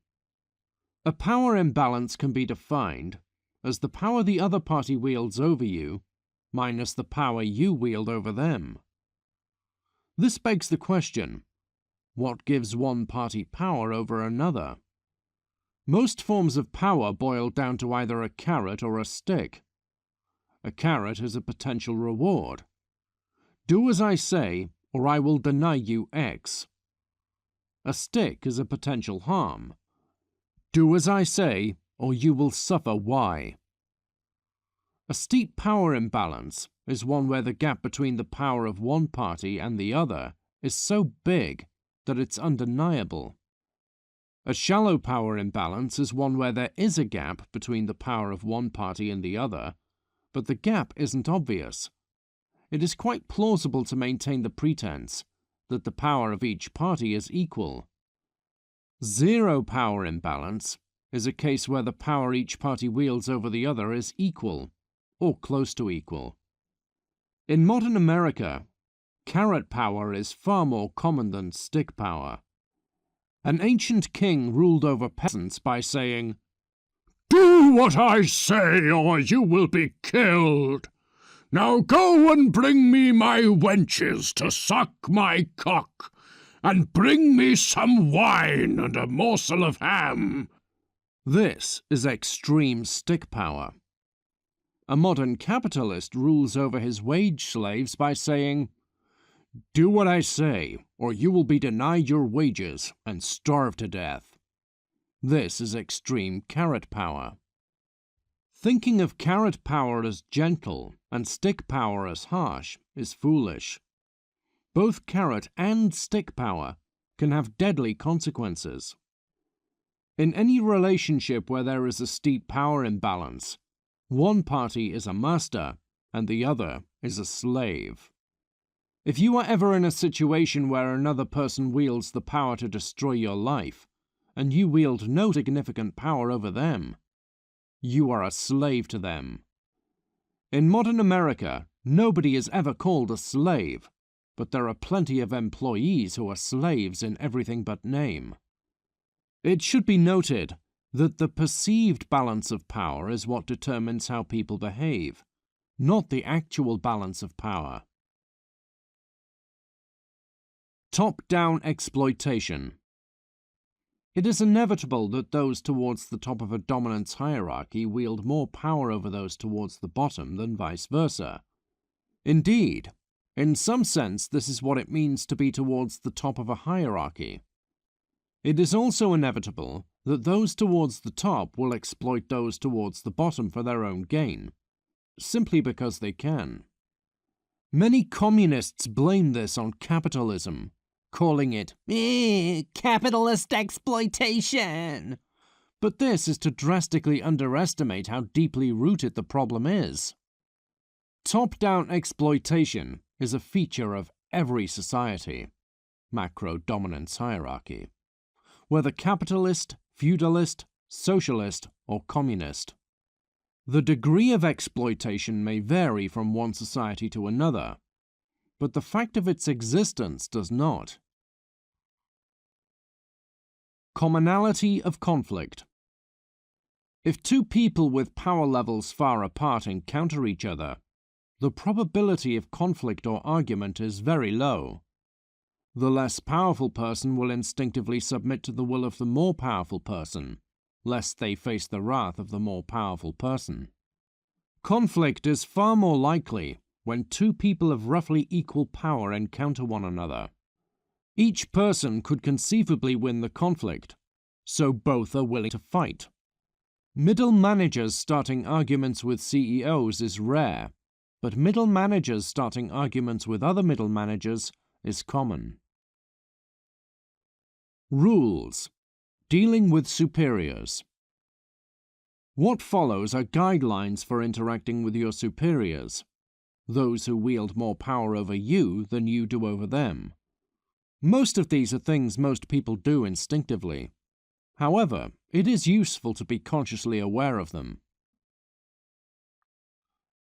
A power imbalance can be defined as the power the other party wields over you minus the power you wield over them. This begs the question, what gives one party power over another? Most forms of power boil down to either a carrot or a stick. A carrot is a potential reward. Do as I say, or I will deny you X. A stick is a potential harm. Do as I say, or you will suffer Y. A steep power imbalance is one where the gap between the power of one party and the other is so big that it's undeniable. A shallow power imbalance is one where there is a gap between the power of one party and the other, but the gap isn't obvious. It is quite plausible to maintain the pretense that the power of each party is equal. Zero power imbalance is a case where the power each party wields over the other is equal, or close to equal. In modern America, carrot power is far more common than stick power. An ancient king ruled over peasants by saying, "Do what I say, or you will be killed. Now go and bring me my wenches to suck my cock, and bring me some wine and a morsel of ham." This is extreme stick power. A modern capitalist rules over his wage slaves by saying, "Do what I say, or you will be denied your wages and starve to death." This is extreme carrot power. Thinking of carrot power as gentle and stick power as harsh is foolish. Both carrot and stick power can have deadly consequences. In any relationship where there is a steep power imbalance, one party is a master and the other is a slave. If you are ever in a situation where another person wields the power to destroy your life, and you wield no significant power over them, you are a slave to them. In modern America, nobody is ever called a slave, but there are plenty of employees who are slaves in everything but name. It should be noted that the perceived balance of power is what determines how people behave, not the actual balance of power. Top-down exploitation. It is inevitable that those towards the top of a dominance hierarchy wield more power over those towards the bottom than vice versa. Indeed, in some sense this is what it means to be towards the top of a hierarchy. It is also inevitable that those towards the top will exploit those towards the bottom for their own gain, simply because they can. Many communists blame this on capitalism, calling it capitalist exploitation. But this is to drastically underestimate how deeply rooted the problem is. Top-down exploitation is a feature of every society, macro-dominance hierarchy, whether capitalist, feudalist, socialist, or communist. The degree of exploitation may vary from one society to another, but the fact of its existence does not. Commonality of conflict. If two people with power levels far apart encounter each other, the probability of conflict or argument is very low. The less powerful person will instinctively submit to the will of the more powerful person, lest they face the wrath of the more powerful person. Conflict is far more likely when two people of roughly equal power encounter one another. Each person could conceivably win the conflict, so both are willing to fight. Middle managers starting arguments with CEOs is rare, but middle managers starting arguments with other middle managers is common. Rules. Dealing with superiors. What follows are guidelines for interacting with your superiors, those who wield more power over you than you do over them. Most of these are things most people do instinctively. However, it is useful to be consciously aware of them.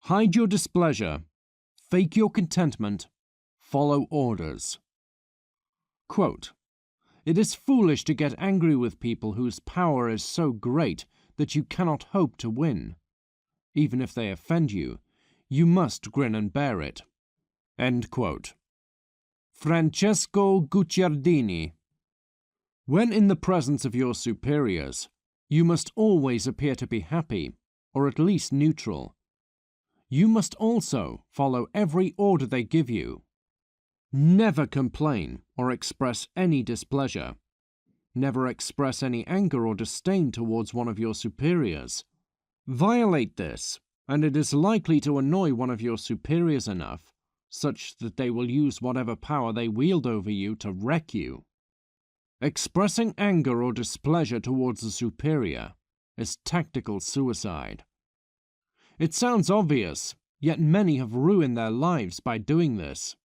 Hide your displeasure, fake your contentment, follow orders. Quote, "It is foolish to get angry with people whose power is so great that you cannot hope to win. Even if they offend you, you must grin and bear it." End quote. Francesco Guicciardini. When in the presence of your superiors, you must always appear to be happy, or at least neutral. You must also follow every order they give you. Never complain or express any displeasure. Never express any anger or disdain towards one of your superiors. Violate this, and it is likely to annoy one of your superiors enough, such that they will use whatever power they wield over you to wreck you. Expressing anger or displeasure towards a superior is tactical suicide. It sounds obvious, yet many have ruined their lives by doing this.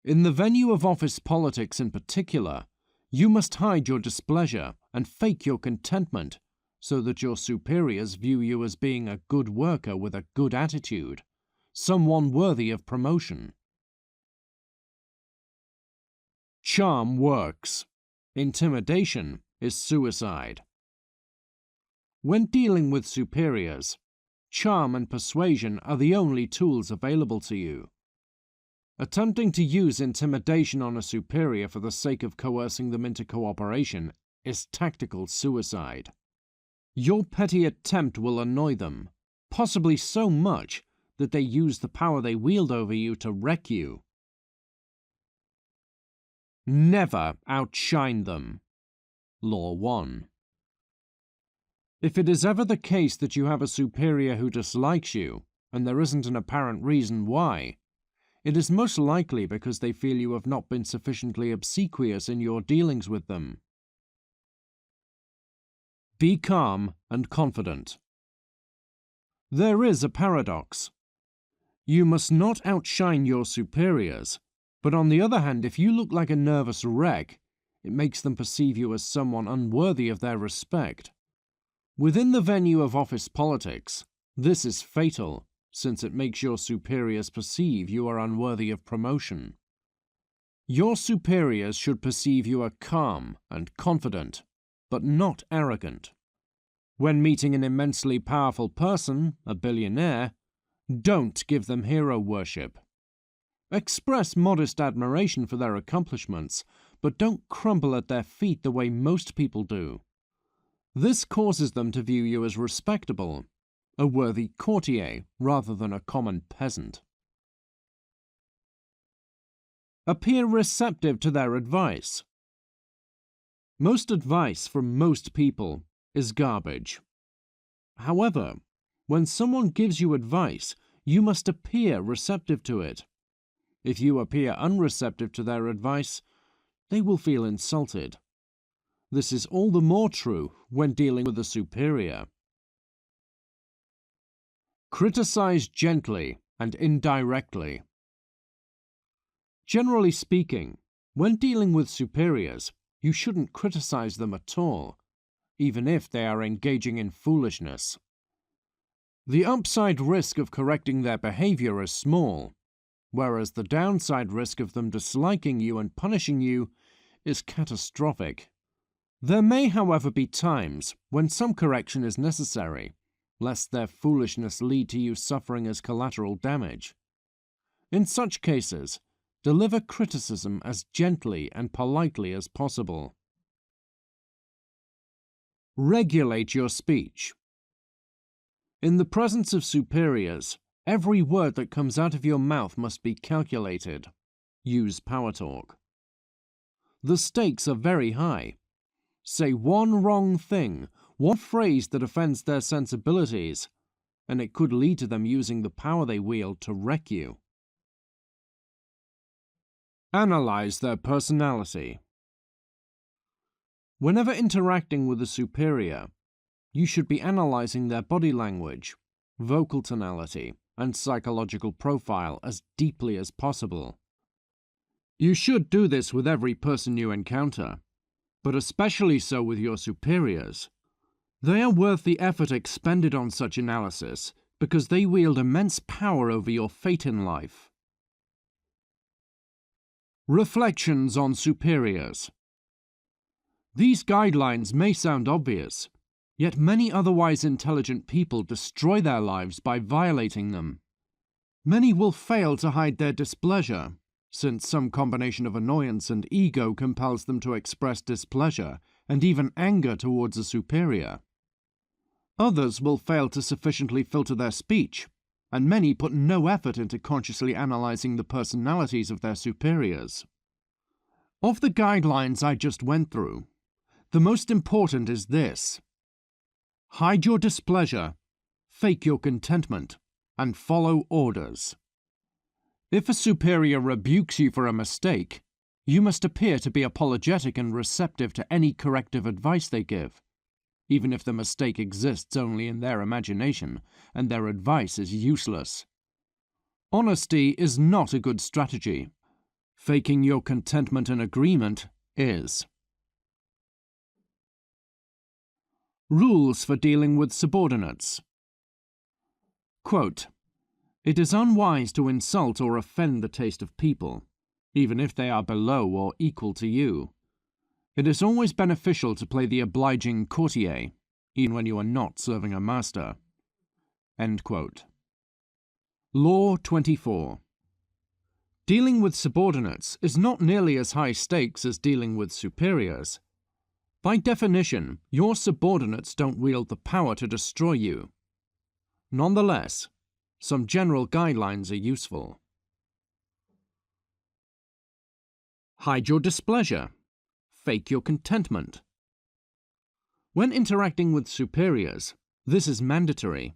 In the venue of office politics in particular, you must hide your displeasure and fake your contentment so that your superiors view you as being a good worker with a good attitude, someone worthy of promotion. Charm works. Intimidation is suicide. When dealing with superiors, charm and persuasion are the only tools available to you. Attempting to use intimidation on a superior for the sake of coercing them into cooperation is tactical suicide. Your petty attempt will annoy them, possibly so much that they use the power they wield over you to wreck you. Never outshine them. Law 1. If it is ever the case that you have a superior who dislikes you, and there isn't an apparent reason why, It is most likely because they feel you have not been sufficiently obsequious in your dealings with them. Be calm and confident. There is a paradox. You must not outshine your superiors, but on the other hand, if you look like a nervous wreck, it makes them perceive you as someone unworthy of their respect. Within the venue of office politics, this is fatal, since it makes your superiors perceive you are unworthy of promotion. Your superiors should perceive you are calm and confident, but not arrogant. When meeting an immensely powerful person, a billionaire, don't give them hero worship. Express modest admiration for their accomplishments, but don't crumble at their feet the way most people do. This causes them to view you as respectable, a worthy courtier rather than a common peasant. Appear receptive to their advice. Most advice from most people is garbage. However, when someone gives you advice, you must appear receptive to it. If you appear unreceptive to their advice, they will feel insulted. This is all the more true when dealing with a superior. Criticize gently and indirectly. Generally speaking, when dealing with superiors, you shouldn't criticize them at all, even if they are engaging in foolishness. The upside risk of correcting their behavior is small, whereas the downside risk of them disliking you and punishing you is catastrophic. There may, however, be times when some correction is necessary, lest their foolishness lead to you suffering as collateral damage. In such cases, deliver criticism as gently and politely as possible. Regulate your speech. In the presence of superiors, every word that comes out of your mouth must be calculated. Use power talk. The stakes are very high. Say one wrong thing, one phrase that offends their sensibilities, and it could lead to them using the power they wield to wreck you. Analyze their personality. Whenever interacting with a superior, you should be analyzing their body language, vocal tonality, and psychological profile as deeply as possible. You should do this with every person you encounter, but especially so with your superiors. They are worth the effort expended on such analysis because they wield immense power over your fate in life. Reflections on superiors. These guidelines may sound obvious, yet many otherwise intelligent people destroy their lives by violating them. Many will fail to hide their displeasure, since some combination of annoyance and ego compels them to express displeasure and even anger towards a superior. Others will fail to sufficiently filter their speech, and many put no effort into consciously analyzing the personalities of their superiors. Of the guidelines I just went through, the most important is this: hide your displeasure, fake your contentment, and follow orders. If a superior rebukes you for a mistake, you must appear to be apologetic and receptive to any corrective advice they give, even if the mistake exists only in their imagination and their advice is useless. Honesty is not a good strategy. Faking your contentment and agreement is. Rules for dealing with subordinates. Quote, "It is unwise to insult or offend the taste of people, even if they are below or equal to you. It is always beneficial to play the obliging courtier, even when you are not serving a master." End quote. Law 24. Dealing with subordinates is not nearly as high stakes as dealing with superiors. By definition, your subordinates don't wield the power to destroy you. Nonetheless, some general guidelines are useful. Hide your displeasure. Fake your contentment. When interacting with superiors, this is mandatory.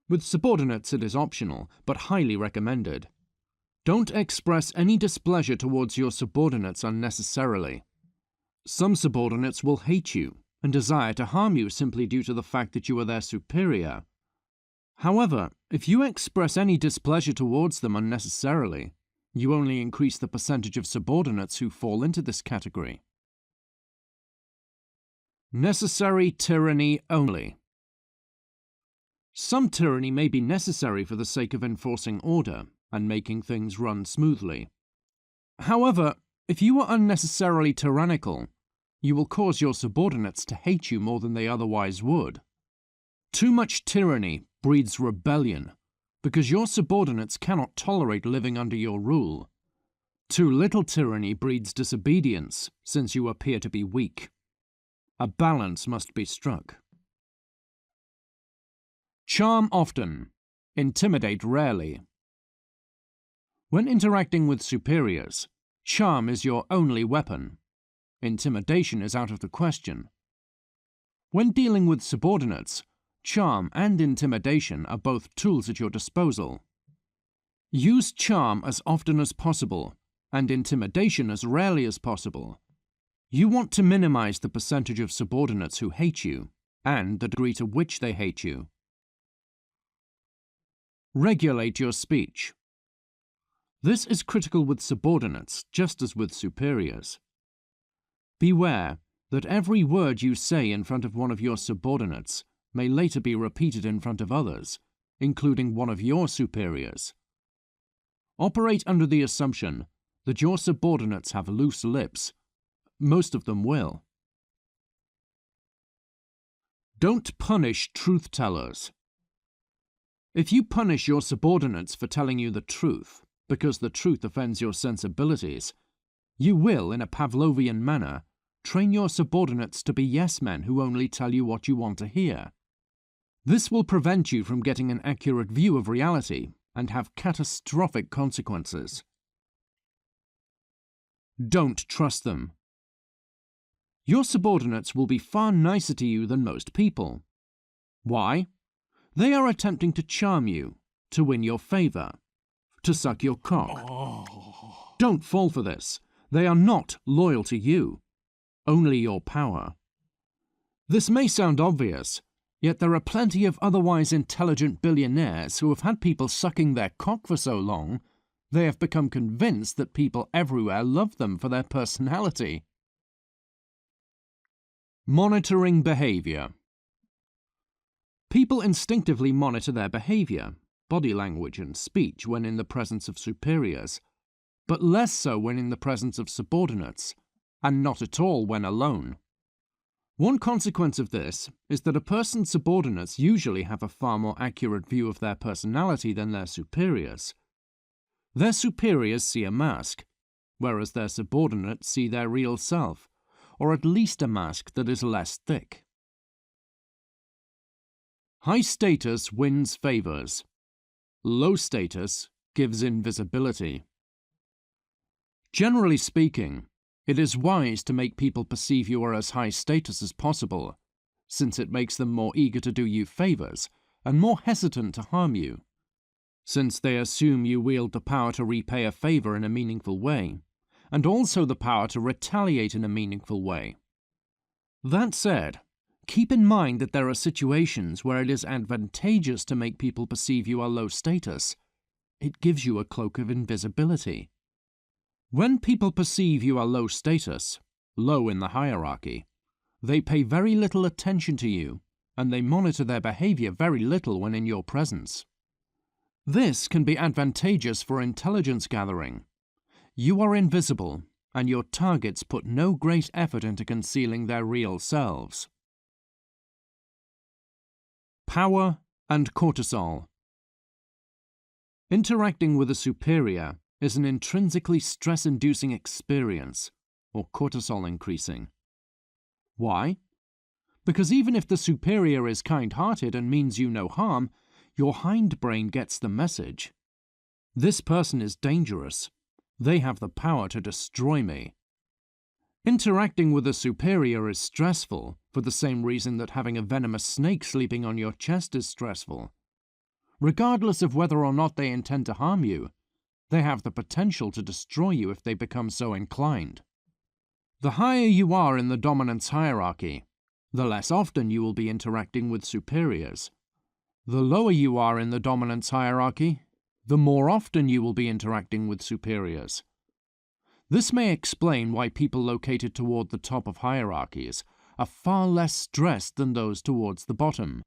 With subordinates it is optional, but highly recommended. Don't express any displeasure towards your subordinates unnecessarily. Some subordinates will hate you and desire to harm you simply due to the fact that you are their superior. However, if you express any displeasure towards them unnecessarily, you only increase the percentage of subordinates who fall into this category. Necessary tyranny only. Some tyranny may be necessary for the sake of enforcing order and making things run smoothly. However, if you are unnecessarily tyrannical, you will cause your subordinates to hate you more than they otherwise would. Too much tyranny breeds rebellion, because your subordinates cannot tolerate living under your rule. Too little tyranny breeds disobedience, since you appear to be weak. A balance must be struck. Charm often, intimidate rarely. When interacting with superiors, charm is your only weapon. Intimidation is out of the question. When dealing with subordinates, charm and intimidation are both tools at your disposal. Use charm as often as possible, and intimidation as rarely as possible. You want to minimize the percentage of subordinates who hate you, and the degree to which they hate you. Regulate your speech. This is critical with subordinates, just as with superiors. Beware that every word you say in front of one of your subordinates may later be repeated in front of others, including one of your superiors. Operate under the assumption that your subordinates have loose lips. Most of them will. Don't punish truth-tellers. If you punish your subordinates for telling you the truth, because the truth offends your sensibilities, you will, in a Pavlovian manner, train your subordinates to be yes-men who only tell you what you want to hear. This will prevent you from getting an accurate view of reality and have catastrophic consequences. Don't trust them. Your subordinates will be far nicer to you than most people. Why? They are attempting to charm you, to win your favor, to suck your cock. Don't fall for this. They are not loyal to you, only your power. This may sound obvious, yet there are plenty of otherwise intelligent billionaires who have had people sucking their cock for so long, they have become convinced that people everywhere love them for their personality. Monitoring behavior. People instinctively monitor their behavior, body language and speech when in the presence of superiors, but less so when in the presence of subordinates, and not at all when alone. One consequence of this is that a person's subordinates usually have a far more accurate view of their personality than their superiors. Their superiors see a mask, whereas their subordinates see their real self, or at least a mask that is less thick. High status wins favors. Low status gives invisibility. Generally speaking, it is wise to make people perceive you are as high status as possible, since it makes them more eager to do you favors and more hesitant to harm you, since they assume you wield the power to repay a favor in a meaningful way, and also the power to retaliate in a meaningful way. That said, keep in mind that there are situations where it is advantageous to make people perceive you are low status. It gives you a cloak of invisibility. When people perceive you are low status, low in the hierarchy, they pay very little attention to you, and they monitor their behavior very little when in your presence. This can be advantageous for intelligence gathering. You are invisible, and your targets put no great effort into concealing their real selves. Power and cortisol. Interacting with a superior is an intrinsically stress-inducing experience, or cortisol increasing. Why? Because even if the superior is kind-hearted and means you no harm, your hindbrain gets the message. This person is dangerous. They have the power to destroy me. Interacting with a superior is stressful, for the same reason that having a venomous snake sleeping on your chest is stressful. Regardless of whether or not they intend to harm you, they have the potential to destroy you if they become so inclined. The higher you are in the dominance hierarchy, the less often you will be interacting with superiors. The lower you are in the dominance hierarchy, the more often you will be interacting with superiors. This may explain why people located toward the top of hierarchies are far less stressed than those towards the bottom.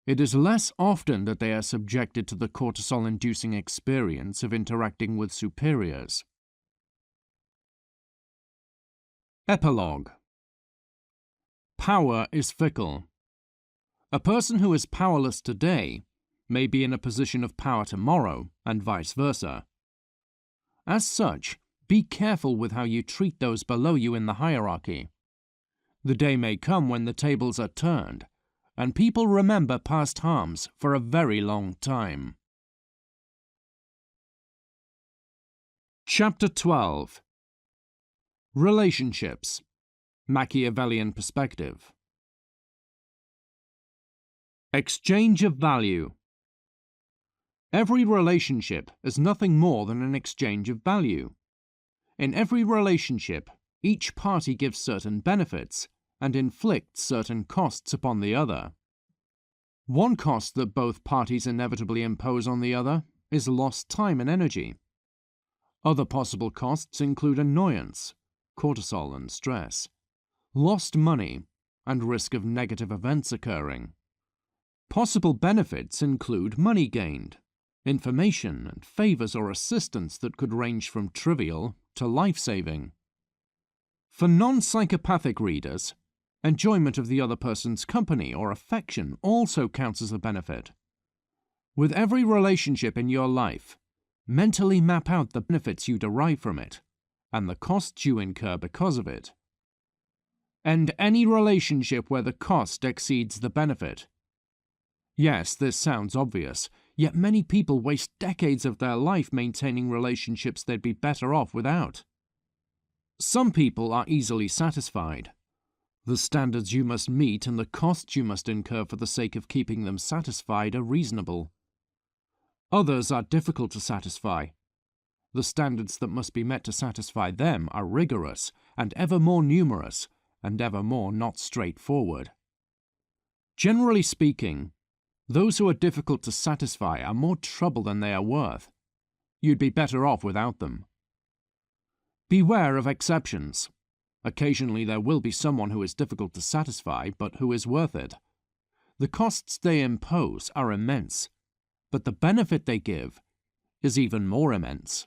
It is less often that they are subjected to the cortisol-inducing experience of interacting with superiors. Epilogue. Power is fickle. A person who is powerless today may be in a position of power tomorrow, and vice versa. As such, be careful with how you treat those below you in the hierarchy. The day may come when the tables are turned, and people remember past harms for a very long time. Chapter 12. Relationships. Machiavellian Perspective. Exchange of value. Every relationship is nothing more than an exchange of value. In every relationship, each party gives certain benefits and inflicts certain costs upon the other. One cost that both parties inevitably impose on the other is lost time and energy. Other possible costs include annoyance, cortisol and stress, lost money, and risk of negative events occurring. Possible benefits include money gained, information and favors or assistance that could range from trivial to life-saving. For non-psychopathic readers, enjoyment of the other person's company or affection also counts as a benefit. With every relationship in your life, mentally map out the benefits you derive from it and the costs you incur because of it. End any relationship where the cost exceeds the benefit. Yes, this sounds obvious, yet many people waste decades of their life maintaining relationships they'd be better off without. Some people are easily satisfied. The standards you must meet and the costs you must incur for the sake of keeping them satisfied are reasonable. Others are difficult to satisfy. The standards that must be met to satisfy them are rigorous and ever more numerous and ever more not straightforward. Generally speaking, those who are difficult to satisfy are more trouble than they are worth. You'd be better off without them. Beware of exceptions. Occasionally there will be someone who is difficult to satisfy, but who is worth it. The costs they impose are immense, but the benefit they give is even more immense.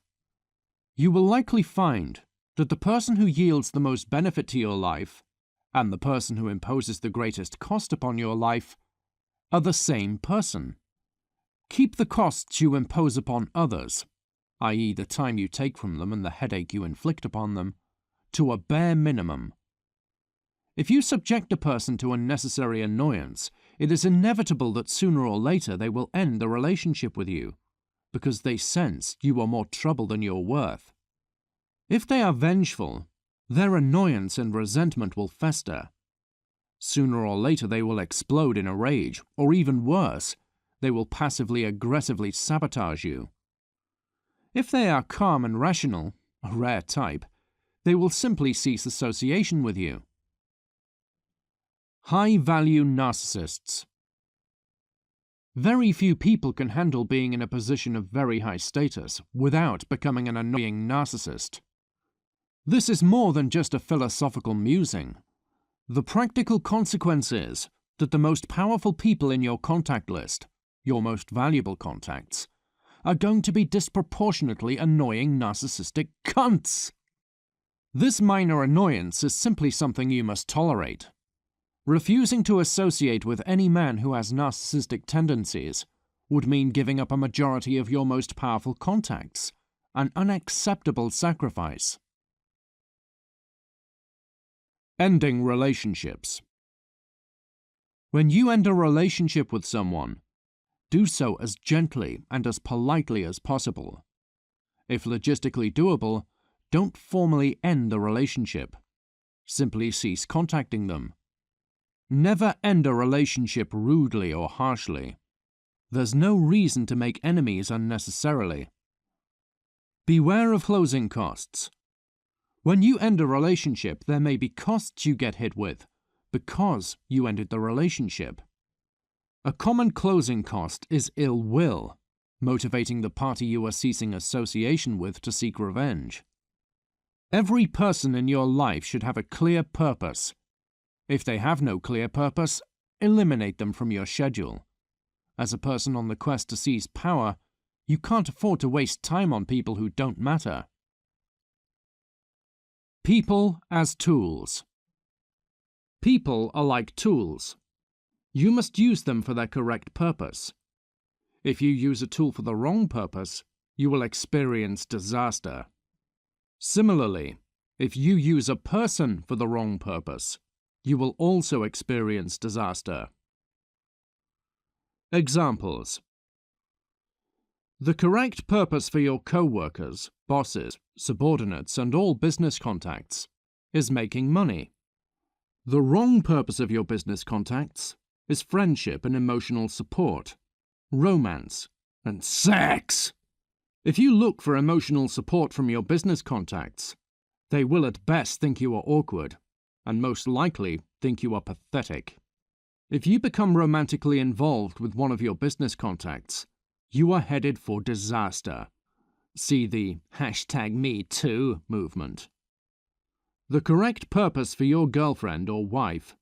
You will likely find that the person who yields the most benefit to your life and the person who imposes the greatest cost upon your life are the same person. Keep the costs you impose upon others, i.e. the time you take from them and the headache you inflict upon them, to a bare minimum. If you subject a person to unnecessary annoyance, it is inevitable that sooner or later they will end the relationship with you, because they sense you are more trouble than you're worth. If they are vengeful, their annoyance and resentment will fester. Sooner or later they will explode in a rage, or even worse, they will passively aggressively sabotage you. If they are calm and rational, a rare type, they will simply cease association with you. High-value narcissists. Very few people can handle being in a position of very high status without becoming an annoying narcissist. This is more than just a philosophical musing. The practical consequence is that the most powerful people in your contact list, your most valuable contacts, are going to be disproportionately annoying narcissistic cunts. This minor annoyance is simply something you must tolerate. Refusing to associate with any man who has narcissistic tendencies would mean giving up a majority of your most powerful contacts, an unacceptable sacrifice. Ending relationships. When you end a relationship with someone, do so as gently and as politely as possible. If logistically doable, don't formally end the relationship. Simply cease contacting them. Never end a relationship rudely or harshly. There's no reason to make enemies unnecessarily. Beware of closing costs. When you end a relationship, there may be costs you get hit with because you ended the relationship. A common closing cost is ill will, motivating the party you are ceasing association with to seek revenge. Every person in your life should have a clear purpose. If they have no clear purpose, eliminate them from your schedule. As a person on the quest to seize power, you can't afford to waste time on people who don't matter. People as tools. People are like tools. You must use them for their correct purpose. If you use a tool for the wrong purpose, you will experience disaster. Similarly, if you use a person for the wrong purpose, you will also experience disaster. Examples. The correct purpose for your co-workers, bosses, subordinates, and all business contacts is making money. The wrong purpose of your business contacts is friendship and emotional support, romance, and sex. If you look for emotional support from your business contacts, they will at best think you are awkward, and most likely think you are pathetic. If you become romantically involved with one of your business contacts, you are headed for disaster. See the #MeToo movement. The correct purpose for your girlfriend or wife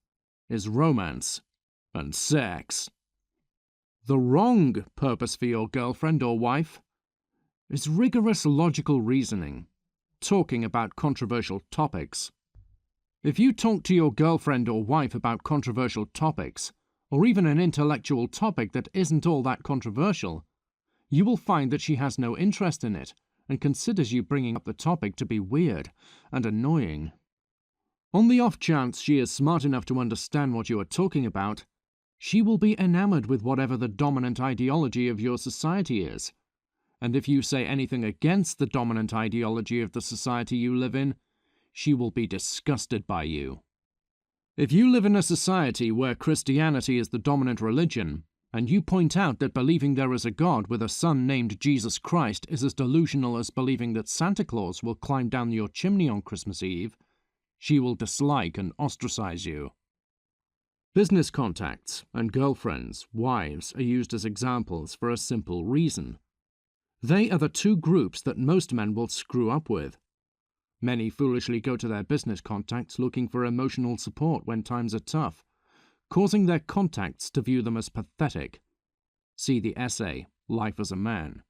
is romance and sex. The wrong purpose for your girlfriend or wife is rigorous logical reasoning, talking about controversial topics. If you talk to your girlfriend or wife about controversial topics, or even an intellectual topic that isn't all that controversial, you will find that she has no interest in it and considers you bringing up the topic to be weird and annoying. On the off chance she is smart enough to understand what you are talking about, she will be enamored with whatever the dominant ideology of your society is. And if you say anything against the dominant ideology of the society you live in, she will be disgusted by you. If you live in a society where Christianity is the dominant religion, and you point out that believing there is a God with a son named Jesus Christ is as delusional as believing that Santa Claus will climb down your chimney on Christmas Eve, she will dislike and ostracize you. Business contacts and girlfriends, wives, are used as examples for a simple reason. They are the two groups that most men will screw up with. Many foolishly go to their business contacts looking for emotional support when times are tough, causing their contacts to view them as pathetic. See the essay, Life as a Man.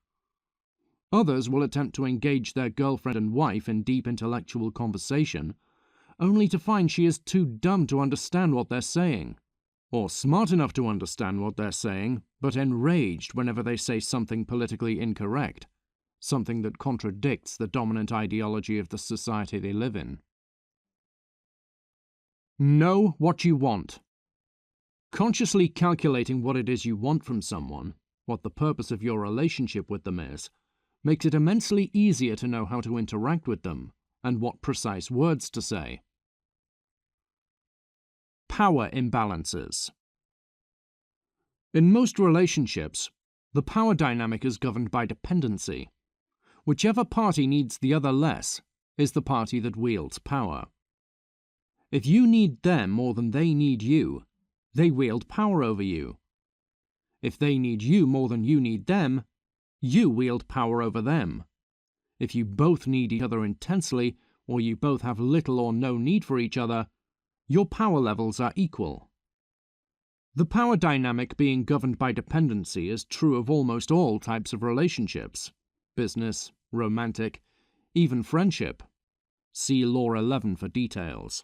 Others will attempt to engage their girlfriend and wife in deep intellectual conversation, only to find she is too dumb to understand what they're saying, or smart enough to understand what they're saying, but enraged whenever they say something politically incorrect, something that contradicts the dominant ideology of the society they live in. Know what you want. Consciously calculating what it is you want from someone, what the purpose of your relationship with them is, makes it immensely easier to know how to interact with them and what precise words to say. Power imbalances. In most relationships, the power dynamic is governed by dependency. Whichever party needs the other less is the party that wields power. If you need them more than they need you, they wield power over you. If they need you more than you need them, you wield power over them. If you both need each other intensely, or you both have little or no need for each other, your power levels are equal. The power dynamic being governed by dependency is true of almost all types of relationships: business, romantic, even friendship. See Law 11 for details.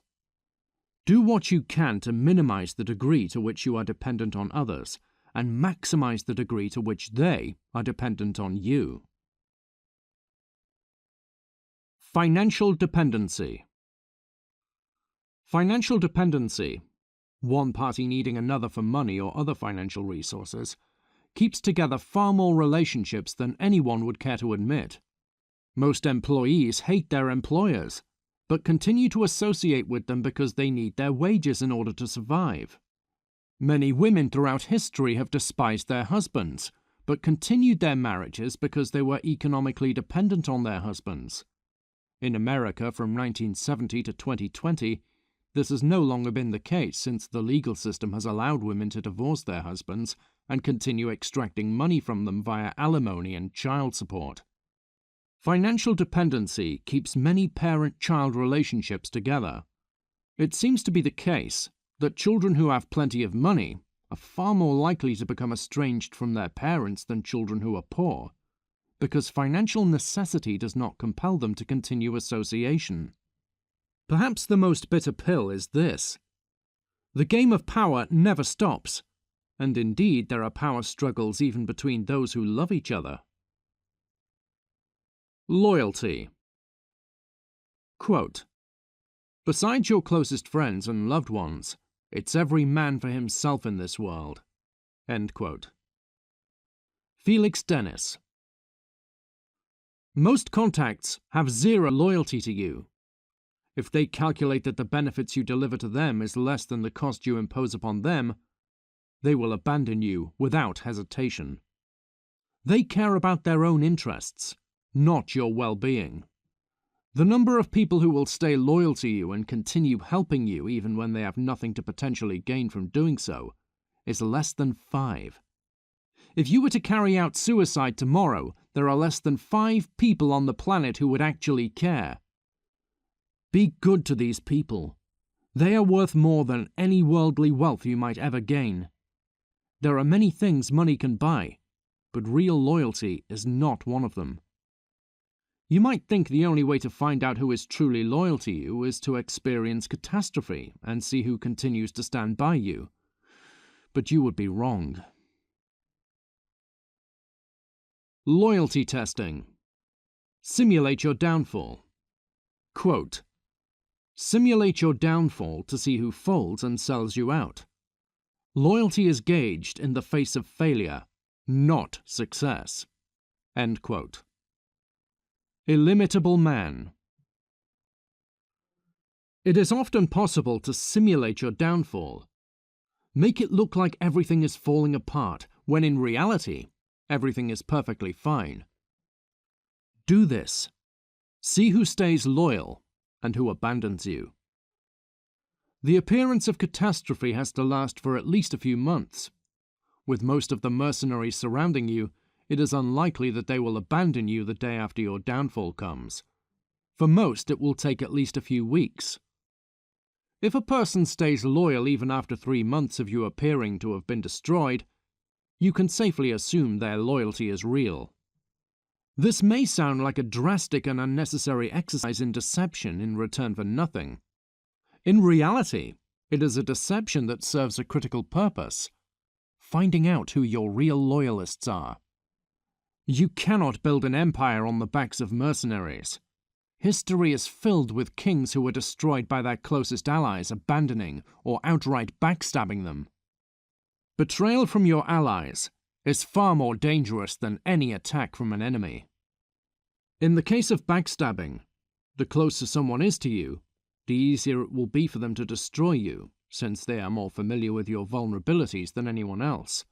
Do what you can to minimize the degree to which you are dependent on others, and maximize the degree to which they are dependent on you. Financial dependency. Financial dependency, one party needing another for money or other financial resources, keeps together far more relationships than anyone would care to admit. Most employees hate their employers, but continue to associate with them because they need their wages in order to survive. Many women throughout history have despised their husbands, but continued their marriages because they were economically dependent on their husbands. In America from 1970 to 2020, this has no longer been the case since the legal system has allowed women to divorce their husbands and continue extracting money from them via alimony and child support. Financial dependency keeps many parent-child relationships together. It seems to be the case that children who have plenty of money are far more likely to become estranged from their parents than children who are poor, because financial necessity does not compel them to continue association. Perhaps the most bitter pill is this: the game of power never stops, and indeed there are power struggles even between those who love each other. Loyalty. Quote, "Besides your closest friends and loved ones, it's every man for himself in this world." End quote. Felix Dennis. Most contacts have zero loyalty to you. If they calculate that the benefits you deliver to them is less than the cost you impose upon them, they will abandon you without hesitation. They care about their own interests, not your well-being. The number of people who will stay loyal to you and continue helping you even when they have nothing to potentially gain from doing so is less than 5. If you were to carry out suicide tomorrow, there are less than 5 people on the planet who would actually care. Be good to these people. They are worth more than any worldly wealth you might ever gain. There are many things money can buy, but real loyalty is not one of them. You might think the only way to find out who is truly loyal to you is to experience catastrophe and see who continues to stand by you. But you would be wrong. Loyalty testing. Simulate your downfall. Quote, "Simulate your downfall to see who folds and sells you out. Loyalty is gauged in the face of failure, not success." End quote. Illimitable man. It is often possible to simulate your downfall. Make it look like everything is falling apart, when in reality, everything is perfectly fine. Do this. See who stays loyal and who abandons you. The appearance of catastrophe has to last for at least a few months. With most of the mercenaries surrounding you, it is unlikely that they will abandon you the day after your downfall comes. For most, it will take at least a few weeks. If a person stays loyal even after 3 months of you appearing to have been destroyed, you can safely assume their loyalty is real. This may sound like a drastic and unnecessary exercise in deception in return for nothing. In reality, it is a deception that serves a critical purpose: finding out who your real loyalists are. You cannot build an empire on the backs of mercenaries. History is filled with kings who were destroyed by their closest allies abandoning or outright backstabbing them. Betrayal from your allies is far more dangerous than any attack from an enemy. In the case of backstabbing, the closer someone is to you, the easier it will be for them to destroy you, since they are more familiar with your vulnerabilities than anyone else.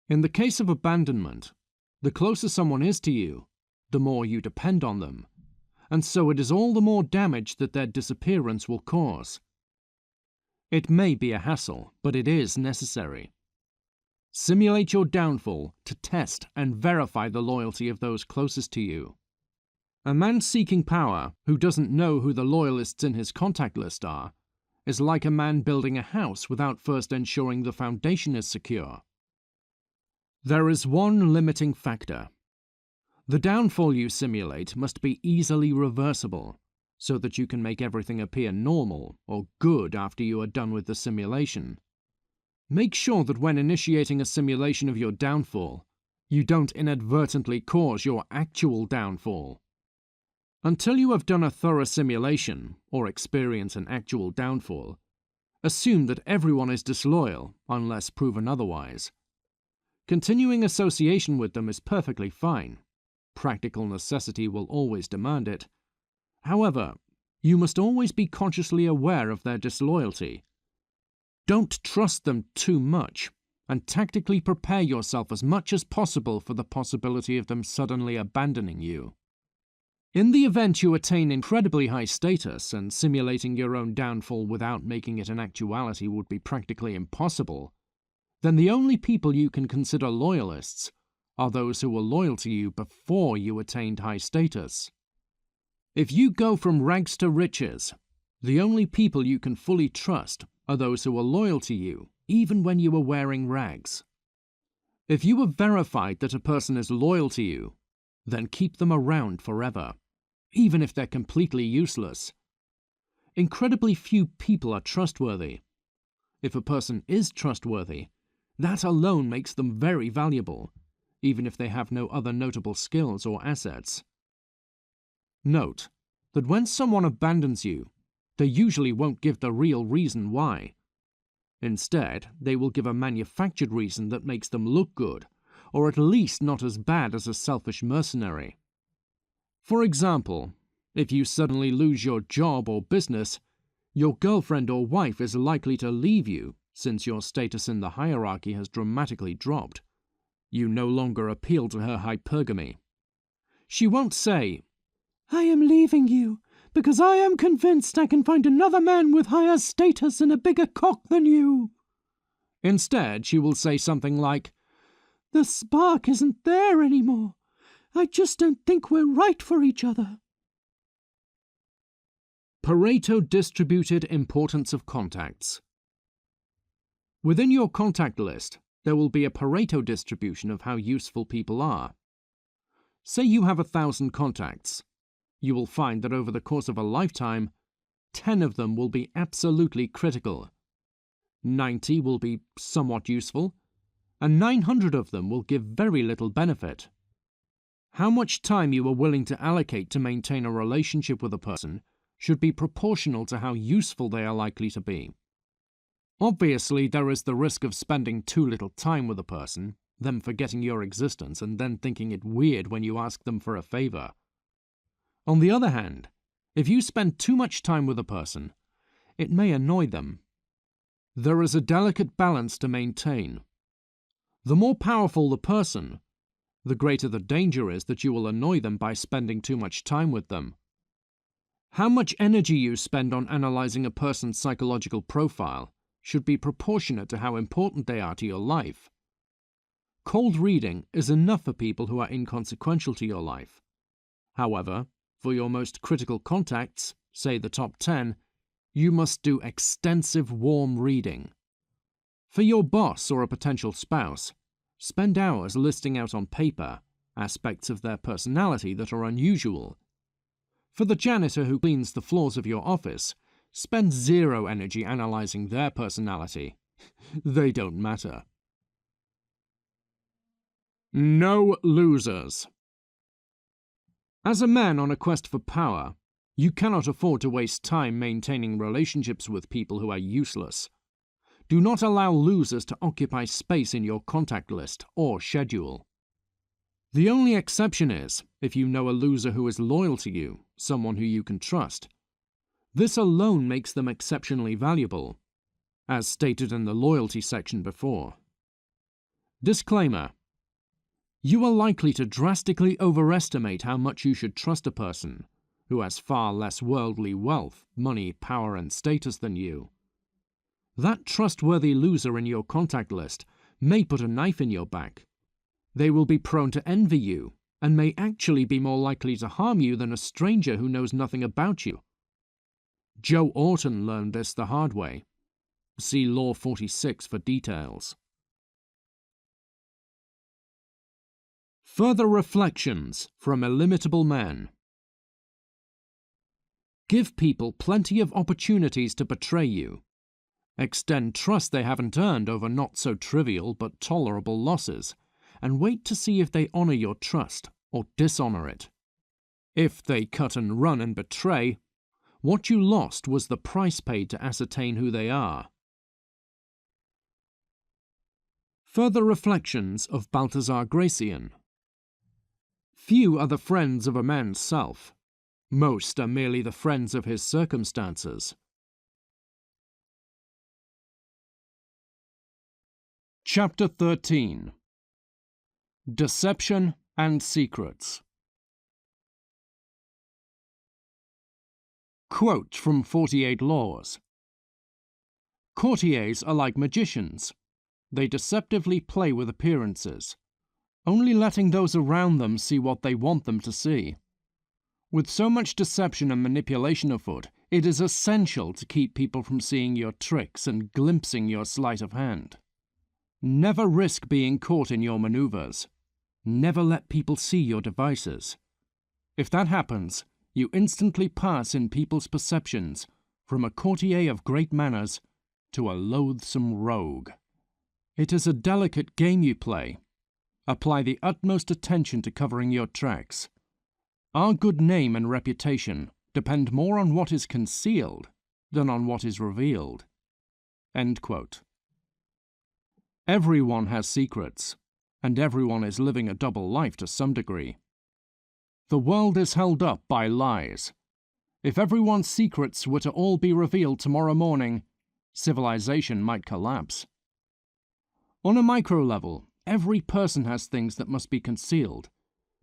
In the case of abandonment, the closer someone is to you, the more you depend on them, and so it is all the more damage that their disappearance will cause. It may be a hassle, but it is necessary. Simulate your downfall to test and verify the loyalty of those closest to you. A man seeking power who doesn't know who the loyalists in his contact list are is like a man building a house without first ensuring the foundation is secure. There is one limiting factor. The downfall you simulate must be easily reversible, so that you can make everything appear normal or good after you are done with the simulation. Make sure that when initiating a simulation of your downfall, you don't inadvertently cause your actual downfall. Until you have done a thorough simulation, or experience an actual downfall, assume that everyone is disloyal, unless proven otherwise. Continuing association with them is perfectly fine. Practical necessity will always demand it. However, you must always be consciously aware of their disloyalty. Don't trust them too much, and tactically prepare yourself as much as possible for the possibility of them suddenly abandoning you. In the event you attain incredibly high status, and simulating your own downfall without making it an actuality would be practically impossible, then the only people you can consider loyalists are those who were loyal to you before you attained high status. If you go from rags to riches, the only people you can fully trust are those who are loyal to you, even when you are wearing rags. If you have verified that a person is loyal to you, then keep them around forever, even if they're completely useless. Incredibly few people are trustworthy. If a person is trustworthy, that alone makes them very valuable, even if they have no other notable skills or assets. Note that when someone abandons you, they usually won't give the real reason why. Instead, they will give a manufactured reason that makes them look good, or at least not as bad as a selfish mercenary. For example, if you suddenly lose your job or business, your girlfriend or wife is likely to leave you since your status in the hierarchy has dramatically dropped. You no longer appeal to her hypergamy. She won't say, "I am leaving you because I am convinced I can find another man with higher status and a bigger cock than you." Instead, she will say something like, "The spark isn't there anymore. I just don't think we're right for each other." Pareto distributed importance of contacts. Within your contact list, there will be a Pareto distribution of how useful people are. Say you have 1,000 contacts. You will find that over the course of a lifetime, 10 of them will be absolutely critical, 90 will be somewhat useful, and 900 of them will give very little benefit. How much time you are willing to allocate to maintain a relationship with a person should be proportional to how useful they are likely to be. Obviously, there is the risk of spending too little time with a person, them forgetting your existence and then thinking it weird when you ask them for a favor. On the other hand, if you spend too much time with a person, it may annoy them. There is a delicate balance to maintain. The more powerful the person, the greater the danger is that you will annoy them by spending too much time with them. How much energy you spend on analyzing a person's psychological profile should be proportionate to how important they are to your life. Cold reading is enough for people who are inconsequential to your life. However, for your most critical contacts, say the top 10, you must do extensive warm reading. For your boss or a potential spouse, spend hours listing out on paper aspects of their personality that are unusual. For the janitor who cleans the floors of your office, spend zero energy analyzing their personality. They don't matter. No losers. As a man on a quest for power, you cannot afford to waste time maintaining relationships with people who are useless. Do not allow losers to occupy space in your contact list or schedule. The only exception is if you know a loser who is loyal to you, someone who you can trust. This alone makes them exceptionally valuable, as stated in the loyalty section before. Disclaimer: you are likely to drastically overestimate how much you should trust a person who has far less worldly wealth, money, power, and status than you. That trustworthy loser in your contact list may put a knife in your back. They will be prone to envy you, and may actually be more likely to harm you than a stranger who knows nothing about you. Joe Orton learned this the hard way. See Law 46 for details. Further reflections from Illimitable Man. Give people plenty of opportunities to betray you. Extend trust they haven't earned over not-so-trivial but tolerable losses, and wait to see if they honor your trust or dishonor it. If they cut and run and betray, what you lost was the price paid to ascertain who they are. Further reflections of Balthazar Gracian. Few are the friends of a man's self. Most are merely the friends of his circumstances. Chapter 13. Deception and Secrets. Quote from 48 Laws. Courtiers are like magicians. They deceptively play with appearances, only letting those around them see what they want them to see. With so much deception and manipulation afoot, it is essential to keep people from seeing your tricks and glimpsing your sleight of hand. Never risk being caught in your maneuvers. Never let people see your devices. If that happens, you instantly pass in people's perceptions from a courtier of great manners to a loathsome rogue. It is a delicate game you play. Apply the utmost attention to covering your tracks. Our good name and reputation depend more on what is concealed than on what is revealed. End quote. Everyone has secrets, and everyone is living a double life to some degree. The world is held up by lies. If everyone's secrets were to all be revealed tomorrow morning, civilization might collapse. On a micro level, every person has things that must be concealed,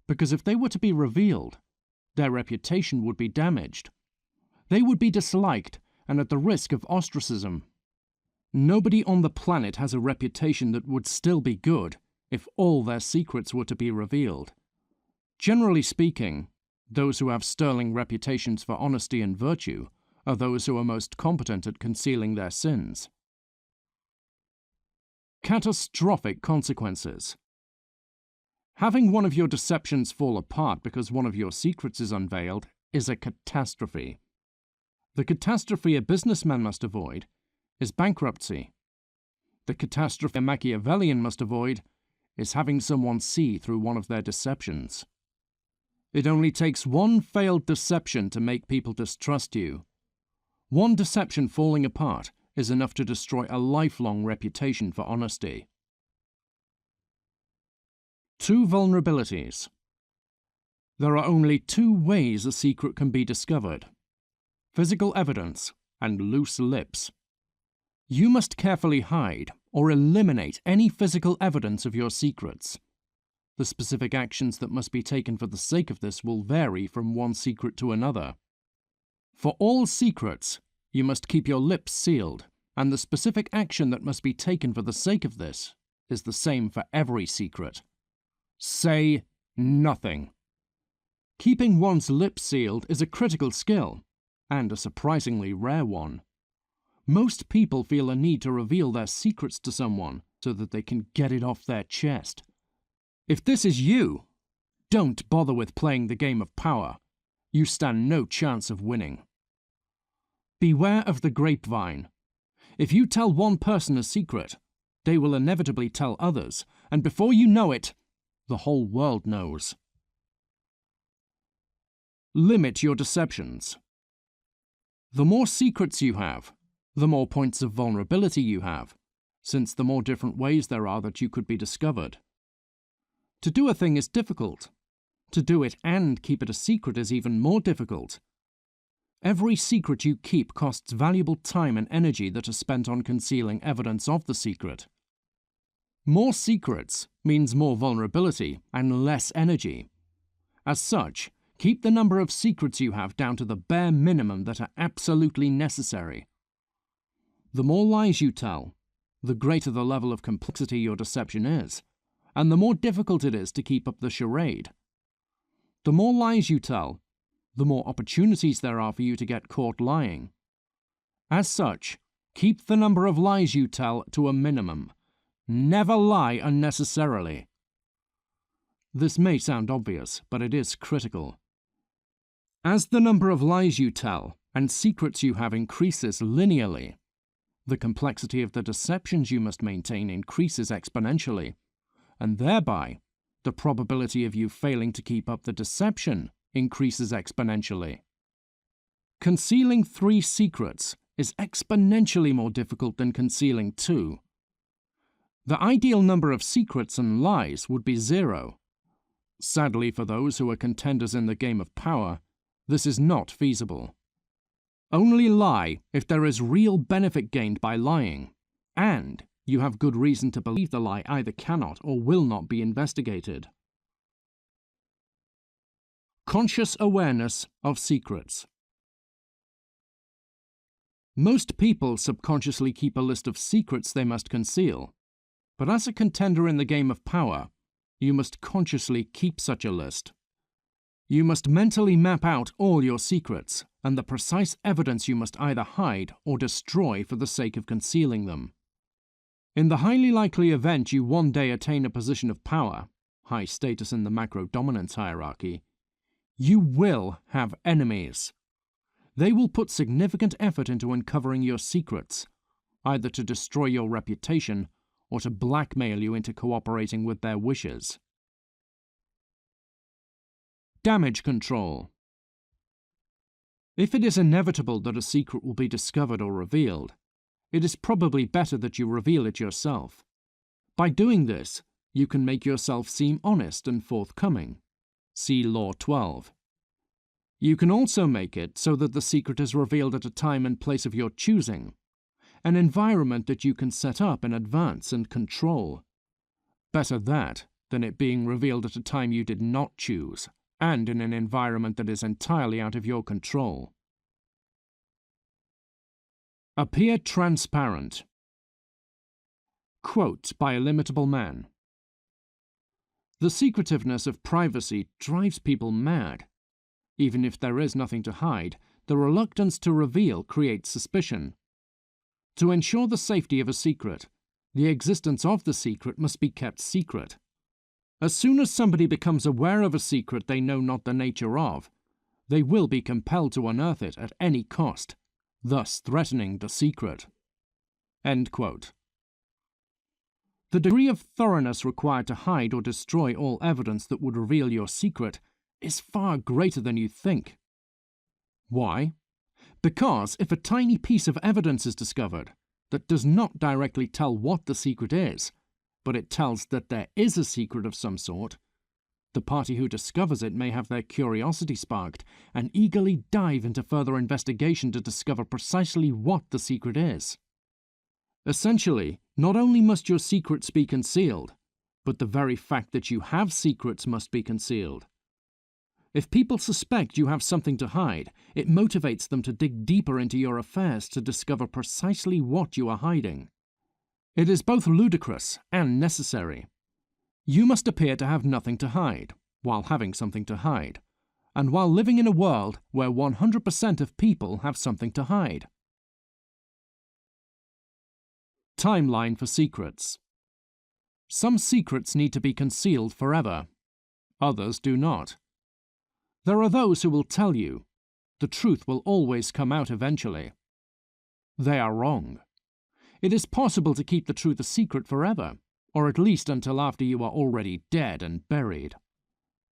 because if they were to be revealed, their reputation would be damaged. They would be disliked and at the risk of ostracism. Nobody on the planet has a reputation that would still be good if all their secrets were to be revealed. Generally speaking, those who have sterling reputations for honesty and virtue are those who are most competent at concealing their sins. Catastrophic consequences. Having one of your deceptions fall apart because one of your secrets is unveiled is a catastrophe. The catastrophe a businessman must avoid is bankruptcy. The catastrophe a Machiavellian must avoid is having someone see through one of their deceptions. It only takes one failed deception to make people distrust you. One deception falling apart is enough to destroy a lifelong reputation for honesty. 2 vulnerabilities. There are only 2 ways a secret can be discovered: physical evidence and loose lips. You must carefully hide or eliminate any physical evidence of your secrets. The specific actions that must be taken for the sake of this will vary from one secret to another. For all secrets, you must keep your lips sealed, and the specific action that must be taken for the sake of this is the same for every secret. Say nothing. Keeping one's lips sealed is a critical skill, and a surprisingly rare one. Most people feel a need to reveal their secrets to someone so that they can get it off their chest. If this is you, don't bother with playing the game of power. You stand no chance of winning. Beware of the grapevine. If you tell one person a secret, they will inevitably tell others, and before you know it, the whole world knows. Limit your deceptions. The more secrets you have, the more points of vulnerability you have, since the more different ways there are that you could be discovered. To do a thing is difficult. To do it and keep it a secret is even more difficult. Every secret you keep costs valuable time and energy that are spent on concealing evidence of the secret. More secrets means more vulnerability and less energy. As such, keep the number of secrets you have down to the bare minimum that are absolutely necessary. The more lies you tell, the greater the level of complexity your deception is, and the more difficult it is to keep up the charade. The more lies you tell, the more opportunities there are for you to get caught lying. As such, keep the number of lies you tell to a minimum. Never lie unnecessarily. This may sound obvious, but it is critical. As the number of lies you tell and secrets you have increases linearly, the complexity of the deceptions you must maintain increases exponentially, and thereby, the probability of you failing to keep up the deception increases exponentially. Concealing 3 secrets is exponentially more difficult than concealing 2. The ideal number of secrets and lies would be 0. Sadly for those who are contenders in the game of power, this is not feasible. Only lie if there is real benefit gained by lying, and you have good reason to believe the lie either cannot or will not be investigated. Conscious awareness of secrets. Most people subconsciously keep a list of secrets they must conceal, but as a contender in the game of power, you must consciously keep such a list. You must mentally map out all your secrets and the precise evidence you must either hide or destroy for the sake of concealing them. In the highly likely event you one day attain a position of power, high status in the macro-dominance hierarchy, you will have enemies. They will put significant effort into uncovering your secrets, either to destroy your reputation or to blackmail you into cooperating with their wishes. Damage control. If it is inevitable that a secret will be discovered or revealed, it is probably better that you reveal it yourself. By doing this, you can make yourself seem honest and forthcoming. See Law 12. You can also make it so that the secret is revealed at a time and place of your choosing, an environment that you can set up in advance and control. Better that than it being revealed at a time you did not choose, and in an environment that is entirely out of your control. Appear transparent. Quote by Illimitable Man. The secretiveness of privacy drives people mad. Even if there is nothing to hide, the reluctance to reveal creates suspicion. To ensure the safety of a secret, the existence of the secret must be kept secret. As soon as somebody becomes aware of a secret they know not the nature of, they will be compelled to unearth it at any cost, thus threatening the secret. End quote. The degree of thoroughness required to hide or destroy all evidence that would reveal your secret is far greater than you think. Why? Because if a tiny piece of evidence is discovered that does not directly tell what the secret is, but it tells that there is a secret of some sort, the party who discovers it may have their curiosity sparked and eagerly dive into further investigation to discover precisely what the secret is. Essentially, not only must your secrets be concealed, but the very fact that you have secrets must be concealed. If people suspect you have something to hide, it motivates them to dig deeper into your affairs to discover precisely what you are hiding. It is both ludicrous and necessary. You must appear to have nothing to hide, while having something to hide, and while living in a world where 100% of people have something to hide. Timeline for secrets. Some secrets need to be concealed forever. Others do not. There are those who will tell you, the truth will always come out eventually. They are wrong. It is possible to keep the truth a secret forever, or at least until after you are already dead and buried.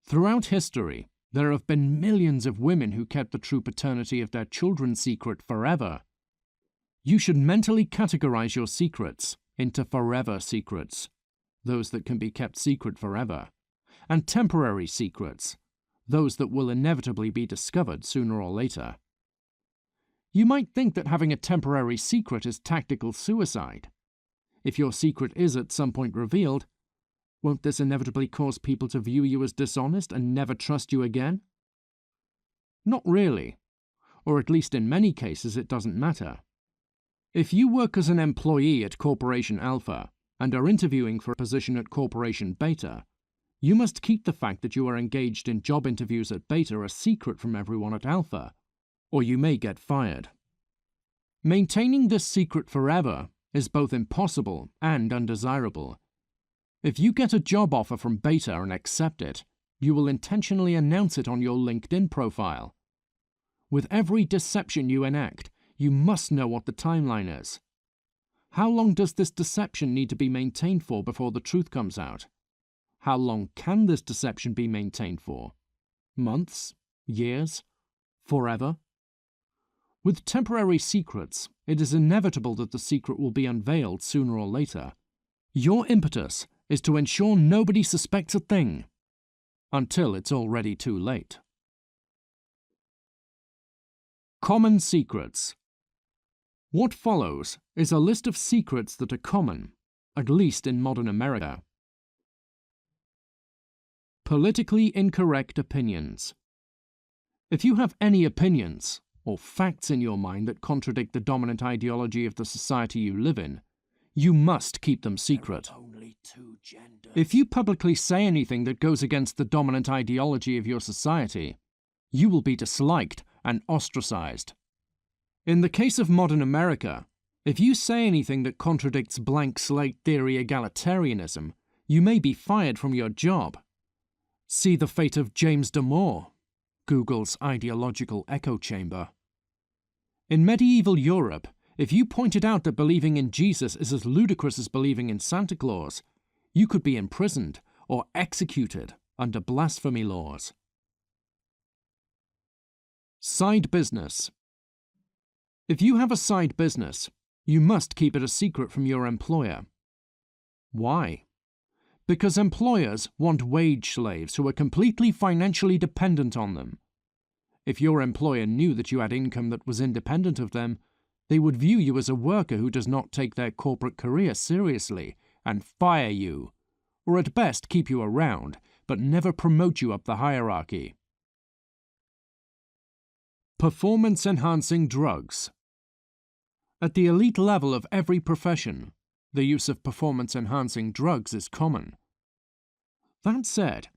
Throughout history, there have been millions of women who kept the true paternity of their children secret forever. You should mentally categorize your secrets into forever secrets, those that can be kept secret forever, and temporary secrets, those that will inevitably be discovered sooner or later. You might think that having a temporary secret is tactical suicide. If your secret is at some point revealed, won't this inevitably cause people to view you as dishonest and never trust you again? Not really, or at least in many cases it doesn't matter. If you work as an employee at Corporation Alpha and are interviewing for a position at Corporation Beta, you must keep the fact that you are engaged in job interviews at Beta a secret from everyone at Alpha, or you may get fired. Maintaining this secret forever is both impossible and undesirable. If you get a job offer from Beta and accept it, you will intentionally announce it on your LinkedIn profile. With every deception you enact, you must know what the timeline is. How long does this deception need to be maintained for before the truth comes out? How long can this deception be maintained for? Months? Years? Forever? With temporary secrets, it is inevitable that the secret will be unveiled sooner or later. Your impetus is to ensure nobody suspects a thing, until it's already too late. Common secrets. What follows is a list of secrets that are common at least in modern America. Politically incorrect opinions. If you have any opinions or facts in your mind that contradict the dominant ideology of the society you live in, you must keep them secret. If you publicly say anything that goes against the dominant ideology of your society, you will be disliked and ostracized. In the case of modern America, if you say anything that contradicts blank slate theory egalitarianism, you may be fired from your job. See the fate of James Damore, Google's ideological echo chamber. In medieval Europe, if you pointed out that believing in Jesus is as ludicrous as believing in Santa Claus, you could be imprisoned or executed under blasphemy laws. Side business. If you have a side business, you must keep it a secret from your employer. Why? Because employers want wage slaves who are completely financially dependent on them. If your employer knew that you had income that was independent of them, they would view you as a worker who does not take their corporate career seriously and fire you, or at best keep you around, but never promote you up the hierarchy. Performance-enhancing drugs. At the elite level of every profession, the use of performance-enhancing drugs is common. That said,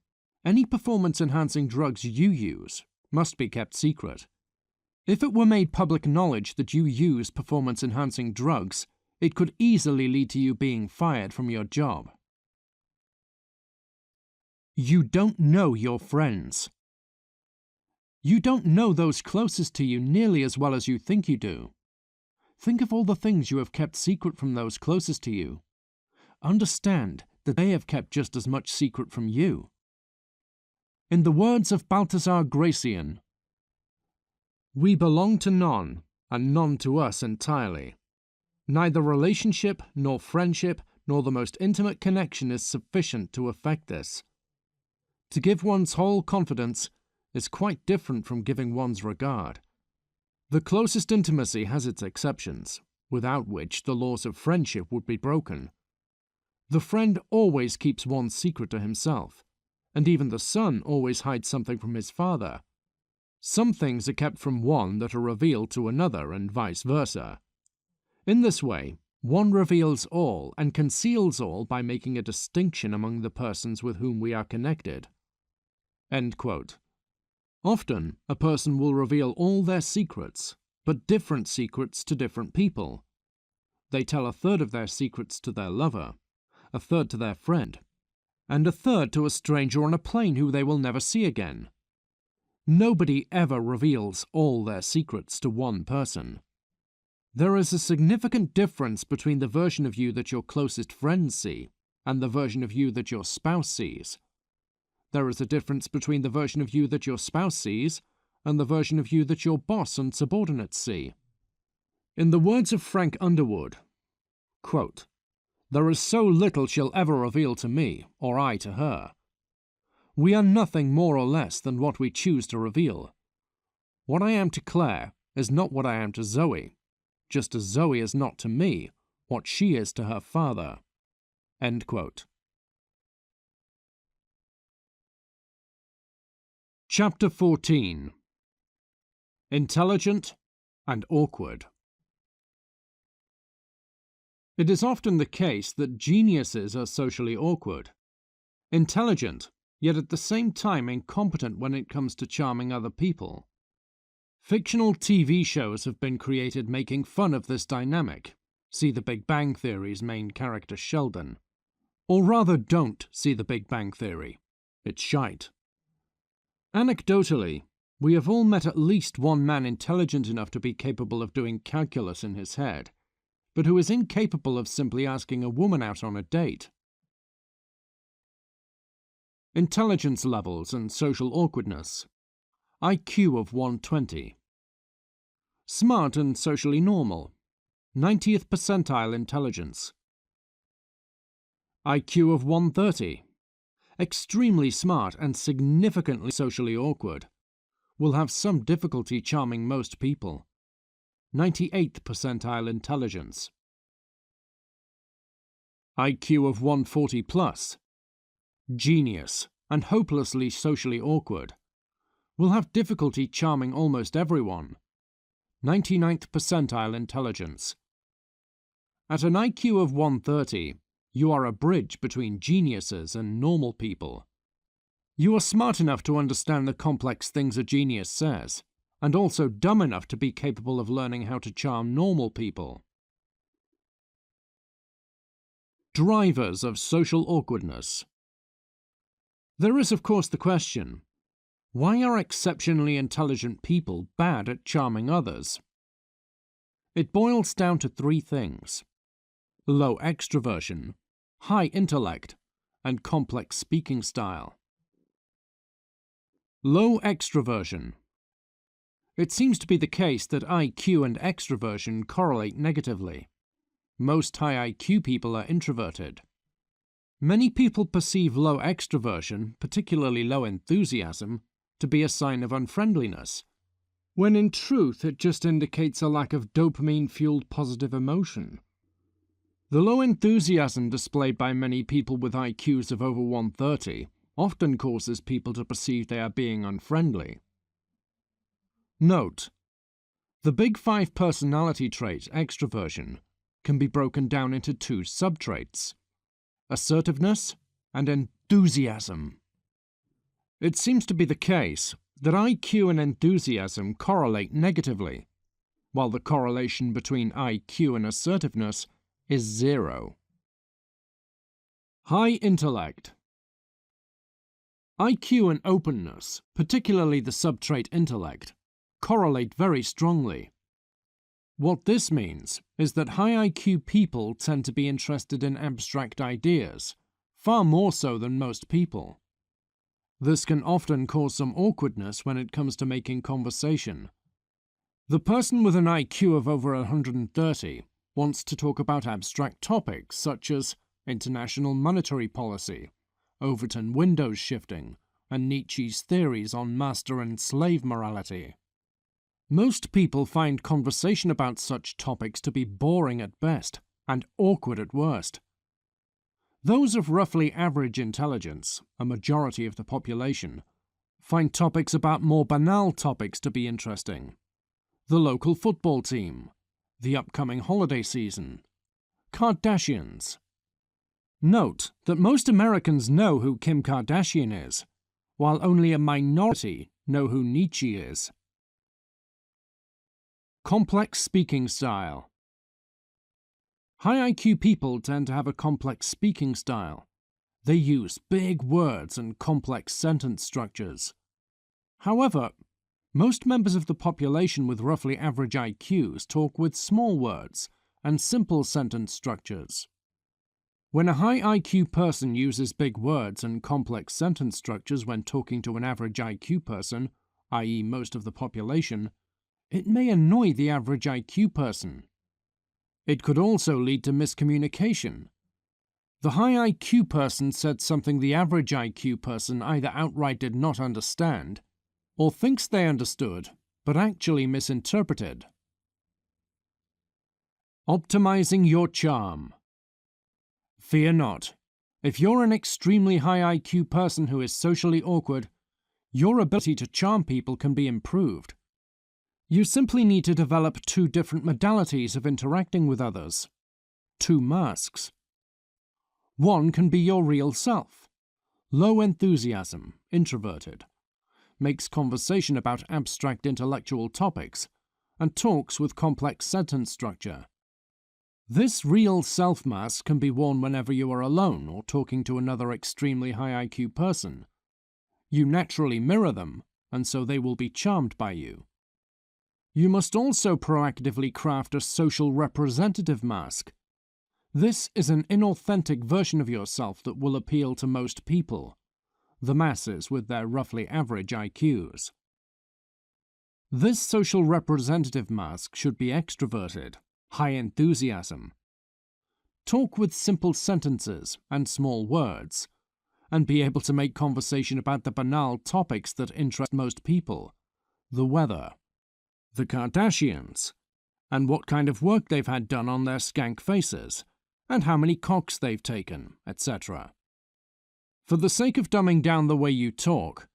any performance-enhancing drugs you use must be kept secret. If it were made public knowledge that you use performance-enhancing drugs, it could easily lead to you being fired from your job. You don't know your friends. You don't know those closest to you nearly as well as you think you do. Think of all the things you have kept secret from those closest to you. Understand that they have kept just as much secret from you. In the words of Balthazar Gracian, "We belong to none, and none to us entirely. Neither relationship, nor friendship, nor the most intimate connection is sufficient to effect this. To give one's whole confidence is quite different from giving one's regard. The closest intimacy has its exceptions, without which the laws of friendship would be broken. The friend always keeps one's secret to himself, and even the son always hides something from his father. Some things are kept from one that are revealed to another, and vice versa. In this way, one reveals all and conceals all by making a distinction among the persons with whom we are connected." End quote. Often, a person will reveal all their secrets, but different secrets to different people. They tell a third of their secrets to their lover, a third to their friend, and a third to a stranger on a plane who they will never see again. Nobody ever reveals all their secrets to one person. There is a significant difference between the version of you that your closest friends see and the version of you that your spouse sees. There is a difference between the version of you that your spouse sees and the version of you that your boss and subordinates see. In the words of Frank Underwood, quote, "There is so little she'll ever reveal to me, or I to her. We are nothing more or less than what we choose to reveal. What I am to Claire is not what I am to Zoe, just as Zoe is not to me what she is to her father." End quote. Chapter 14. Intelligent and awkward. It is often the case that geniuses are socially awkward. Intelligent, yet at the same time incompetent when it comes to charming other people. Fictional TV shows have been created making fun of this dynamic. See The Big Bang Theory's main character Sheldon. Or rather, don't see The Big Bang Theory. It's shite. Anecdotally, we have all met at least one man intelligent enough to be capable of doing calculus in his head, but who is incapable of simply asking a woman out on a date. Intelligence levels and social awkwardness. IQ of 120. Smart and socially normal. 90th percentile intelligence. IQ of 130. Extremely smart and significantly socially awkward. Will have some difficulty charming most people. 98th percentile intelligence. IQ of 140 plus, genius and hopelessly socially awkward, will have difficulty charming almost everyone. 99th percentile intelligence. At an IQ of 130, you are a bridge between geniuses and normal people. You are smart enough to understand the complex things a genius says, and also dumb enough to be capable of learning how to charm normal people. Drivers of social awkwardness. There is, of course, the question, why are exceptionally intelligent people bad at charming others? It boils down to three things: low extroversion, high intellect, and complex speaking style. Low extroversion. It seems to be the case that IQ and extroversion correlate negatively. Most high IQ people are introverted. Many people perceive low extroversion, particularly low enthusiasm, to be a sign of unfriendliness, when in truth it just indicates a lack of dopamine-fueled positive emotion. The low enthusiasm displayed by many people with IQs of over 130 often causes people to perceive they are being unfriendly. Note: the Big Five personality trait, extroversion, can be broken down into two subtraits: assertiveness and enthusiasm. It seems to be the case that IQ and enthusiasm correlate negatively, while the correlation between IQ and assertiveness is 0. High intellect. IQ and openness, particularly the subtrait intellect, correlate very strongly. What this means is that high IQ people tend to be interested in abstract ideas, far more so than most people. This can often cause some awkwardness when it comes to making conversation. The person with an IQ of over 130 wants to talk about abstract topics such as international monetary policy, Overton windows shifting, and Nietzsche's theories on master and slave morality. Most people find conversation about such topics to be boring at best and awkward at worst. Those of roughly average intelligence, a majority of the population, find topics about more banal topics to be interesting. The local football team, the upcoming holiday season, Kardashians. Note that most Americans know who Kim Kardashian is, while only a minority know who Nietzsche is. Complex speaking style. High IQ people tend to have a complex speaking style. They use big words and complex sentence structures. However, most members of the population with roughly average IQs talk with small words and simple sentence structures. When a high IQ person uses big words and complex sentence structures when talking to an average IQ person, i.e. most of the population, it may annoy the average IQ person. It could also lead to miscommunication. The high IQ person said something the average IQ person either outright did not understand, or thinks they understood, but actually misinterpreted. Optimizing your charm. Fear not. If you're an extremely high IQ person who is socially awkward, your ability to charm people can be improved. You simply need to develop two different modalities of interacting with others. Two masks. One can be your real self. Low enthusiasm, introverted. Makes conversation about abstract intellectual topics, and talks with complex sentence structure. This real self mask can be worn whenever you are alone or talking to another extremely high IQ person. You naturally mirror them, and so they will be charmed by you. You must also proactively craft a social representative mask. This is an inauthentic version of yourself that will appeal to most people, the masses with their roughly average IQs. This social representative mask should be extroverted, high enthusiasm. Talk with simple sentences and small words, and be able to make conversation about the banal topics that interest most people: the weather, the Kardashians, and what kind of work they've had done on their skank faces, and how many cocks they've taken, etc. For the sake of dumbing down the way you talk,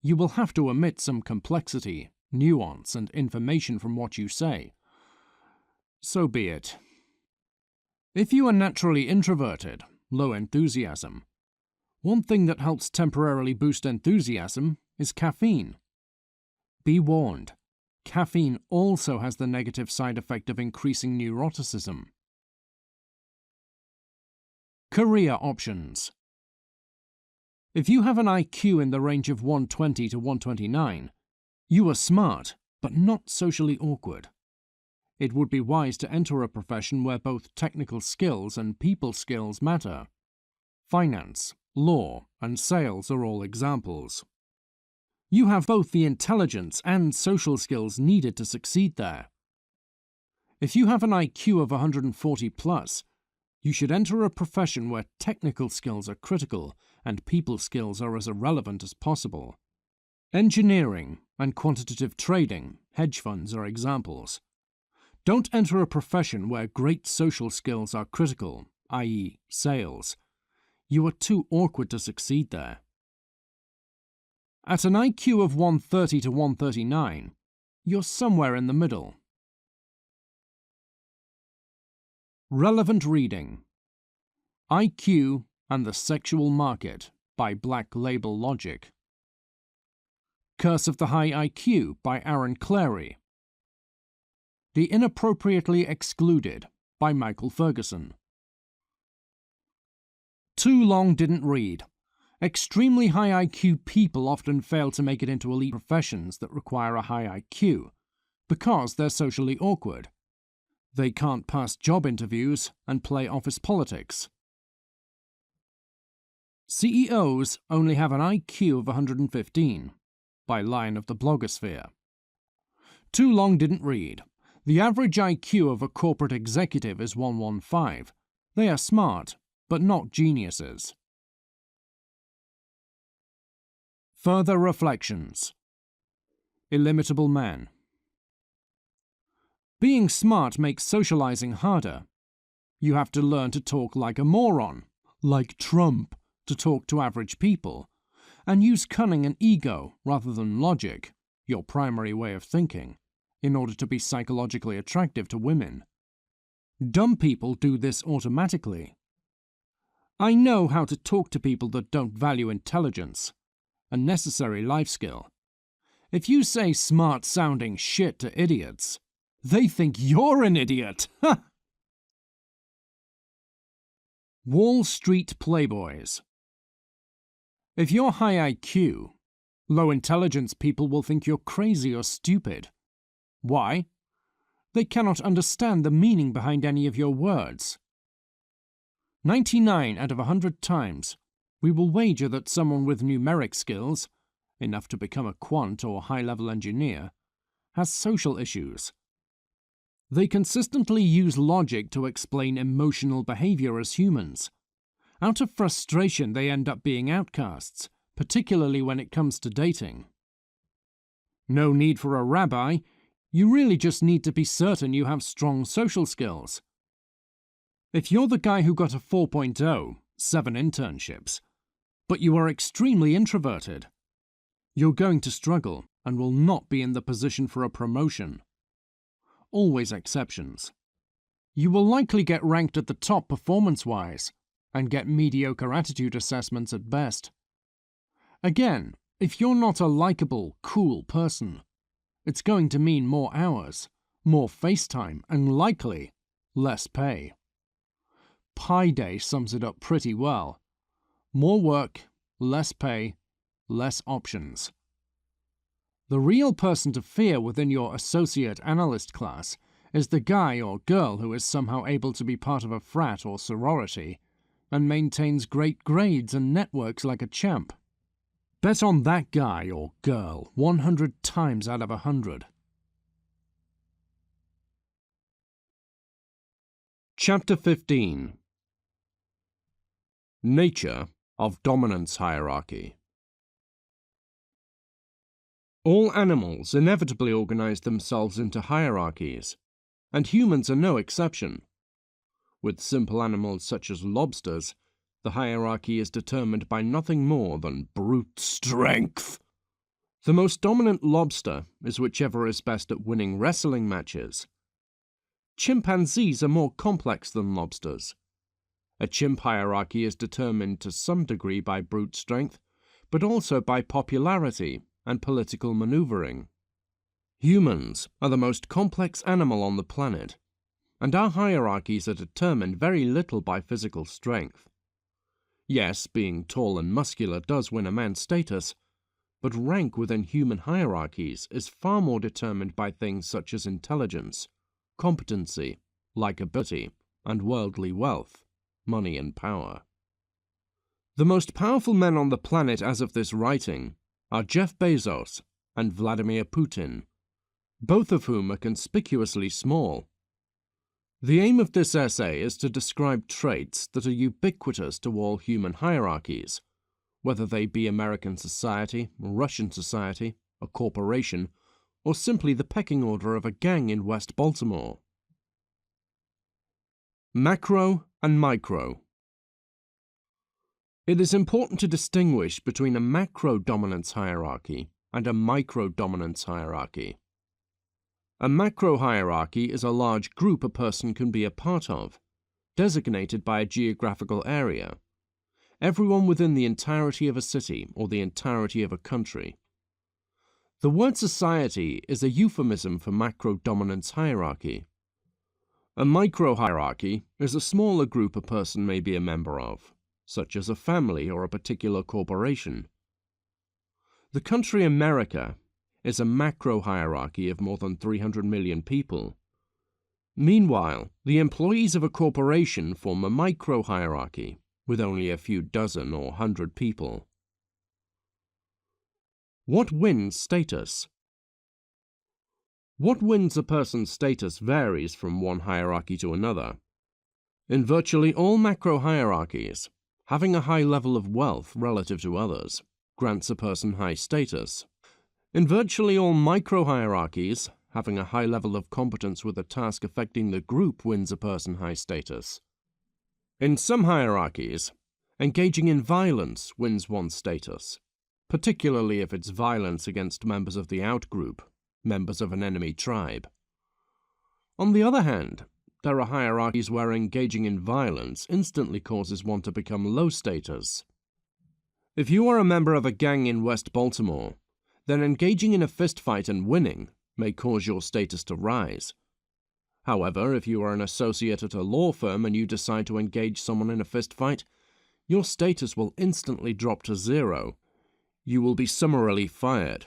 you will have to omit some complexity, nuance, and information from what you say. So be it. If you are naturally introverted, low enthusiasm, one thing that helps temporarily boost enthusiasm is caffeine. Be warned, caffeine also has the negative side effect of increasing neuroticism. Career options. If you have an IQ in the range of 120 to 129, you are smart, but not socially awkward. It would be wise to enter a profession where both technical skills and people skills matter. Finance, law, and sales are all examples. You have both the intelligence and social skills needed to succeed there. If you have an IQ of 140 plus, you should enter a profession where technical skills are critical and people skills are as irrelevant as possible. Engineering and quantitative trading, hedge funds are examples. Don't enter a profession where great social skills are critical, i.e., sales. You are too awkward to succeed there. At an IQ of 130 to 139, you're somewhere in the middle. Relevant reading: IQ and the Sexual Market by Black Label Logic. Curse of the High IQ by Aaron Clarey. The Inappropriately Excluded by Michael Ferguson. Too long didn't read. Extremely high IQ people often fail to make it into elite professions that require a high IQ because they're socially awkward. They can't pass job interviews and play office politics. CEOs only have an IQ of 115 by Lion of the Blogosphere. Too long didn't read. The average IQ of a corporate executive is 115. They are smart, but not geniuses. Further reflections. Illimitable Man. Being smart makes socializing harder. You have to learn to talk like a moron, like Trump, to talk to average people, and use cunning and ego rather than logic, your primary way of thinking, in order to be psychologically attractive to women. Dumb people do this automatically. I know how to talk to people that don't value intelligence, a necessary life skill. If you say smart-sounding shit to idiots, they think you're an idiot! Wall Street Playboys. If you're high IQ, low intelligence people will think you're crazy or stupid. Why? They cannot understand the meaning behind any of your words. 99 out of 100 times, we will wager that someone with numeric skills, enough to become a quant or high-level engineer, has social issues. They consistently use logic to explain emotional behavior as humans. Out of frustration, they end up being outcasts, particularly when it comes to dating. No need for a rabbi. You really just need to be certain you have strong social skills. If you're the guy who got a 4.0, 7 internships, but you are extremely introverted, you're going to struggle and will not be in the position for a promotion. Always exceptions. You will likely get ranked at the top performance-wise and get mediocre attitude assessments at best. Again, if you're not a likable, cool person, it's going to mean more hours, more FaceTime, and likely less pay. Pi Day sums it up pretty well. More work, less pay, less options. The real person to fear within your associate analyst class is the guy or girl who is somehow able to be part of a frat or sorority and maintains great grades and networks like a champ. Bet on that guy or girl 100 times out of 100. Chapter 15. Nature of Dominance Hierarchy. All animals inevitably organize themselves into hierarchies, and humans are no exception. With simple animals such as lobsters, the hierarchy is determined by nothing more than brute strength. The most dominant lobster is whichever is best at winning wrestling matches. Chimpanzees are more complex than lobsters. A chimp hierarchy is determined to some degree by brute strength, but also by popularity and political maneuvering. Humans are the most complex animal on the planet, and our hierarchies are determined very little by physical strength. Yes, being tall and muscular does win a man's status, but rank within human hierarchies is far more determined by things such as intelligence, competency, likability, and worldly wealth, money and power. The most powerful men on the planet as of this writing are Jeff Bezos and Vladimir Putin, both of whom are conspicuously small. The aim of this essay is to describe traits that are ubiquitous to all human hierarchies, whether they be American society, Russian society, a corporation, or simply the pecking order of a gang in West Baltimore. Macro and micro. It is important to distinguish between a macro-dominance hierarchy and a micro-dominance hierarchy. A macro hierarchy is a large group a person can be a part of, designated by a geographical area. Everyone within the entirety of a city or the entirety of a country. The word society is a euphemism for macro-dominance hierarchy. A micro-hierarchy is a smaller group a person may be a member of, such as a family or a particular corporation. The country America is a macro-hierarchy of more than 300 million people. Meanwhile, the employees of a corporation form a micro-hierarchy, with only a few dozen or 100 people. What wins status? What wins a person's status varies from one hierarchy to another. In virtually all macro-hierarchies, having a high level of wealth relative to others grants a person high status. In virtually all micro-hierarchies, having a high level of competence with a task affecting the group wins a person high status. In some hierarchies, engaging in violence wins one's status, particularly if it's violence against members of the outgroup, members of an enemy tribe. On the other hand, there are hierarchies where engaging in violence instantly causes one to become low status. If you are a member of a gang in West Baltimore, then engaging in a fistfight and winning may cause your status to rise. However, if you are an associate at a law firm and you decide to engage someone in a fistfight, your status will instantly drop to 0. You will be summarily fired.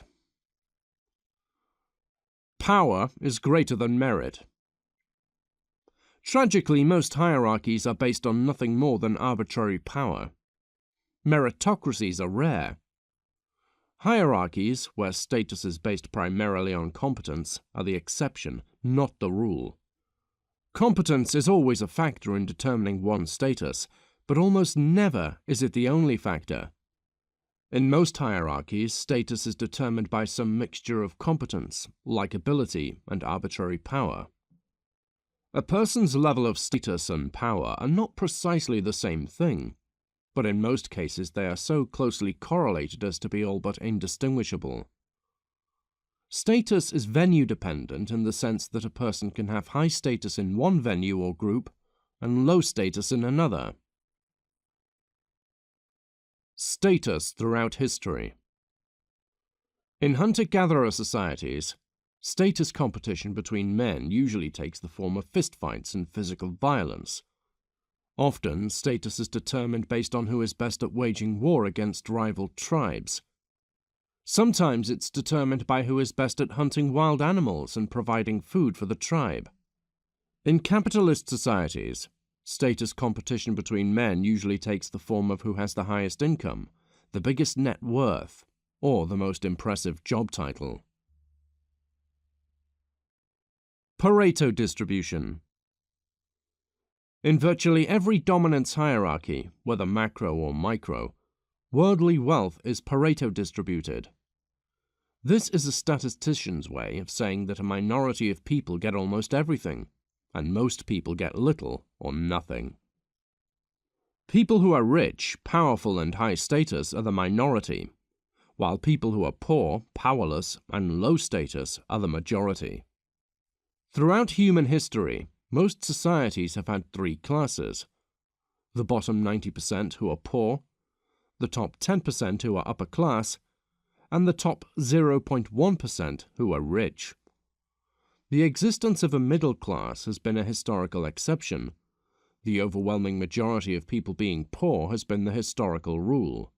Power is greater than merit. Tragically, most hierarchies are based on nothing more than arbitrary power. Meritocracies are rare. Hierarchies, where status is based primarily on competence, are the exception, not the rule. Competence is always a factor in determining one's status, but almost never is it the only factor. In most hierarchies, status is determined by some mixture of competence, likability, and arbitrary power. A person's level of status and power are not precisely the same thing, but in most cases they are so closely correlated as to be all but indistinguishable. Status is venue-dependent in the sense that a person can have high status in one venue or group and low status in another. Status throughout history. In hunter-gatherer societies, status competition between men usually takes the form of fistfights and physical violence. Often, status is determined based on who is best at waging war against rival tribes. Sometimes it's determined by who is best at hunting wild animals and providing food for the tribe. In capitalist societies, status competition between men usually takes the form of who has the highest income, the biggest net worth, or the most impressive job title. Pareto distribution. In virtually every dominance hierarchy, whether macro or micro, worldly wealth is Pareto distributed. This is a statistician's way of saying that a minority of people get almost everything, and most people get little or nothing. People who are rich, powerful, and high status are the minority, while people who are poor, powerless, and low status are the majority. Throughout human history, most societies have had three classes: the bottom 90% who are poor, the top 10% who are upper class, and the top 0.1% who are rich. The existence of a middle class has been a historical exception. The overwhelming majority of people being poor has been the historical rule.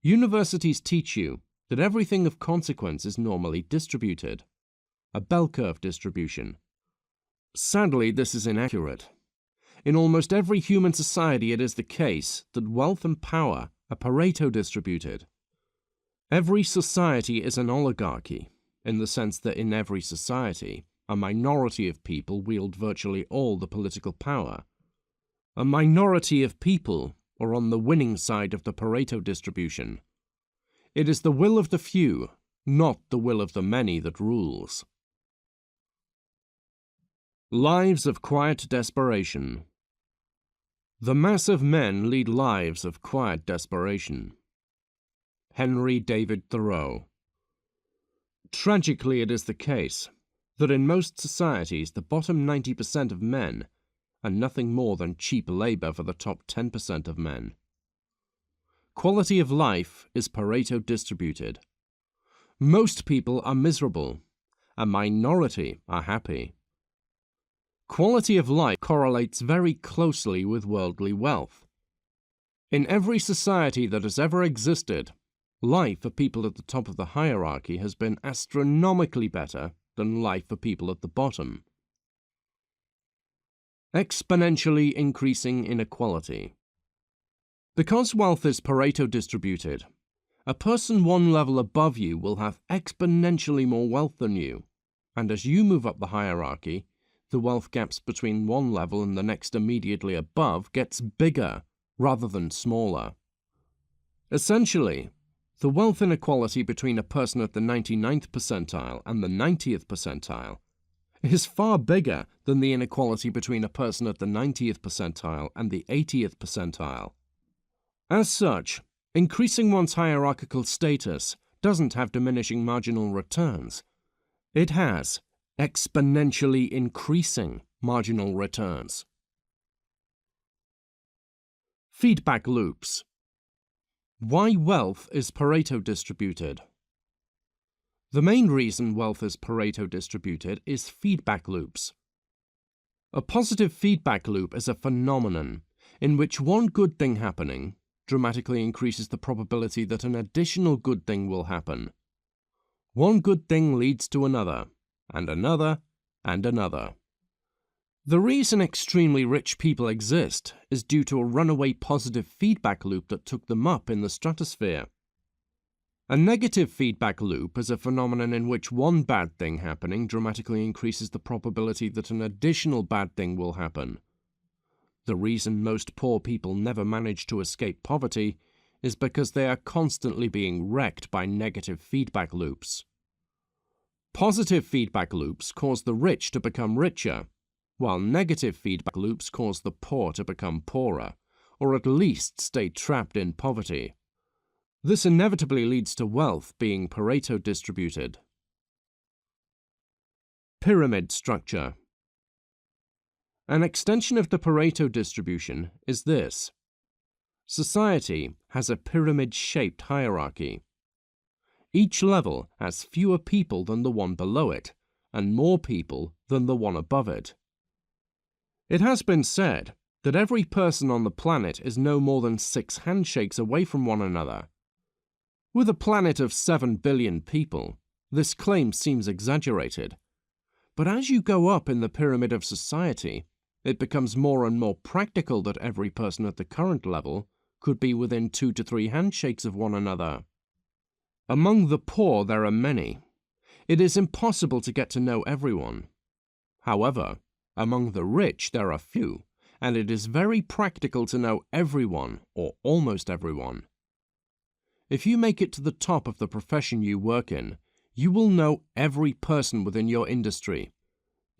Universities teach you that everything of consequence is normally distributed, a bell curve distribution. Sadly, this is inaccurate. In almost every human society, it is the case that wealth and power are Pareto distributed. Every society is an oligarchy, in the sense that in every society, a minority of people wield virtually all the political power. A minority of people are on the winning side of the Pareto distribution. It is the will of the few, not the will of the many, that rules. Lives of quiet desperation. The mass of men lead lives of quiet desperation. Henry David Thoreau. Tragically, it is the case that in most societies the bottom 90% of men are nothing more than cheap labor for the top 10% of men. Quality of life is Pareto distributed. Most people are miserable. A minority are happy. Quality of life correlates very closely with worldly wealth. In every society that has ever existed, life for people at the top of the hierarchy has been astronomically better than life for people at the bottom. Exponentially increasing inequality. Because wealth is Pareto distributed, a person one level above you will have exponentially more wealth than you, and as you move up the hierarchy, the wealth gaps between one level and the next immediately above gets bigger rather than smaller. Essentially, the wealth inequality between a person at the 99th percentile and the 90th percentile is far bigger than the inequality between a person at the 90th percentile and the 80th percentile. As such, increasing one's hierarchical status doesn't have diminishing marginal returns. It has exponentially increasing marginal returns. Feedback loops. Why wealth is Pareto distributed? The main reason wealth is Pareto distributed is feedback loops. A positive feedback loop is a phenomenon in which one good thing happening dramatically increases the probability that an additional good thing will happen. One good thing leads to another, and another, and another. The reason extremely rich people exist is due to a runaway positive feedback loop that took them up in the stratosphere. A negative feedback loop is a phenomenon in which one bad thing happening dramatically increases the probability that an additional bad thing will happen. The reason most poor people never manage to escape poverty is because they are constantly being wrecked by negative feedback loops. Positive feedback loops cause the rich to become richer, while negative feedback loops cause the poor to become poorer, or at least stay trapped in poverty. This inevitably leads to wealth being Pareto distributed. Pyramid structure. An extension of the Pareto distribution is this. Society has a pyramid-shaped hierarchy. Each level has fewer people than the one below it, and more people than the one above it. It has been said that every person on the planet is no more than 6 handshakes away from one another. With a planet of 7 billion people, this claim seems exaggerated. But as you go up in the pyramid of society, it becomes more and more practical that every person at the current level could be within 2 to 3 handshakes of one another. Among the poor there are many. It is impossible to get to know everyone. However, among the rich there are few, and it is very practical to know everyone or almost everyone. If you make it to the top of the profession you work in, you will know every person within your industry.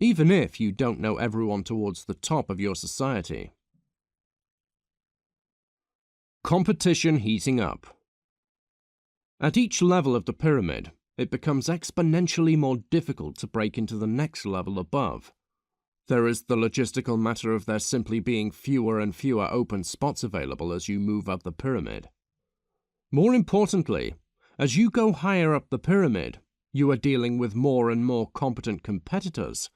even if you don't know everyone towards the top of your society. Competition heating up. At each level of the pyramid, it becomes exponentially more difficult to break into the next level above. There is the logistical matter of there simply being fewer and fewer open spots available as you move up the pyramid. More importantly, as you go higher up the pyramid, you are dealing with more and more competent competitors.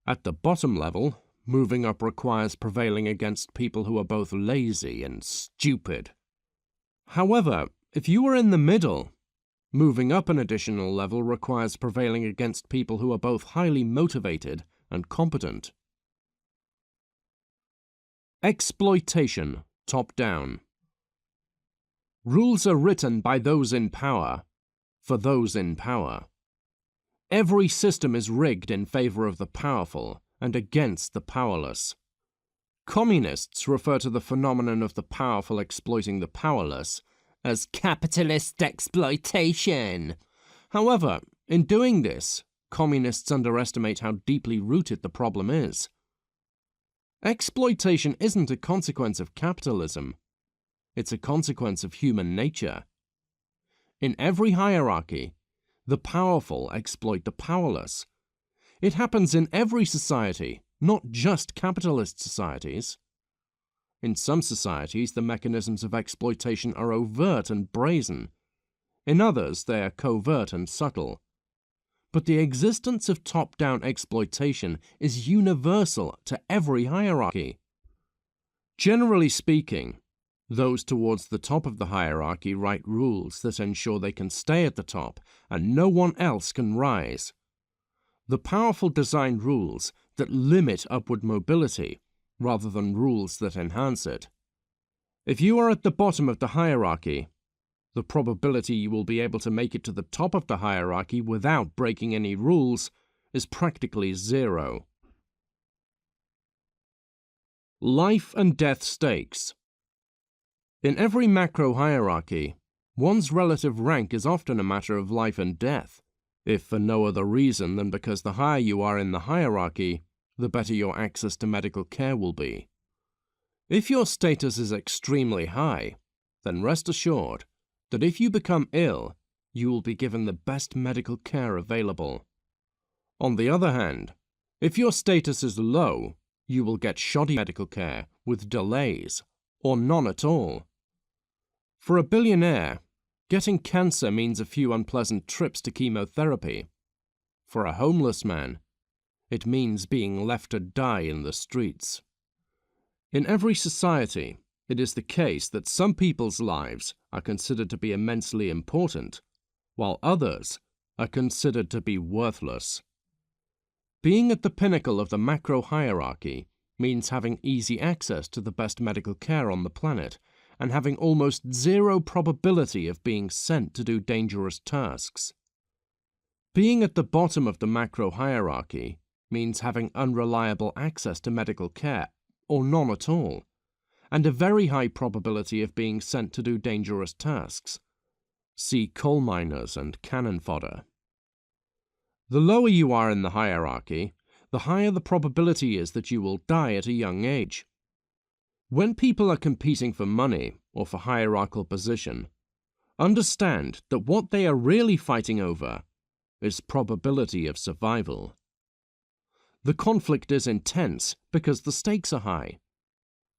At the bottom level, moving up requires prevailing against people who are both lazy and stupid. However, if you are in the middle, moving up an additional level requires prevailing against people who are both highly motivated and competent. Exploitation, top-down. Rules are written by those in power, for those in power. Every system is rigged in favor of the powerful and against the powerless. Communists refer to the phenomenon of the powerful exploiting the powerless as capitalist exploitation. However, in doing this, communists underestimate how deeply rooted the problem is. Exploitation isn't a consequence of capitalism. It's a consequence of human nature. In every hierarchy, the powerful exploit the powerless. It happens in every society, not just capitalist societies. In some societies, the mechanisms of exploitation are overt and brazen. In others, they are covert and subtle. But the existence of top-down exploitation is universal to every hierarchy. Generally speaking, those towards the top of the hierarchy write rules that ensure they can stay at the top and no one else can rise. The powerful design rules that limit upward mobility rather than rules that enhance it. If you are at the bottom of the hierarchy, the probability you will be able to make it to the top of the hierarchy without breaking any rules is practically zero. Life and death stakes. In every macro hierarchy, one's relative rank is often a matter of life and death, if for no other reason than because the higher you are in the hierarchy, the better your access to medical care will be. If your status is extremely high, then rest assured that if you become ill, you will be given the best medical care available. On the other hand, if your status is low, you will get shoddy medical care with delays, or none at all. For a billionaire, getting cancer means a few unpleasant trips to chemotherapy. For a homeless man, it means being left to die in the streets. In every society, it is the case that some people's lives are considered to be immensely important, while others are considered to be worthless. Being at the pinnacle of the macro hierarchy means having easy access to the best medical care on the planet and having almost zero probability of being sent to do dangerous tasks. Being at the bottom of the macro hierarchy means having unreliable access to medical care, or none at all, and a very high probability of being sent to do dangerous tasks. See coal miners and cannon fodder. The lower you are in the hierarchy, the higher the probability is that you will die at a young age. When people are competing for money or for hierarchical position, understand that what they are really fighting over is probability of survival. The conflict is intense because the stakes are high.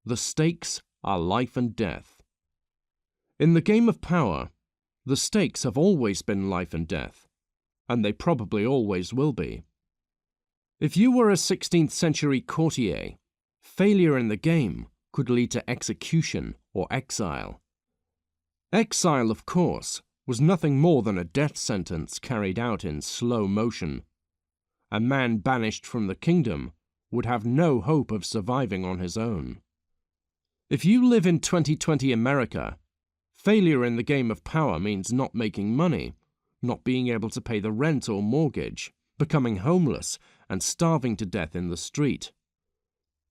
The stakes are life and death. In the game of power, the stakes have always been life and death, and they probably always will be. If you were a 16th century courtier, failure in the game could lead to execution or exile. Exile, of course, was nothing more than a death sentence carried out in slow motion. A man banished from the kingdom would have no hope of surviving on his own. If you live in 2020 America, failure in the game of power means not making money, not being able to pay the rent or mortgage, becoming homeless, and starving to death in the street.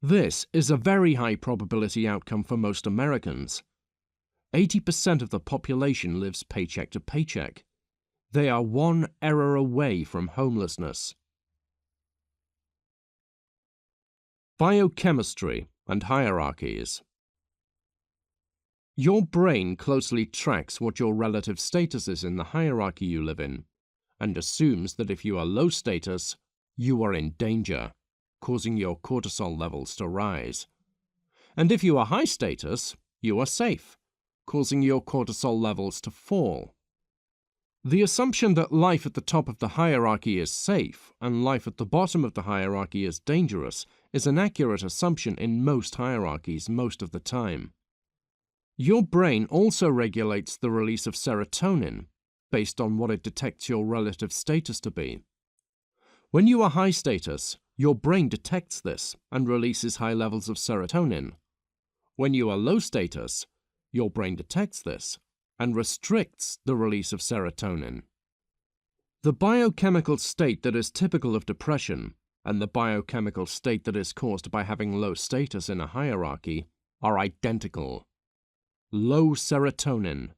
This is a very high probability outcome for most Americans. 80% of the population lives paycheck to paycheck. They are one error away from homelessness. Biochemistry and hierarchies. Your brain closely tracks what your relative status is in the hierarchy you live in, and assumes that if you are low status, you are in danger, causing your cortisol levels to rise. And if you are high status, you are safe, causing your cortisol levels to fall. The assumption that life at the top of the hierarchy is safe and life at the bottom of the hierarchy is dangerous is an accurate assumption in most hierarchies most of the time. Your brain also regulates the release of serotonin based on what it detects your relative status to be. When you are high status, your brain detects this and releases high levels of serotonin. When you are low status, your brain detects this and restricts the release of serotonin. The biochemical state that is typical of depression and the biochemical state that is caused by having low status in a hierarchy are identical. Low serotonin.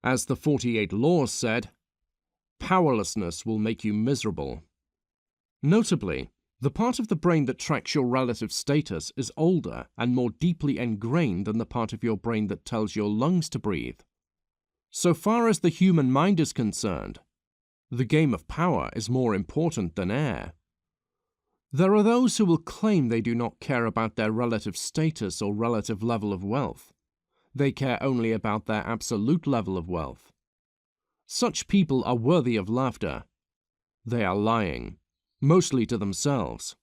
As the 48 Laws said, powerlessness will make you miserable. Notably, the part of the brain that tracks your relative status is older and more deeply ingrained than the part of your brain that tells your lungs to breathe. So far as the human mind is concerned, the game of power is more important than air. There are those who will claim they do not care about their relative status or relative level of wealth. They care only about their absolute level of wealth. Such people are worthy of laughter. They are lying, mostly to themselves.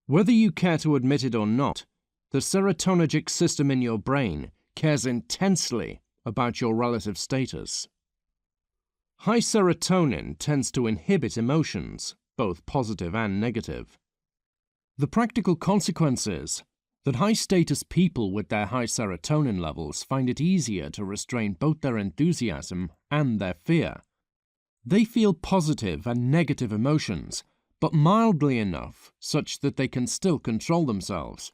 Whether you care to admit it or not, the serotonergic system in your brain cares intensely about your relative status. High serotonin tends to inhibit emotions, both positive and negative. The practical consequence is that high-status people with their high serotonin levels find it easier to restrain both their enthusiasm and their fear. They feel positive and negative emotions, but mildly enough such that they can still control themselves.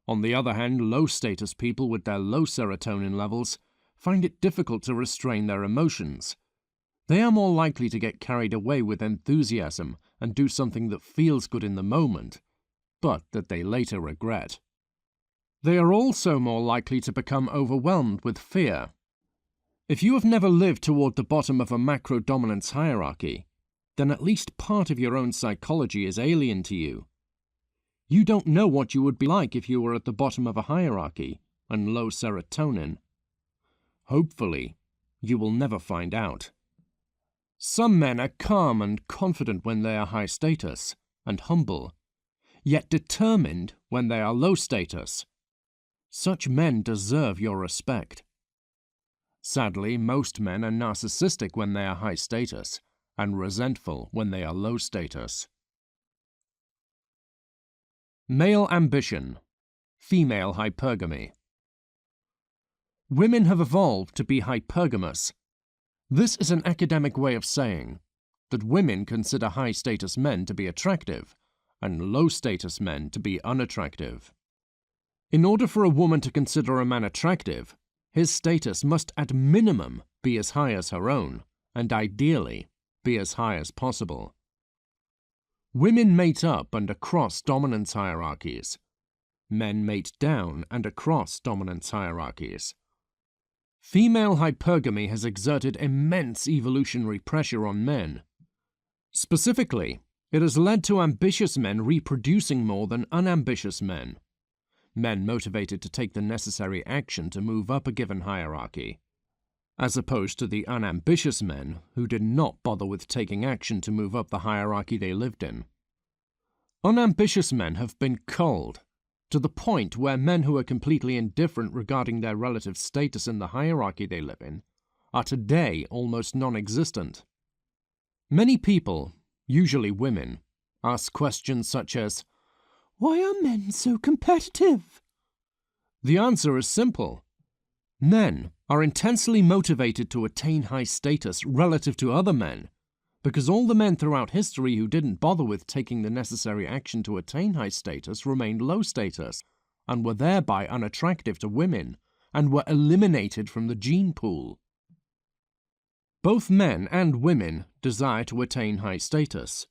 On the other hand, low-status people with their low serotonin levels find it difficult to restrain their emotions. They are more likely to get carried away with enthusiasm and do something that feels good in the moment, but that they later regret. They are also more likely to become overwhelmed with fear. If you have never lived toward the bottom of a macro-dominance hierarchy, then at least part of your own psychology is alien to you. You don't know what you would be like if you were at the bottom of a hierarchy and low serotonin. Hopefully, you will never find out. Some men are calm and confident when they are high status, and humble, yet determined when they are low status. Such men deserve your respect. Sadly, most men are narcissistic when they are high status, and resentful when they are low status. Male ambition, female hypergamy. Women have evolved to be hypergamous. This is an academic way of saying that women consider high-status men to be attractive and low-status men to be unattractive. In order for a woman to consider a man attractive, his status must at minimum be as high as her own, and ideally be as high as possible. Women mate up and across dominance hierarchies. Men mate down and across dominance hierarchies. Female hypergamy has exerted immense evolutionary pressure on men. Specifically, it has led to ambitious men reproducing more than unambitious men. Men motivated to take the necessary action to move up a given hierarchy, as opposed to the unambitious men who did not bother with taking action to move up the hierarchy they lived in. Unambitious men have been culled, to the point where men who are completely indifferent regarding their relative status in the hierarchy they live in are today almost non-existent. Many people, usually women, ask questions such as, "Why are men so competitive?" The answer is simple. Men are intensely motivated to attain high status relative to other men, because all the men throughout history who didn't bother with taking the necessary action to attain high status remained low status, and were thereby unattractive to women, and were eliminated from the gene pool. Both men and women desire to attain high status.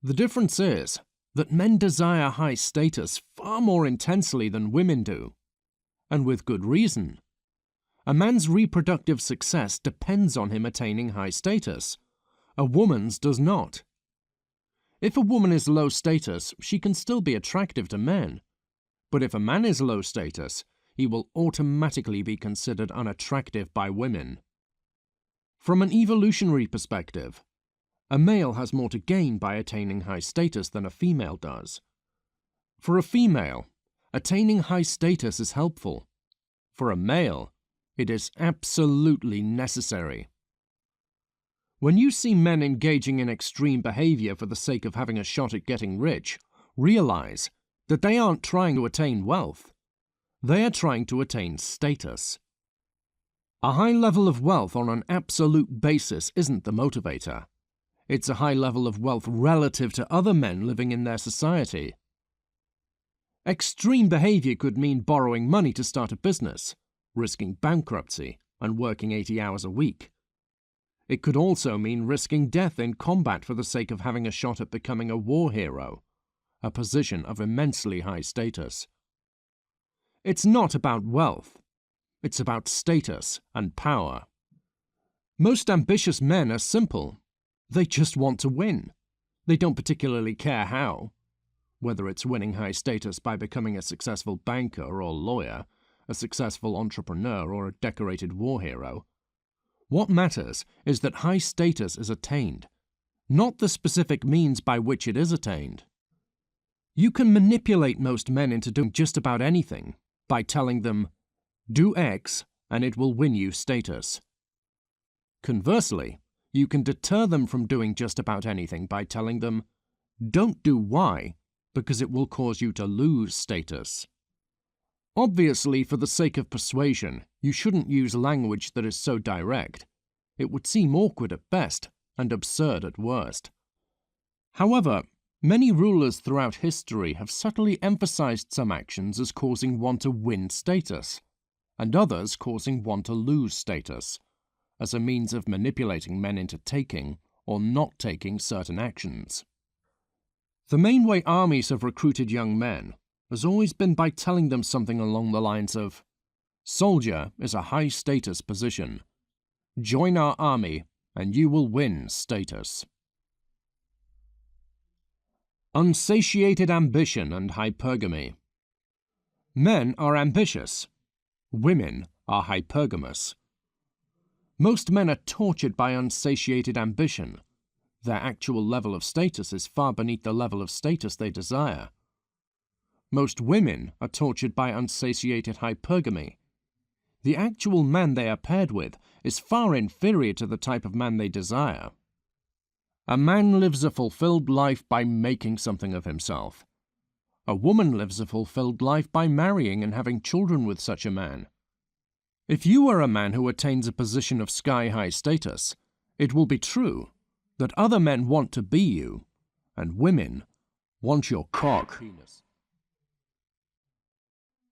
The difference is that men desire high status far more intensely than women do, and with good reason. A man's reproductive success depends on him attaining high status. A woman's does not. If a woman is low status, she can still be attractive to men. But if a man is low status, he will automatically be considered unattractive by women. From an evolutionary perspective, a male has more to gain by attaining high status than a female does. For a female, attaining high status is helpful. For a male, it is absolutely necessary. When you see men engaging in extreme behavior for the sake of having a shot at getting rich, realize that they aren't trying to attain wealth. They are trying to attain status. A high level of wealth on an absolute basis isn't the motivator. It's a high level of wealth relative to other men living in their society. Extreme behavior could mean borrowing money to start a business, risking bankruptcy, and working 80 hours a week. It could also mean risking death in combat for the sake of having a shot at becoming a war hero, a position of immensely high status. It's not about wealth. It's about status and power. Most ambitious men are simple. They just want to win. They don't particularly care how. Whether it's winning high status by becoming a successful banker or lawyer, a successful entrepreneur or a decorated war hero. What matters is that high status is attained, not the specific means by which it is attained. You can manipulate most men into doing just about anything by telling them, do X and it will win you status. Conversely, you can deter them from doing just about anything by telling them, don't do Y because it will cause you to lose status. Obviously, for the sake of persuasion, you shouldn't use language that is so direct. It would seem awkward at best and absurd at worst. However, many rulers throughout history have subtly emphasized some actions as causing one to win status, and others causing one to lose status, as a means of manipulating men into taking or not taking certain actions. The main way armies have recruited young men has always been by telling them something along the lines of, soldier is a high-status position. Join our army and you will win status. Unsatiated ambition and hypergamy. Men are ambitious. Women are hypergamous. Most men are tortured by unsatiated ambition. Their actual level of status is far beneath the level of status they desire. Most women are tortured by unsatiated hypergamy. The actual man they are paired with is far inferior to the type of man they desire. A man lives a fulfilled life by making something of himself. A woman lives a fulfilled life by marrying and having children with such a man. If you are a man who attains a position of sky-high status, it will be true that other men want to be you, and women want your cock.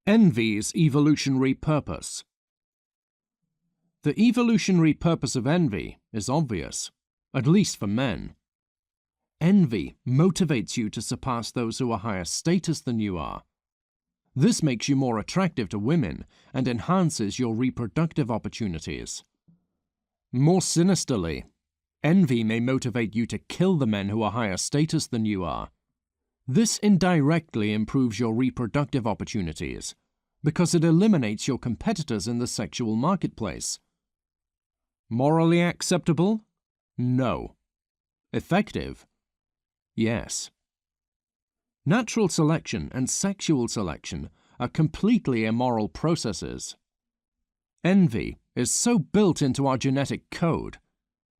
Envy's evolutionary purpose. The evolutionary purpose of envy is obvious, at least for men. Envy motivates you to surpass those who are higher status than you are. This makes you more attractive to women and enhances your reproductive opportunities. More sinisterly, envy may motivate you to kill the men who are higher status than you are. This indirectly improves your reproductive opportunities because it eliminates your competitors in the sexual marketplace. Morally acceptable? No. Effective? Yes. Natural selection and sexual selection are completely immoral processes. Envy is so built into our genetic code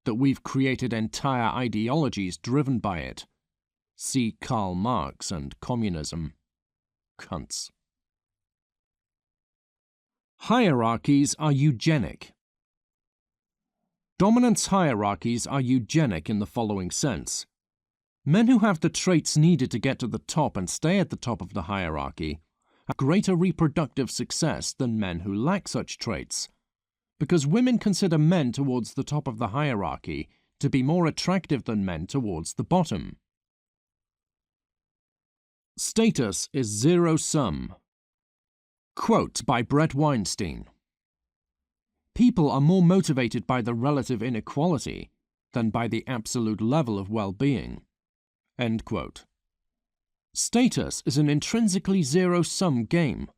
that we've created entire ideologies driven by it. See Karl Marx and communism. Cunts. Hierarchies are eugenic. Dominance hierarchies are eugenic in the following sense. Men who have the traits needed to get to the top and stay at the top of the hierarchy have greater reproductive success than men who lack such traits, because women consider men towards the top of the hierarchy to be more attractive than men towards the bottom. Status is zero-sum. Quote by Brett Weinstein. People are more motivated by the relative inequality than by the absolute level of well-being. End quote. Status is an intrinsically zero-sum game.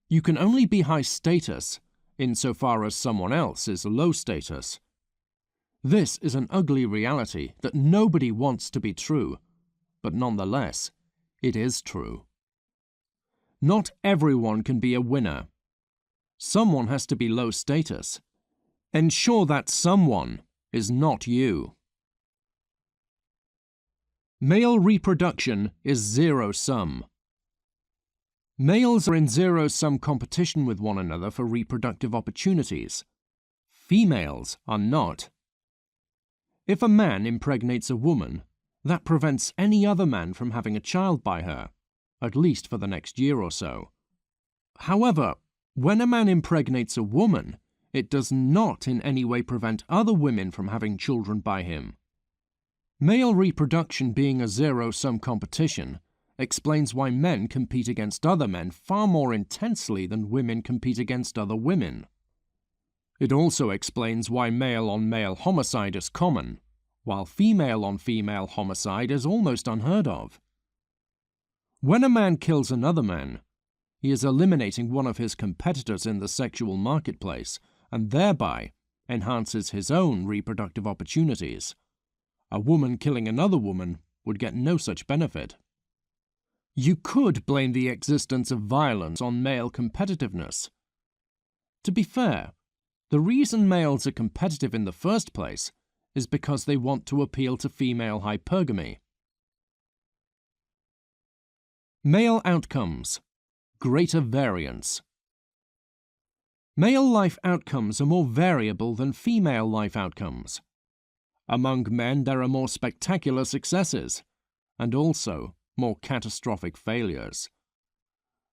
You can only be high status insofar as someone else is low status. This is an ugly reality that nobody wants to be true, but nonetheless, it is true. Not everyone can be a winner. Someone has to be low status. Ensure that someone is not you. Male reproduction is zero-sum. Males are in zero-sum competition with one another for reproductive opportunities. Females are not. If a man impregnates a woman, that prevents any other man from having a child by her, at least for the next year or so. However, when a man impregnates a woman, it does not in any way prevent other women from having children by him. Male reproduction being a zero-sum competition explains why men compete against other men far more intensely than women compete against other women. It also explains why male-on-male homicide is common, while female-on-female homicide is almost unheard of. When a man kills another man, he is eliminating one of his competitors in the sexual marketplace and thereby enhances his own reproductive opportunities. A woman killing another woman would get no such benefit. You could blame the existence of violence on male competitiveness. To be fair, the reason males are competitive in the first place is because they want to appeal to female hypergamy. Male outcomes. Greater variance. Male life outcomes are more variable than female life outcomes. Among men there are more spectacular successes, and also more catastrophic failures.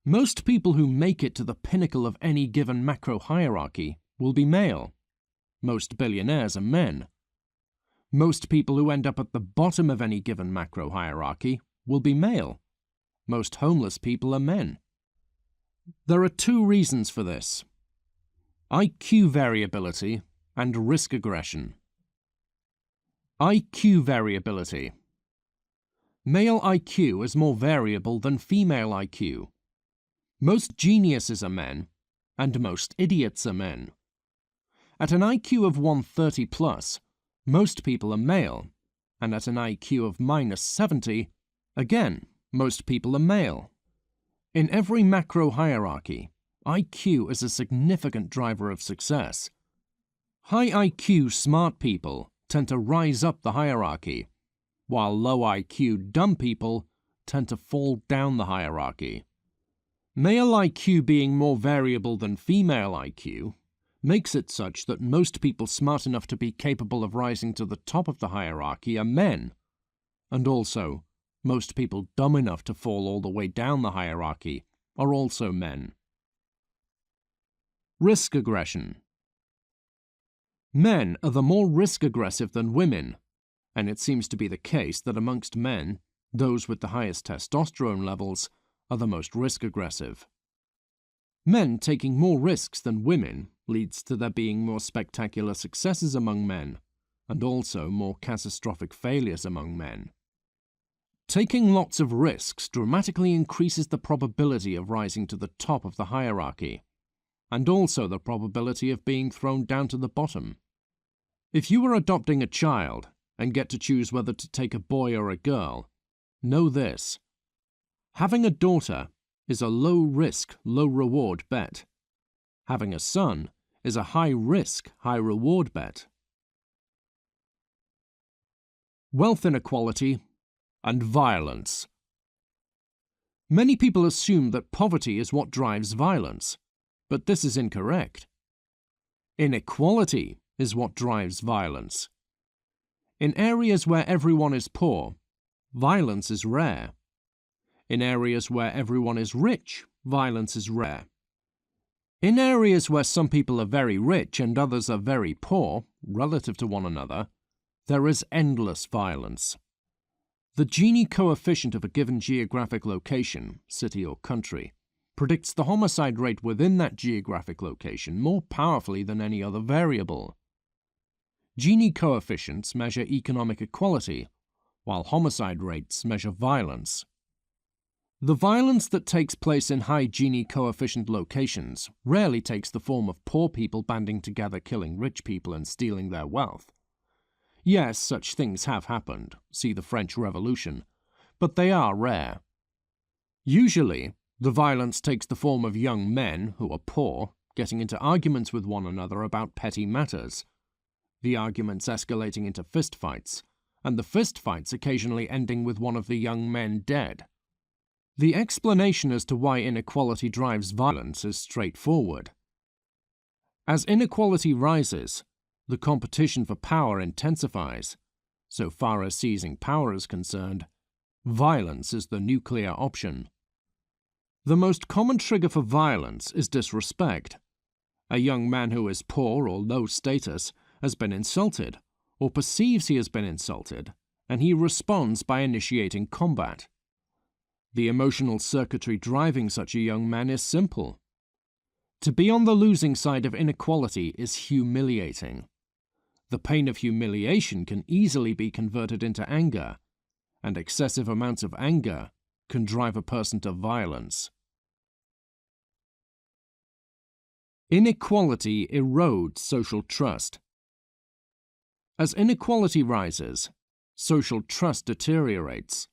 Most people who make it to the pinnacle of any given macro-hierarchy will be male. Most billionaires are men. Most people who end up at the bottom of any given macro-hierarchy will be male. Most homeless people are men. There are two reasons for this: IQ variability and risk aggression. IQ variability. Male IQ is more variable than female IQ. Most geniuses are men, and most idiots are men. At an IQ of 130 plus, most people are male, and at an IQ of -70, again, most people are male. In every macro-hierarchy, IQ is a significant driver of success. High IQ smart people tend to rise up the hierarchy, while low IQ dumb people tend to fall down the hierarchy. Male IQ being more variable than female IQ makes it such that most people smart enough to be capable of rising to the top of the hierarchy are men, and also most people dumb enough to fall all the way down the hierarchy are also men. Risk aggression. Men are the more risk aggressive than women, and it seems to be the case that amongst men, those with the highest testosterone levels are the most risk aggressive. Men taking more risks than women leads to there being more spectacular successes among men, and also more catastrophic failures among men. Taking lots of risks dramatically increases the probability of rising to the top of the hierarchy, and also the probability of being thrown down to the bottom. If you are adopting a child and get to choose whether to take a boy or a girl, know this: having a daughter is a low-risk, low-reward bet. Having a son is a high-risk, high-reward bet. Wealth inequality and violence. Many people assume that poverty is what drives violence, but this is incorrect. Inequality is what drives violence. In areas where everyone is poor, violence is rare. In areas where everyone is rich, violence is rare. In areas where some people are very rich and others are very poor, relative to one another, there is endless violence. The Gini coefficient of a given geographic location, city or country, predicts the homicide rate within that geographic location more powerfully than any other variable. Gini coefficients measure economic equality, while homicide rates measure violence. The violence that takes place in high Gini coefficient locations rarely takes the form of poor people banding together killing rich people and stealing their wealth. Yes, such things have happened, see the French Revolution, but they are rare. Usually, the violence takes the form of young men, who are poor, getting into arguments with one another about petty matters, the arguments escalating into fistfights, and the fistfights occasionally ending with one of the young men dead. The explanation as to why inequality drives violence is straightforward. As inequality rises, the competition for power intensifies. So far as seizing power is concerned, violence is the nuclear option. The most common trigger for violence is disrespect. A young man who is poor or low status has been insulted, or perceives he has been insulted, and he responds by initiating combat. The emotional circuitry driving such a young man is simple. To be on the losing side of inequality is humiliating. The pain of humiliation can easily be converted into anger, and excessive amounts of anger can drive a person to violence. Inequality erodes social trust. As inequality rises, social trust deteriorates.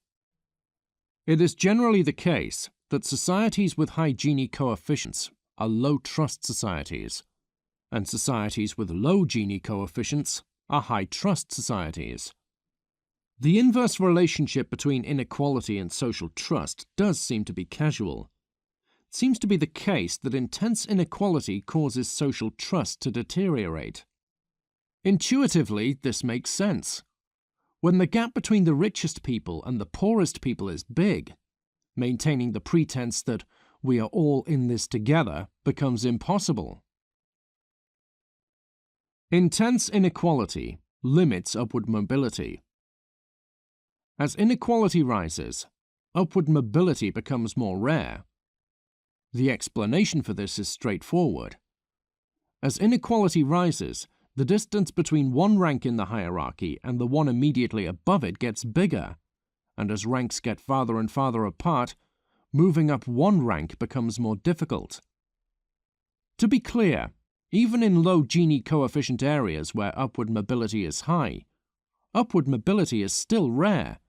It is generally the case that societies with high Gini coefficients are low-trust societies, and societies with low Gini coefficients are high-trust societies. The inverse relationship between inequality and social trust does seem to be casual. It seems to be the case that intense inequality causes social trust to deteriorate. Intuitively, this makes sense. When the gap between the richest people and the poorest people is big, maintaining the pretense that we are all in this together becomes impossible. Intense inequality limits upward mobility. As inequality rises, upward mobility becomes more rare. The explanation for this is straightforward. As inequality rises, the distance between one rank in the hierarchy and the one immediately above it gets bigger, and as ranks get farther and farther apart, moving up one rank becomes more difficult. To be clear, even in low Gini coefficient areas where upward mobility is high, upward mobility is still rare.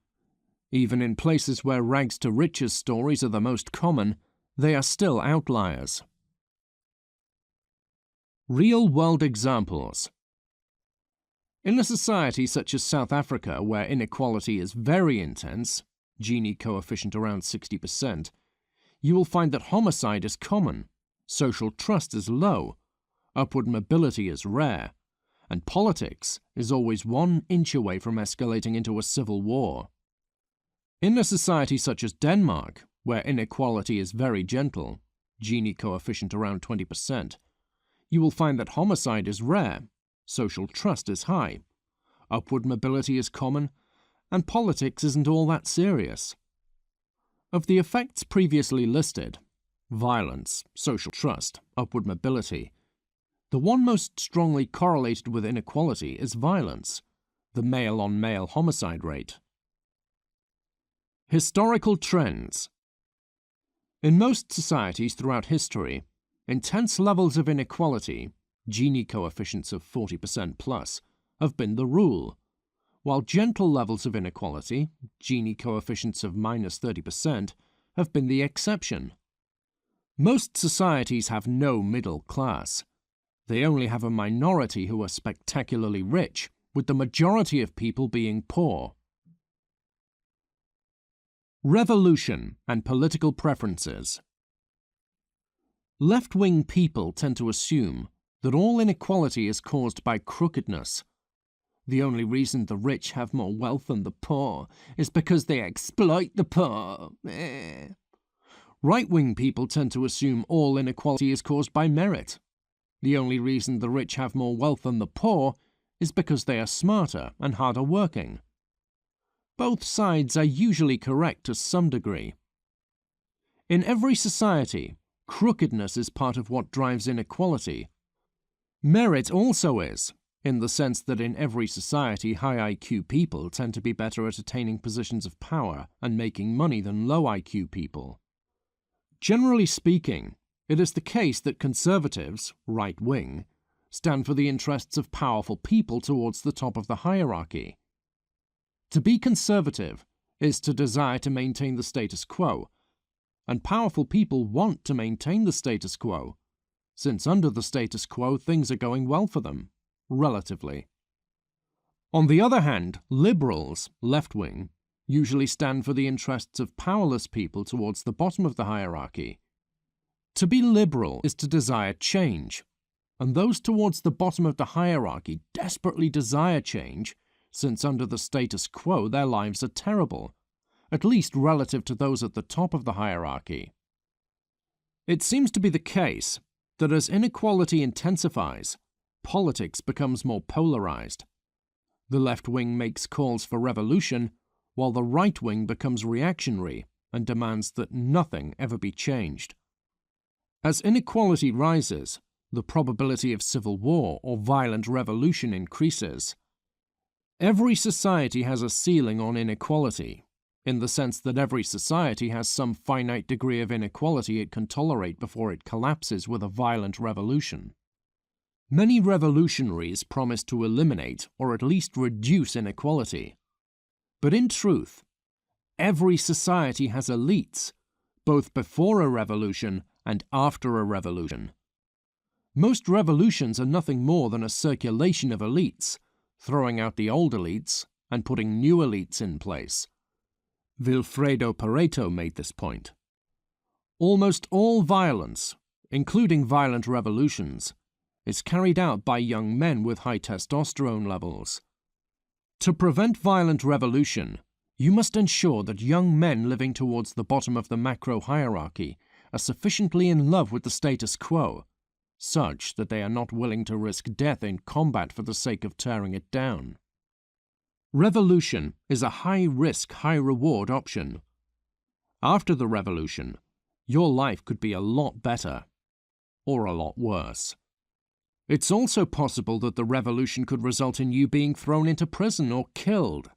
Even in places where rags to riches stories are the most common, they are still outliers. Real-world examples. In a society such as South Africa, where inequality is very intense, Gini coefficient around 60%, you will find that homicide is common, social trust is low, upward mobility is rare, and politics is always 1 inch away from escalating into a civil war. In a society such as Denmark, where inequality is very gentle, Gini coefficient around 20%, you will find that homicide is rare, social trust is high, upward mobility is common, and politics isn't all that serious. Of the effects previously listed, violence, social trust, upward mobility, the one most strongly correlated with inequality is violence, the male-on-male homicide rate. Historical trends. In most societies throughout history, intense levels of inequality, Gini coefficients of 40% plus, have been the rule, while gentle levels of inequality, Gini coefficients of minus 30%, have been the exception. Most societies have no middle class. They only have a minority who are spectacularly rich, with the majority of people being poor. Revolution and political preferences. Left-wing people tend to assume that all inequality is caused by crookedness. The only reason the rich have more wealth than the poor is because they exploit the poor. Right-wing people tend to assume all inequality is caused by merit. The only reason the rich have more wealth than the poor is because they are smarter and harder working. both sides are usually correct to some degree. In every society, crookedness is part of what drives inequality. Merit also is, in the sense that in every society high IQ people tend to be better at attaining positions of power and making money than low IQ people. Generally speaking, it is the case that conservatives, right wing, stand for the interests of powerful people towards the top of the hierarchy. To be conservative is to desire to maintain the status quo, and powerful people want to maintain the status quo, since under the status quo things are going well for them, relatively. On the other hand, liberals, left-wing, usually stand for the interests of powerless people towards the bottom of the hierarchy. To be liberal is to desire change, and those towards the bottom of the hierarchy desperately desire change, since under the status quo their lives are terrible, at least relative to those at the top of the hierarchy. It seems to be the case that as inequality intensifies, politics becomes more polarized. The left wing makes calls for revolution, while the right wing becomes reactionary and demands that nothing ever be changed. As inequality rises, the probability of civil war or violent revolution increases. Every society has a ceiling on inequality, in the sense that every society has some finite degree of inequality it can tolerate before it collapses with a violent revolution. Many revolutionaries promise to eliminate or at least reduce inequality. But in truth, every society has elites, both before a revolution and after a revolution. Most revolutions are nothing more than a circulation of elites, throwing out the old elites and putting new elites in place. Vilfredo Pareto made this point. Almost all violence, including violent revolutions, is carried out by young men with high testosterone levels. To prevent violent revolution, you must ensure that young men living towards the bottom of the macro hierarchy are sufficiently in love with the status quo, such that they are not willing to risk death in combat for the sake of tearing it down. Revolution is a high-risk, high-reward option. After the revolution, your life could be a lot better, or a lot worse. It's also possible that the revolution could result in you being thrown into prison or killed.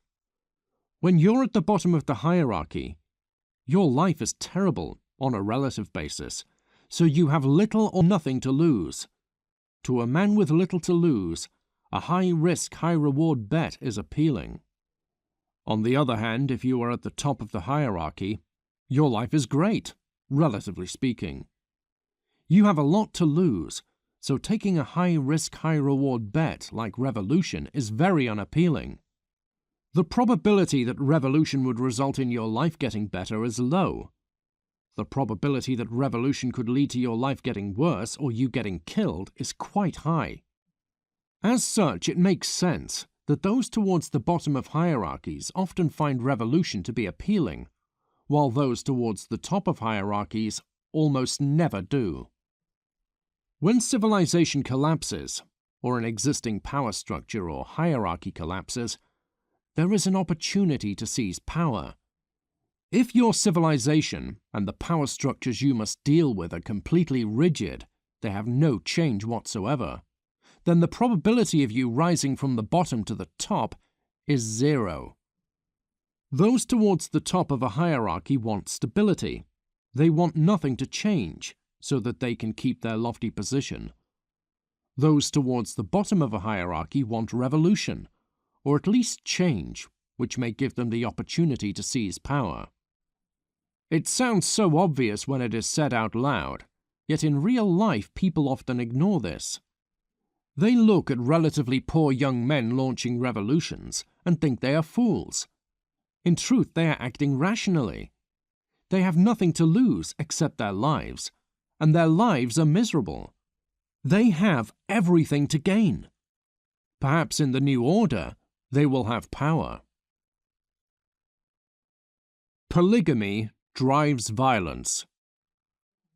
When you're at the bottom of the hierarchy, your life is terrible on a relative basis, so you have little or nothing to lose. To a man with little to lose, a high-risk, high-reward bet is appealing. On the other hand, if you are at the top of the hierarchy, your life is great, relatively speaking. You have a lot to lose, so taking a high-risk, high-reward bet like revolution is very unappealing. The probability that revolution would result in your life getting better is low. The probability that revolution could lead to your life getting worse or you getting killed is quite high. As such, it makes sense that those towards the bottom of hierarchies often find revolution to be appealing, while those towards the top of hierarchies almost never do. When civilization collapses, or an existing power structure or hierarchy collapses, there is an opportunity to seize power. If your civilization and the power structures you must deal with are completely rigid, they have no change whatsoever, then the probability of you rising from the bottom to the top is zero. Those towards the top of a hierarchy want stability. They want nothing to change, so that they can keep their lofty position. Those towards the bottom of a hierarchy want revolution, or at least change, which may give them the opportunity to seize power. It sounds so obvious when it is said out loud, yet in real life people often ignore this. They look at relatively poor young men launching revolutions and think they are fools. In truth, they are acting rationally. They have nothing to lose except their lives, and their lives are miserable. They have everything to gain. Perhaps in the new order, they will have power. Polygamy drives violence.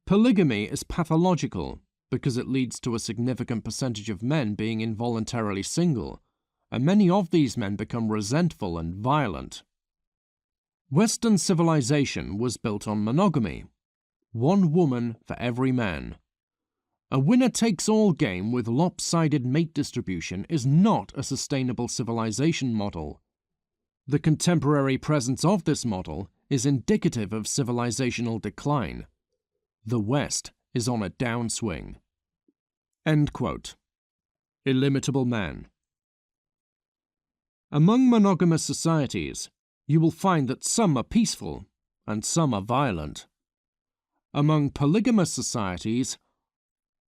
Polygamy is pathological because it leads to a significant percentage of men being involuntarily single, and many of these men become resentful and violent. Western civilization was built on monogamy. One woman for every man. A winner-takes-all game with lopsided mate distribution is not a sustainable civilization model. The contemporary presence of this model is indicative of civilizational decline. The West is on a downswing. End quote. Illimitable man. Among monogamous societies, you will find that some are peaceful and some are violent. Among polygamous societies,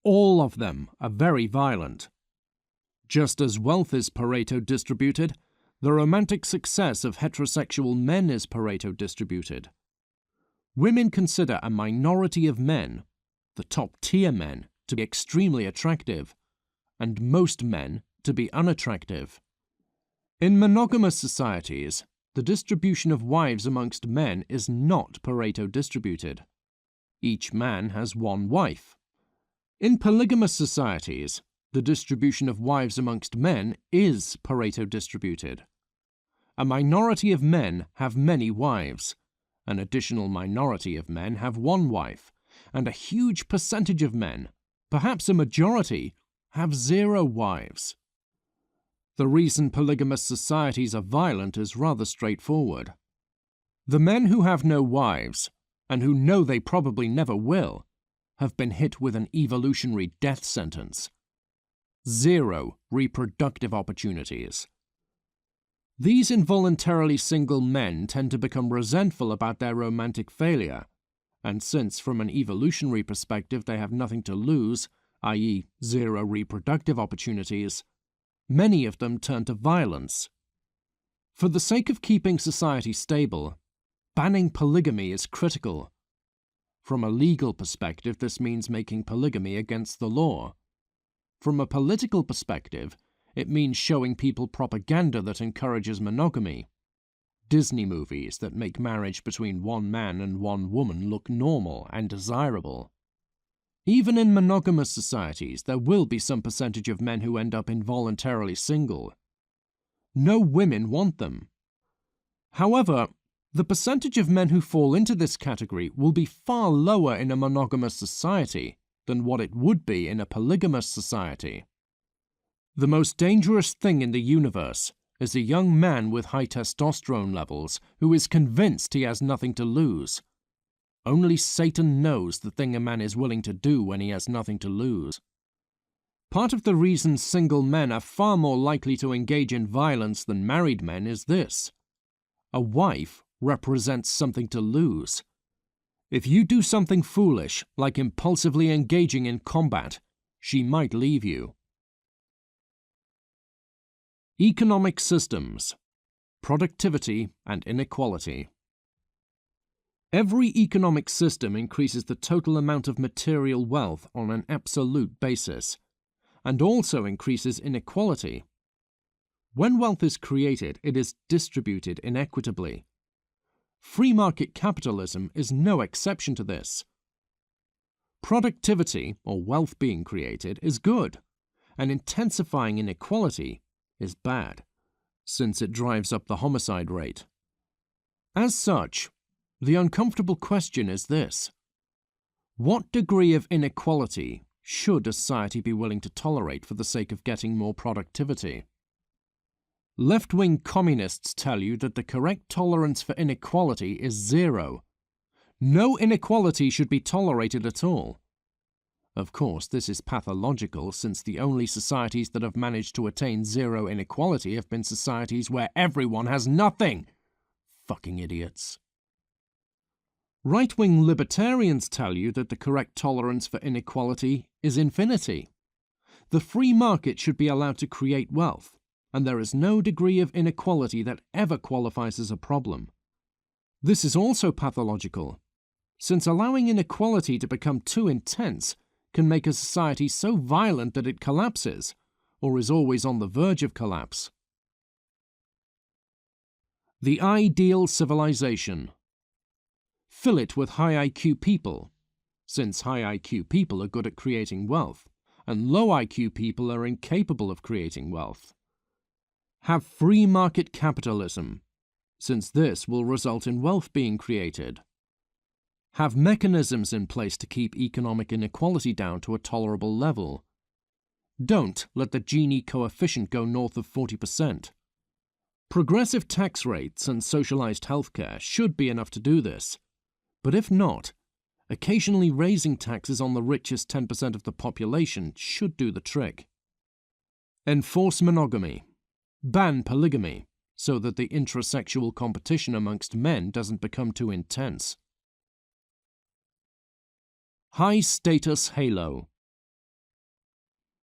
all of them are very violent. Just as wealth is Pareto distributed, the romantic success of heterosexual men is Pareto distributed. Women consider a minority of men, the top-tier men, to be extremely attractive, and most men to be unattractive. In monogamous societies, the distribution of wives amongst men is not Pareto distributed. Each man has one wife. In polygamous societies, the distribution of wives amongst men is Pareto distributed. A minority of men have many wives, an additional minority of men have one wife, and a huge percentage of men, perhaps a majority, have 0 wives. The reason polygamous societies are violent is rather straightforward. The men who have no wives, and who know they probably never will, have been hit with an evolutionary death sentence. 0 reproductive opportunities. These involuntarily single men tend to become resentful about their romantic failure, and since from an evolutionary perspective they have nothing to lose, i.e. 0 reproductive opportunities, many of them turn to violence. For the sake of keeping society stable, banning polygamy is critical. From a legal perspective, this means making polygamy against the law. From a political perspective, it means showing people propaganda that encourages monogamy. Disney movies that make marriage between one man and one woman look normal and desirable. Even in monogamous societies, there will be some percentage of men who end up involuntarily single. No women want them. However, the percentage of men who fall into this category will be far lower in a monogamous society than what it would be in a polygamous society. The most dangerous thing in the universe is a young man with high testosterone levels who is convinced he has nothing to lose. Only Satan knows the thing a man is willing to do when he has nothing to lose. Part of the reason single men are far more likely to engage in violence than married men is this. A wife represents something to lose. If you do something foolish, like impulsively engaging in combat, she might leave you. Economic systems, productivity and inequality. Every economic system increases the total amount of material wealth on an absolute basis, and also increases inequality. When wealth is created, it is distributed inequitably. Free market capitalism is no exception to this. Productivity, or wealth being created, is good, and intensifying inequality is bad, since it drives up the homicide rate. As such, the uncomfortable question is this: what degree of inequality should a society be willing to tolerate for the sake of getting more productivity? Left-wing communists tell you that the correct tolerance for inequality is 0. No inequality should be tolerated at all. Of course, this is pathological, since the only societies that have managed to attain 0 inequality have been societies where everyone has nothing. Fucking idiots. Right-wing libertarians tell you that the correct tolerance for inequality is infinity. The free market should be allowed to create wealth, and there is no degree of inequality that ever qualifies as a problem. This is also pathological, since allowing inequality to become too intense can make a society so violent that it collapses, or is always on the verge of collapse. The ideal civilization. Fill it with high IQ people, since high IQ people are good at creating wealth, and low IQ people are incapable of creating wealth. Have free market capitalism. since this will result in wealth being created. Have mechanisms in place to keep economic inequality down to a tolerable level. Don't let the Gini coefficient go north of 40%. Progressive tax rates and socialized healthcare should be enough to do this, but if not, occasionally raising taxes on the richest 10% of the population should do the trick. Enforce monogamy. Ban polygamy, so that the intrasexual competition amongst men doesn't become too intense. High status halo.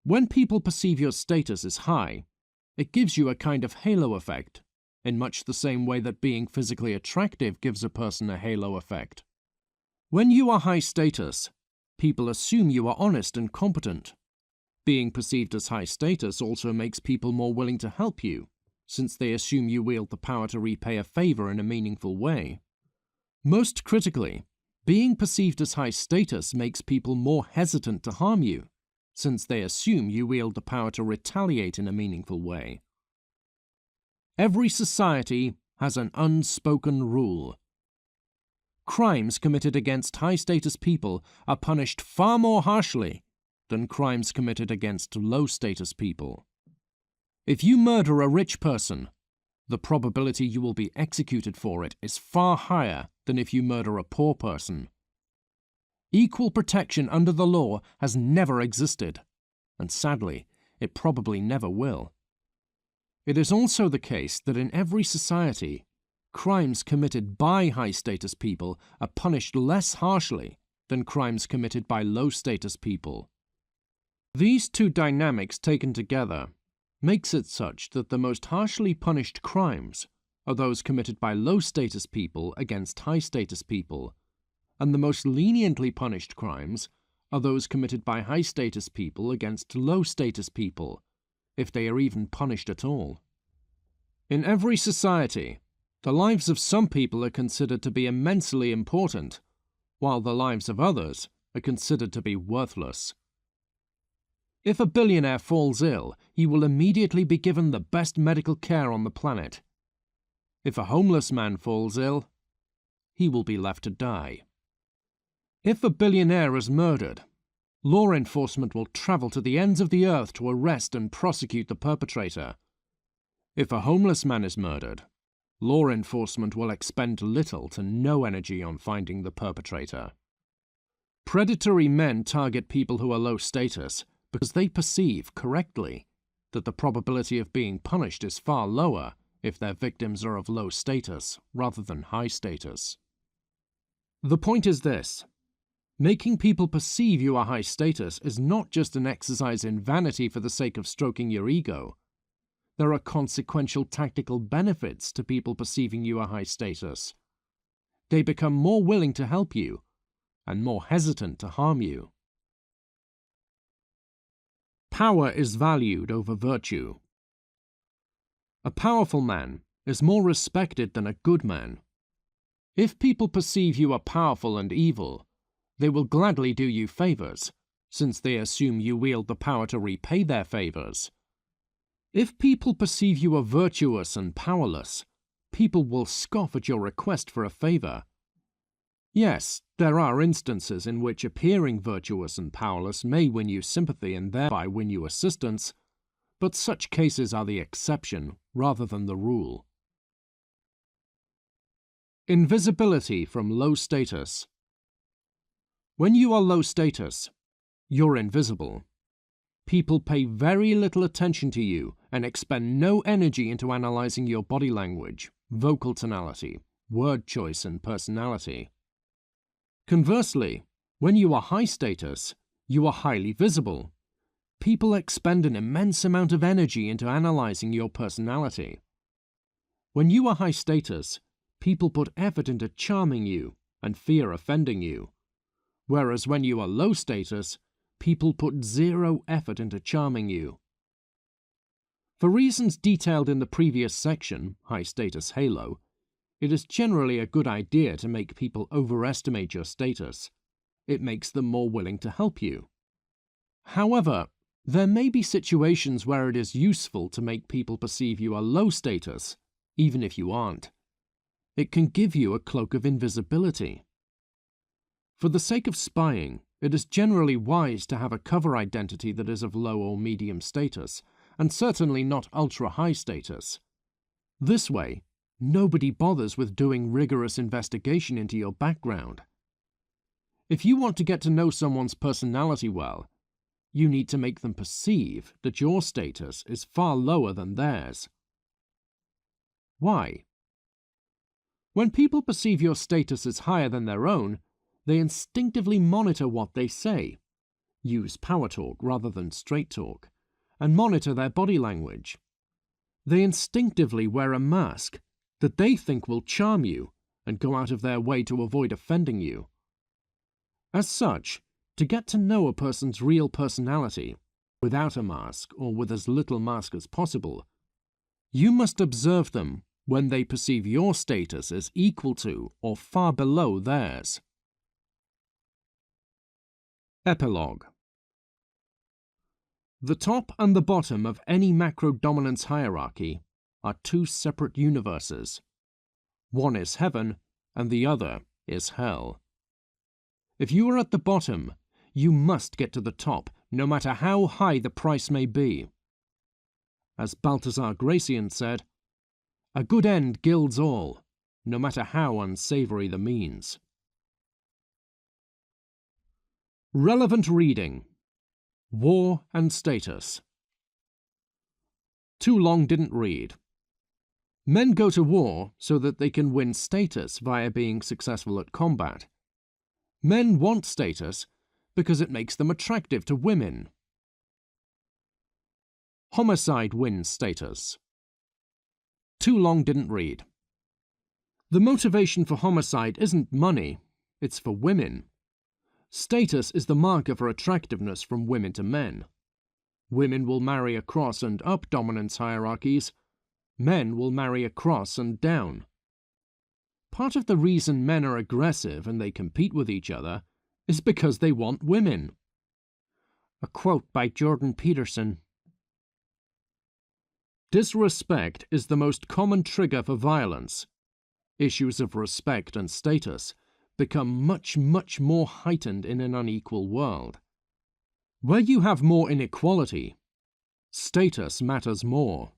When people perceive your status as high, it gives you a kind of halo effect, in much the same way that being physically attractive gives a person a halo effect. When you are high status, people assume you are honest and competent. Being perceived as high status also makes people more willing to help you, since they assume you wield the power to repay a favor in a meaningful way. Most critically, being perceived as high status makes people more hesitant to harm you, since they assume you wield the power to retaliate in a meaningful way. Every society has an unspoken rule. Crimes committed against high-status people are punished far more harshly than crimes committed against low-status people. If you murder a rich person, the probability you will be executed for it is far higher than if you murder a poor person. Equal protection under the law has never existed, and sadly, it probably never will. It is also the case that in every society, crimes committed by high-status people are punished less harshly than crimes committed by low-status people. These two dynamics taken together makes it such that the most harshly punished crimes are those committed by low-status people against high-status people, and the most leniently punished crimes are those committed by high-status people against low-status people, if they are even punished at all. In every society, the lives of some people are considered to be immensely important, while the lives of others are considered to be worthless. If a billionaire falls ill, he will immediately be given the best medical care on the planet. If a homeless man falls ill, he will be left to die. If a billionaire is murdered, law enforcement will travel to the ends of the earth to arrest and prosecute the perpetrator. If a homeless man is murdered, law enforcement will expend little to no energy on finding the perpetrator. Predatory men target people who are low status because they perceive correctly that the probability of being punished is far lower if their victims are of low status rather than high status. The point is this: making people perceive you are high status is not just an exercise in vanity for the sake of stroking your ego. There are consequential tactical benefits to people perceiving you are high status. They become more willing to help you and more hesitant to harm you. Power is valued over virtue. A powerful man is more respected than a good man. If people perceive you are powerful and evil, they will gladly do you favors, since they assume you wield the power to repay their favors. If people perceive you are virtuous and powerless, people will scoff at your request for a favor. Yes, there are instances in which appearing virtuous and powerless may win you sympathy and thereby win you assistance, but such cases are the exception rather than the rule. Invisibility from low status. When you are low status, you're invisible. People pay very little attention to you and expend no energy into analyzing your body language, vocal tonality, word choice, and personality. Conversely, when you are high status, you are highly visible. People expend an immense amount of energy into analyzing your personality. When you are high status, people put effort into charming you and fear offending you, whereas when you are low status, people put zero effort into charming you. For reasons detailed in the previous section, High Status Halo, it is generally a good idea to make people overestimate your status. It makes them more willing to help you. However, there may be situations where it is useful to make people perceive you are low status, even if you aren't. it can give you a cloak of invisibility. For the sake of spying, it is generally wise to have a cover identity that is of low or medium status, and certainly not ultra-high status. This way, nobody bothers with doing rigorous investigation into your background. If you want to get to know someone's personality well, you need to make them perceive that your status is far lower than theirs. Why? When people perceive your status as higher than their own, they instinctively monitor what they say, use power talk rather than straight talk, and monitor their body language. They instinctively wear a mask that they think will charm you and go out of their way to avoid offending you. As such, to get to know a person's real personality, without a mask or with as little mask as possible, you must observe them when they perceive your status as equal to or far below theirs. Epilogue. The top and the bottom of any macro-dominance hierarchy are two separate universes. One is heaven, and the other is hell. If you are at the bottom, you must get to the top, no matter how high the price may be. As Balthazar Gracian said, "A good end gilds all, no matter how unsavory the means." Relevant reading. War and Status. Too long didn't read. Men go to war so that they can win status via being successful at combat. Men want status because it makes them attractive to women. Homicide wins status. Too long didn't read. The motivation for homicide isn't money, it's for women. Status is the marker for attractiveness from women to men. Women will marry across and up dominance hierarchies. Men will marry across and down. Part of the reason men are aggressive and they compete with each other is because they want women. A quote by Jordan Peterson. Disrespect is the most common trigger for violence. Issues of respect and status become much more heightened in an unequal world. Where you have more inequality, status matters more.